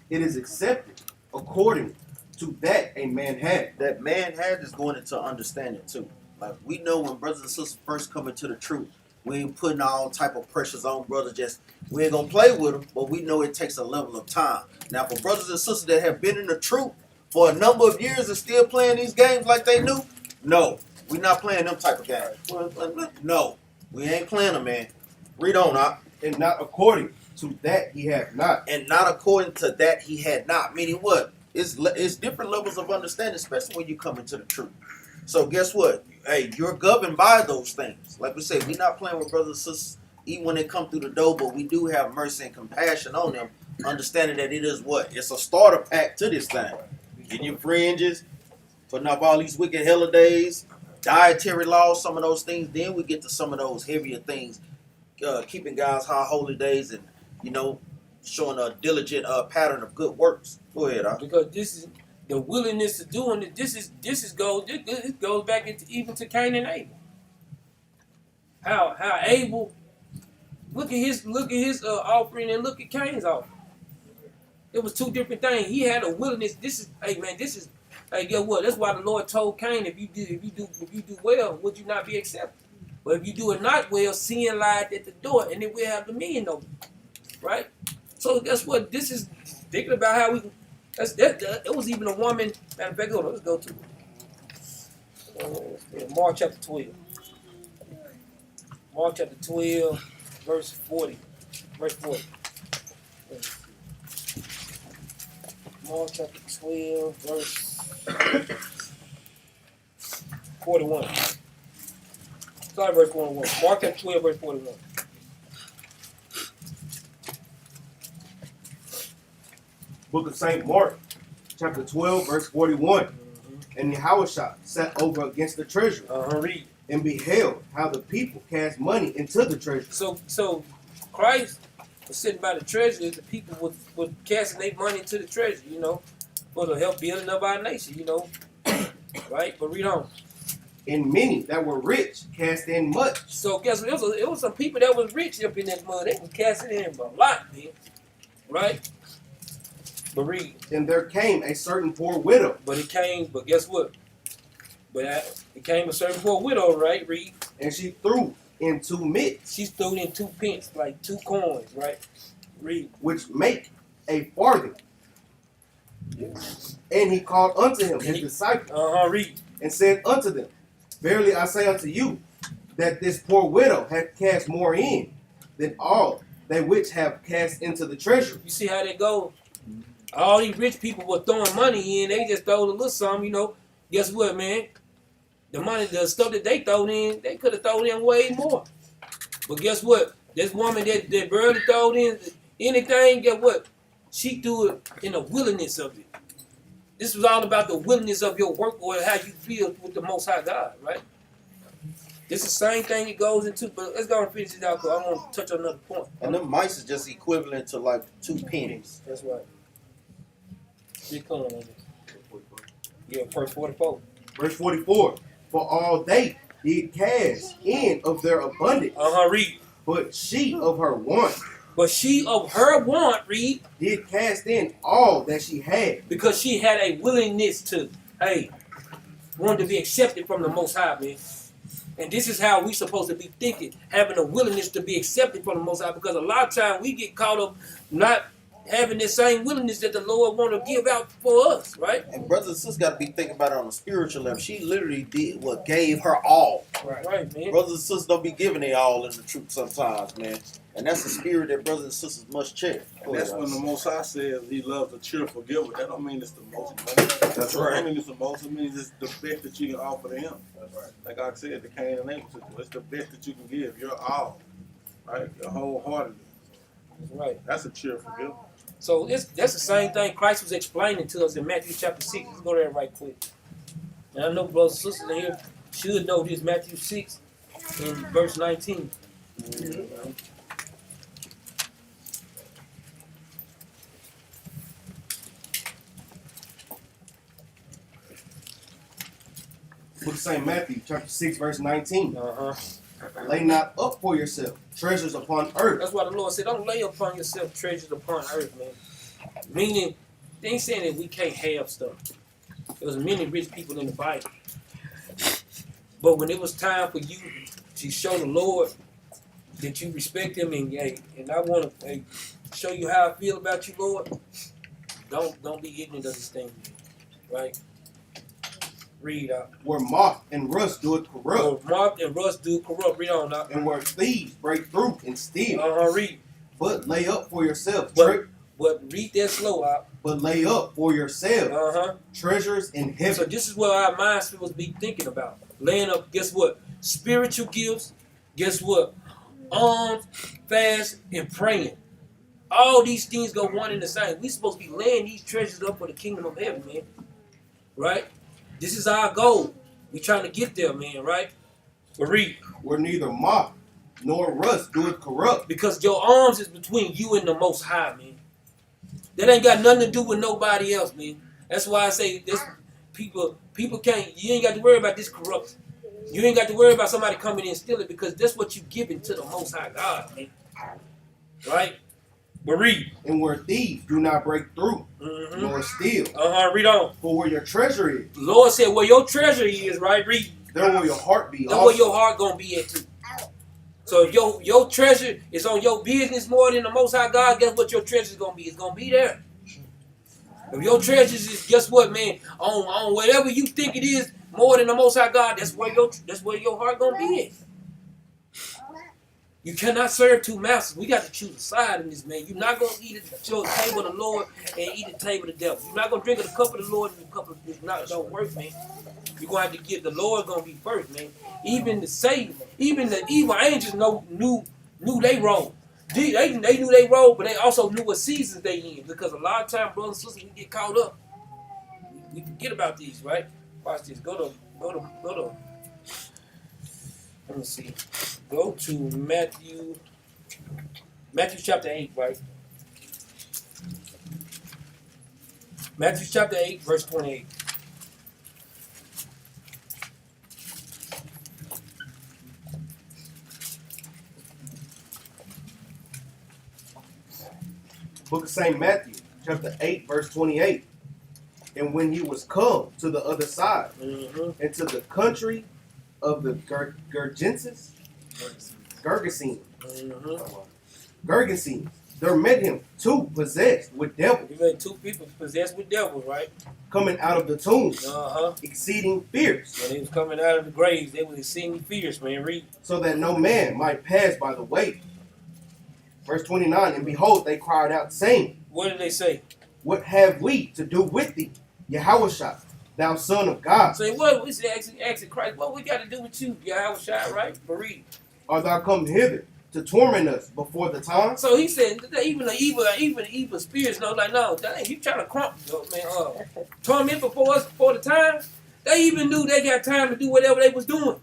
it is accepted according to that a man had. That man had is going into understanding too. Like we know when brothers and sisters first come into the truth, we ain't putting all type of pressures on brothers. We ain't gonna play with them, but we know it takes a level of time. Now for brothers and sisters that have been in the truth for a number of years and still playing these games like they knew, no. We're not playing them type of games. No, we ain't playing them, man. Read on, Op. And not according to that he had not. And not according to that he had not. Meaning what? It's different levels of understanding, especially when you come into the truth. So guess what? Hey, you're governed by those things. Like we said, we're not playing with brothers and sisters even when they come through the door, but we do have mercy and compassion on them, understanding that it is what? It's a starter pack to this thing. Getting your fringes, putting up all these wicked holidays, dietary laws, some of those things. Then we get to some of those heavier things, keeping God's high holy days and, showing a diligent pattern of good works. Go ahead, Op. Because this is the willingness to doing it. It goes back even to Cain and Abel. How Abel look at his offering and look at Cain's offering. It was two different things. He had a willingness. Hey, guess what? That's why the Lord told Cain, if you do well, would you not be accepted? But if you do it not well, sin lied at the door, and then we'll have dominion over you. Right? So guess what? This is thinking about how we. It was even a woman. Matter of fact, let's go to Mark chapter 12. Mark chapter 12 verse 40. Verse 40. Mark chapter 12, verse 41. Sorry, verse 41. Mark chapter 12, verse 41. Book of St. Mark, chapter 12, verse 41. And Yahushua sat over against the treasury Read. and beheld how the people cast money into the treasury. So Christ was sitting by the treasury. The people were casting their money into the treasury, you know, for to help building up our nation, you know. Right? But read on. And many that were rich cast in much. So guess what? It was some people that was rich up in that money. They were casting in a lot, man. Right? But read. And there came a certain poor widow. But guess what? It came a certain poor widow, right? Read. And she threw in 2 mitts. She threw in 2 pence, like 2 coins, right? Read. Which make a farthing. And he called unto him his disciples. Read. And said unto them, Verily I say unto you, that this poor widow hath cast more in than all they which have cast into the treasury. You see how that goes? All these rich people were throwing money in. They just throwed a little something, you know. Guess what, man? The stuff that they throw in, they could have thrown in way more. But guess what? This woman that barely throwed in anything, guess what? She threw it in the willingness of it. This was all about the willingness of your work or how you feel with the Most High God, right? This is the same thing it goes into, but let's go and finish it out because I want to touch on another point. And them mice is just equivalent to like 2 pennies. That's right. Big color on it. Yeah, verse 44. Verse 44. For all they did cast in of their abundance. Read. But she of her want. But she of her want, read. Did cast in all that she had. Because she had a willingness to, wanted to be accepted from the Most High, man. And this is how we supposed to be thinking, having a willingness to be accepted from the Most High. Because a lot of times we get caught up not having the same willingness that the Lord want to give out for us, right? And brothers and sisters got to be thinking about it on a spiritual level. She literally did what gave her all. Right, man. Brothers and sisters don't be giving their all in the truth sometimes, man. And that's the spirit that brothers and sisters must check. And that's when the Most High says he loves a cheerful giver. That don't mean it's the most money. That's That right. don't mean it's the most. It means it's the best that you can offer to him. That's right. Like I said, the Cain and Abel situation. It's the best that you can give. Your all. Right? Your wholeheartedly. That's right. That's a cheerful giver. So that's the same thing Christ was explaining to us in Matthew chapter 6. Let's go there right quick. And I know brothers and sisters in here should know this, Matthew 6 in verse 19. Mm-hmm. Book of St. Matthew, chapter 6, verse 19. Uh-huh. Lay not up for yourself treasures upon earth. That's why the Lord said, don't lay upon yourself treasures upon earth, man. Meaning, they ain't saying that we can't have stuff. There was many rich people in the Bible. But when it was time for you to show the Lord that you respect him and I want to show you how I feel about you, Lord, don't be ignorant of this thing, right? Read out. Where moth and rust do it corrupt. Moth and rust do corrupt. Read on out. And where thieves break through and steal. Read. But lay up for yourself. But read that slow out. But lay up for yourself treasures in heaven. So this is what our minds supposed to be thinking about. Laying up, guess what? Spiritual gifts. Guess what? Alms, fast, and praying. All these things go one and the same. We supposed to be laying these treasures up for the kingdom of heaven, man. Right? This is our goal. We trying to get there, man, right? But read. Where neither moth nor rust do it corrupt. Because your arms is between you and the Most High, man. That ain't got nothing to do with nobody else, man. That's why I say this. People can't. You ain't got to worry about this corruption. You ain't got to worry about somebody coming in and steal it because that's what you giving to the Most High God, man. Right? But read. And where thieves do not break through nor steal. Read on. For where your treasure is. The Lord said, where your treasure is, right? Read. There will your heart be. That's where your heart gonna be at too. So if your treasure is on your business more than the Most High God, guess what your treasure is gonna be? It's gonna be there. If your treasures is, guess what, man, on whatever you think it is more than the Most High God, that's where your heart gonna be at. You cannot serve two masters. We got to choose a side in this, man. You're not going to eat at the table of the Lord and eat at the table of the devil. You're not going to drink at the cup of the Lord and the cup of the devil. It don't work, man. You're going to have to get the Lord going to be first, man. Even the Satan, even the evil angels knew they role. They knew they role, but they also knew what seasons they in. Because a lot of times, brothers and sisters, we get caught up. We forget about these, right? Watch this. Go to. Let me see. Go to Matthew chapter 8, right? Matthew chapter 8, verse 28. Book of St. Matthew, chapter 8, verse 28. And when he was come to the other side, into the country of the Gergesenes, there met him two possessed with devils. You met two people possessed with devils, right? Coming out of the tombs, exceeding fierce. When they was coming out of the graves, they was exceeding fierce, man. Read. So that no man might pass by the way. Verse 29, and behold, they cried out, saying, What did they say? What have we to do with thee, Yahushua, thou Son of God? Say what? We say, asking Christ, what we got to do with you, Yahushua, right? But read. Art thou come hither to torment us before the time? So he said, even the evil spirits know, like, no, dang, you trying to torment before us before the time? They even knew they got time to do whatever they was doing.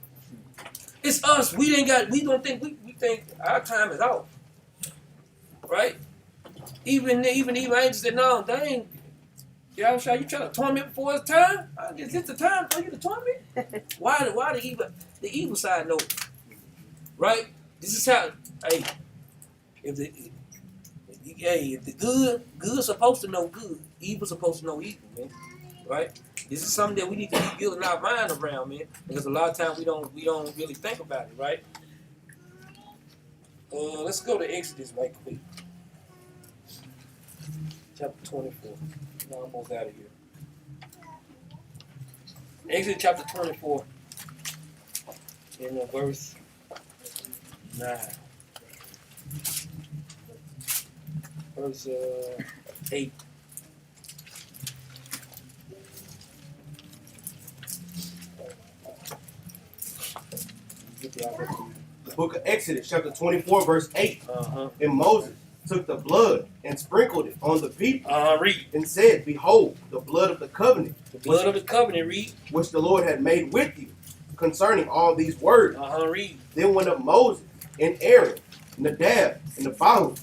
It's us. We don't think we think our time is out. Right? Even the angels said, no, dang, Yahushua, you trying to torment before it's time? Is this the time for you to torment? Why the evil side know? Right? This is how, if the good supposed to know good, evil supposed to know evil, man. Right? This is something that we need to be building our mind around, man. Because a lot of times we don't really think about it, right? Let's go to Exodus right quick. Chapter 24. I'm almost out of here. Exodus chapter 24. In verse 9. Verse 8. The book of Exodus, chapter 24, verse 8. And Moses took the blood and sprinkled it on the people. Read. And said, Behold, the blood of the covenant. The blood of the covenant, read. Which the Lord had made with you, concerning all these words. Read. Then went up Moses and Aaron, Nadab, and Abihu,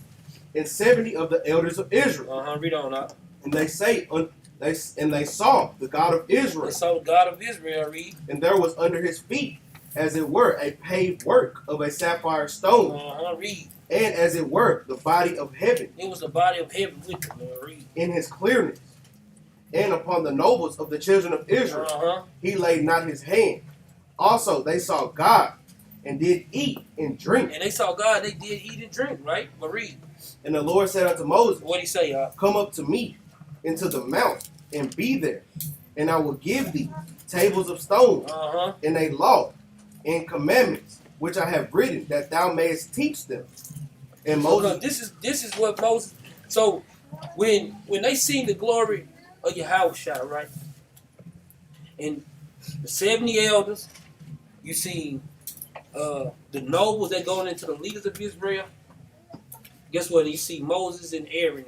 and 70 of the elders of Israel. Read on up. And they saw the God of Israel. They saw the God of Israel, read. And there was under his feet, as it were, a paved work of a sapphire stone. Read. And as it were, the body of heaven. It was the body of heaven with them, read. In his clearness. And upon the nobles of the children of Israel, he laid not his hand. Also they saw God, and did eat and drink. And they saw God, they did eat and drink, right? But read. And the Lord said unto Moses, What'd he say, y'all? Come up to me into the mount, and be there, and I will give thee tables of stone, and a law, and commandments, which I have written, that thou mayest teach them. And Moses, this is what Moses. So when they seen the glory of Yahushua, right? And the 70 elders, you see the nobles that going into the leaders of Israel. Guess what? You see Moses and Aaron.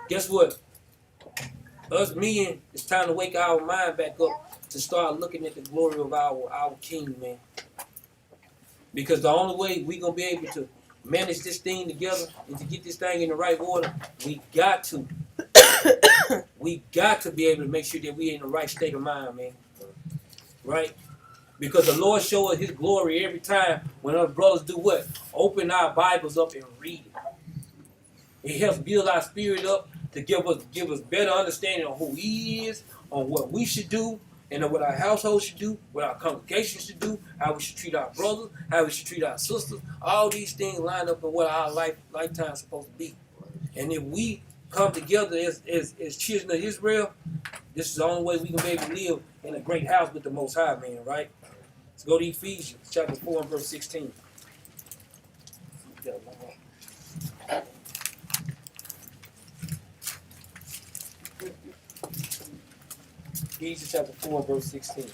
Guess what? Us men, it's time to wake our mind back up to start looking at the glory of our King, man. Because the only way we gonna be able to manage this thing together and to get this thing in the right order, we got to be able to make sure that we in the right state of mind, man. Right? Because the Lord shows us his glory every time when our brothers do what? Open our Bibles up and read it. It helps build our spirit up to give us better understanding of who he is, on what we should do, and what our household should do, what our congregation should do, how we should treat our brothers, how we should treat our sisters. All these things line up with what our lifetime is supposed to be. And if we come together as children of Israel, this is the only way we can be able to live in a great house with the Most High, man, right? Let's go to Ephesians chapter 4 and verse 16. Ephesians chapter 4, verse 16.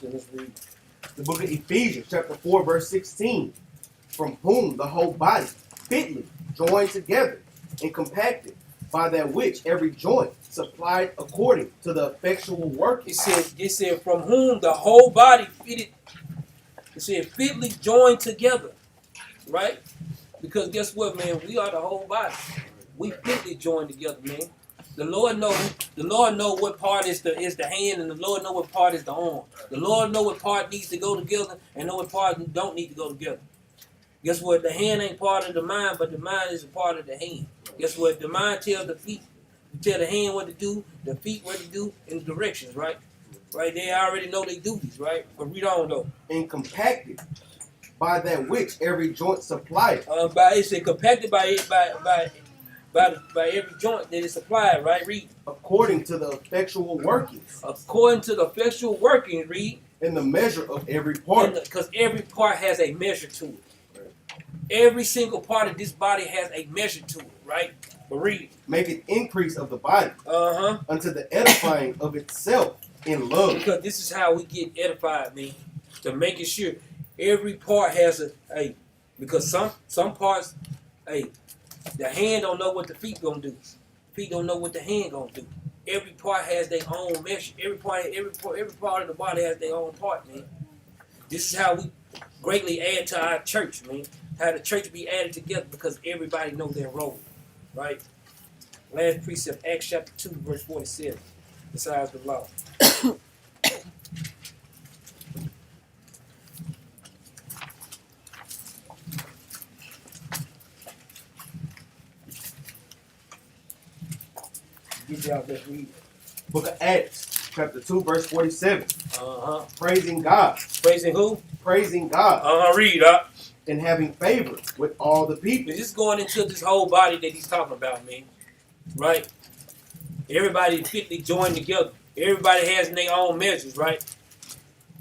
Let's read. The book of Ephesians, chapter 4, verse 16. From whom the whole body fitly joined together and compacted by that which every joint supplied according to the effectual working. It said, from whom the whole body fitted, it said, fitly joined together, right? Because guess what, man? We are the whole body. We fitly joined together, man. The Lord know what part is the hand, and the Lord know what part is the arm. The Lord know what part needs to go together, and know what part don't need to go together. Guess what? The hand ain't part of the mind, but the mind is a part of the hand. Guess what? The mind tells the feet, tell the hand what to do, the feet what to do, in the directions, right? Right? They already know they duties, right? But read on though. And compacted by that which every joint supplied. It's compacted by every joint that is supplied, right? Read. According to the effectual workings. According to the effectual working, read. In the measure of every part. Because every part has a measure to it. Every single part of this body has a measure to it, right? But read. Make it increase of the body. Unto the edifying of itself in love. Because this is how we get edified, man. To making sure every part has a because some parts, the hand don't know what the feet gonna do. Feet don't know what the hand gonna do. Every part has their own measure. Every part of the body has their own part, man. This is how we greatly add to our church, man. How the church be added together because everybody know their role, right? Last precept, Acts chapter 2, verse 47. Besides the law. Get y'all that read. Book of Acts, chapter 2, verse 47. Praising God. Praising who? Praising God. Read up. And having favor with all the people. This is going into this whole body that he's talking about, man. Right? Everybody fitly joined together. Everybody has their own measures, right?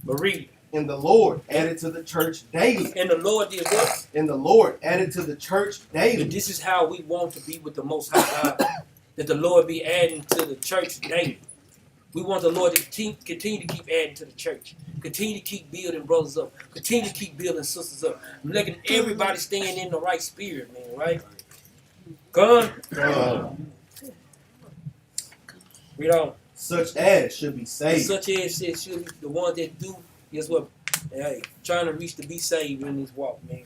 But read. And the Lord added to the church daily. And the Lord did what? And the Lord added to the church daily. And this is how we want to be with the Most High God. That the Lord be adding to the church daily. We want the Lord to continue to keep adding to the church. Continue to keep building brothers up. Continue to keep building sisters up. Making everybody staying in the right spirit, man, right? Come on. Read on. Such as should be saved. Such as should be the ones that do, guess what? Hey, trying to reach to be saved in this walk, man.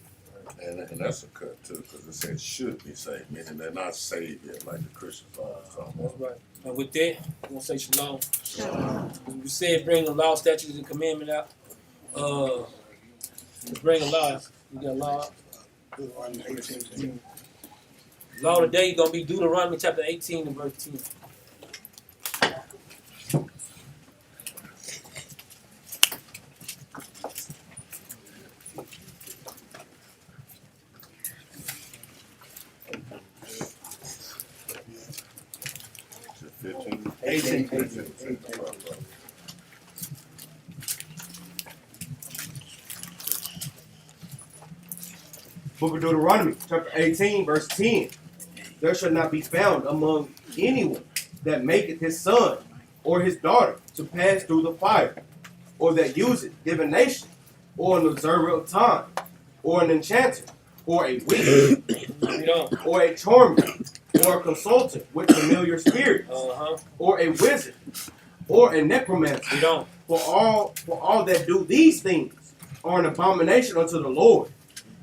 And that's a cut too, because it says should be saved, meaning they're not saved yet, like the Christians are. That's right. And with that, I'm gonna say shalom. We said bring the law, statutes, and commandment out. Let's bring a law. We got law. Law today gonna be Deuteronomy chapter 18 and verse 10. Is it 18. 15? Book of Deuteronomy, chapter 18, verse 10. There shall not be found among anyone that maketh his son or his daughter to pass through the fire, or that useth divination, or an observer of time, or an enchanter, or a witch, or a charmer, or a consultant with familiar spirits, or a wizard, or a necromancer. For all that do these things are an abomination unto the Lord.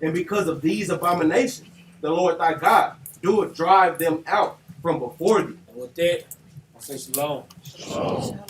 And because of these abominations, the Lord thy God doeth drive them out from before thee. And with that, I'll say shalom. Shalom.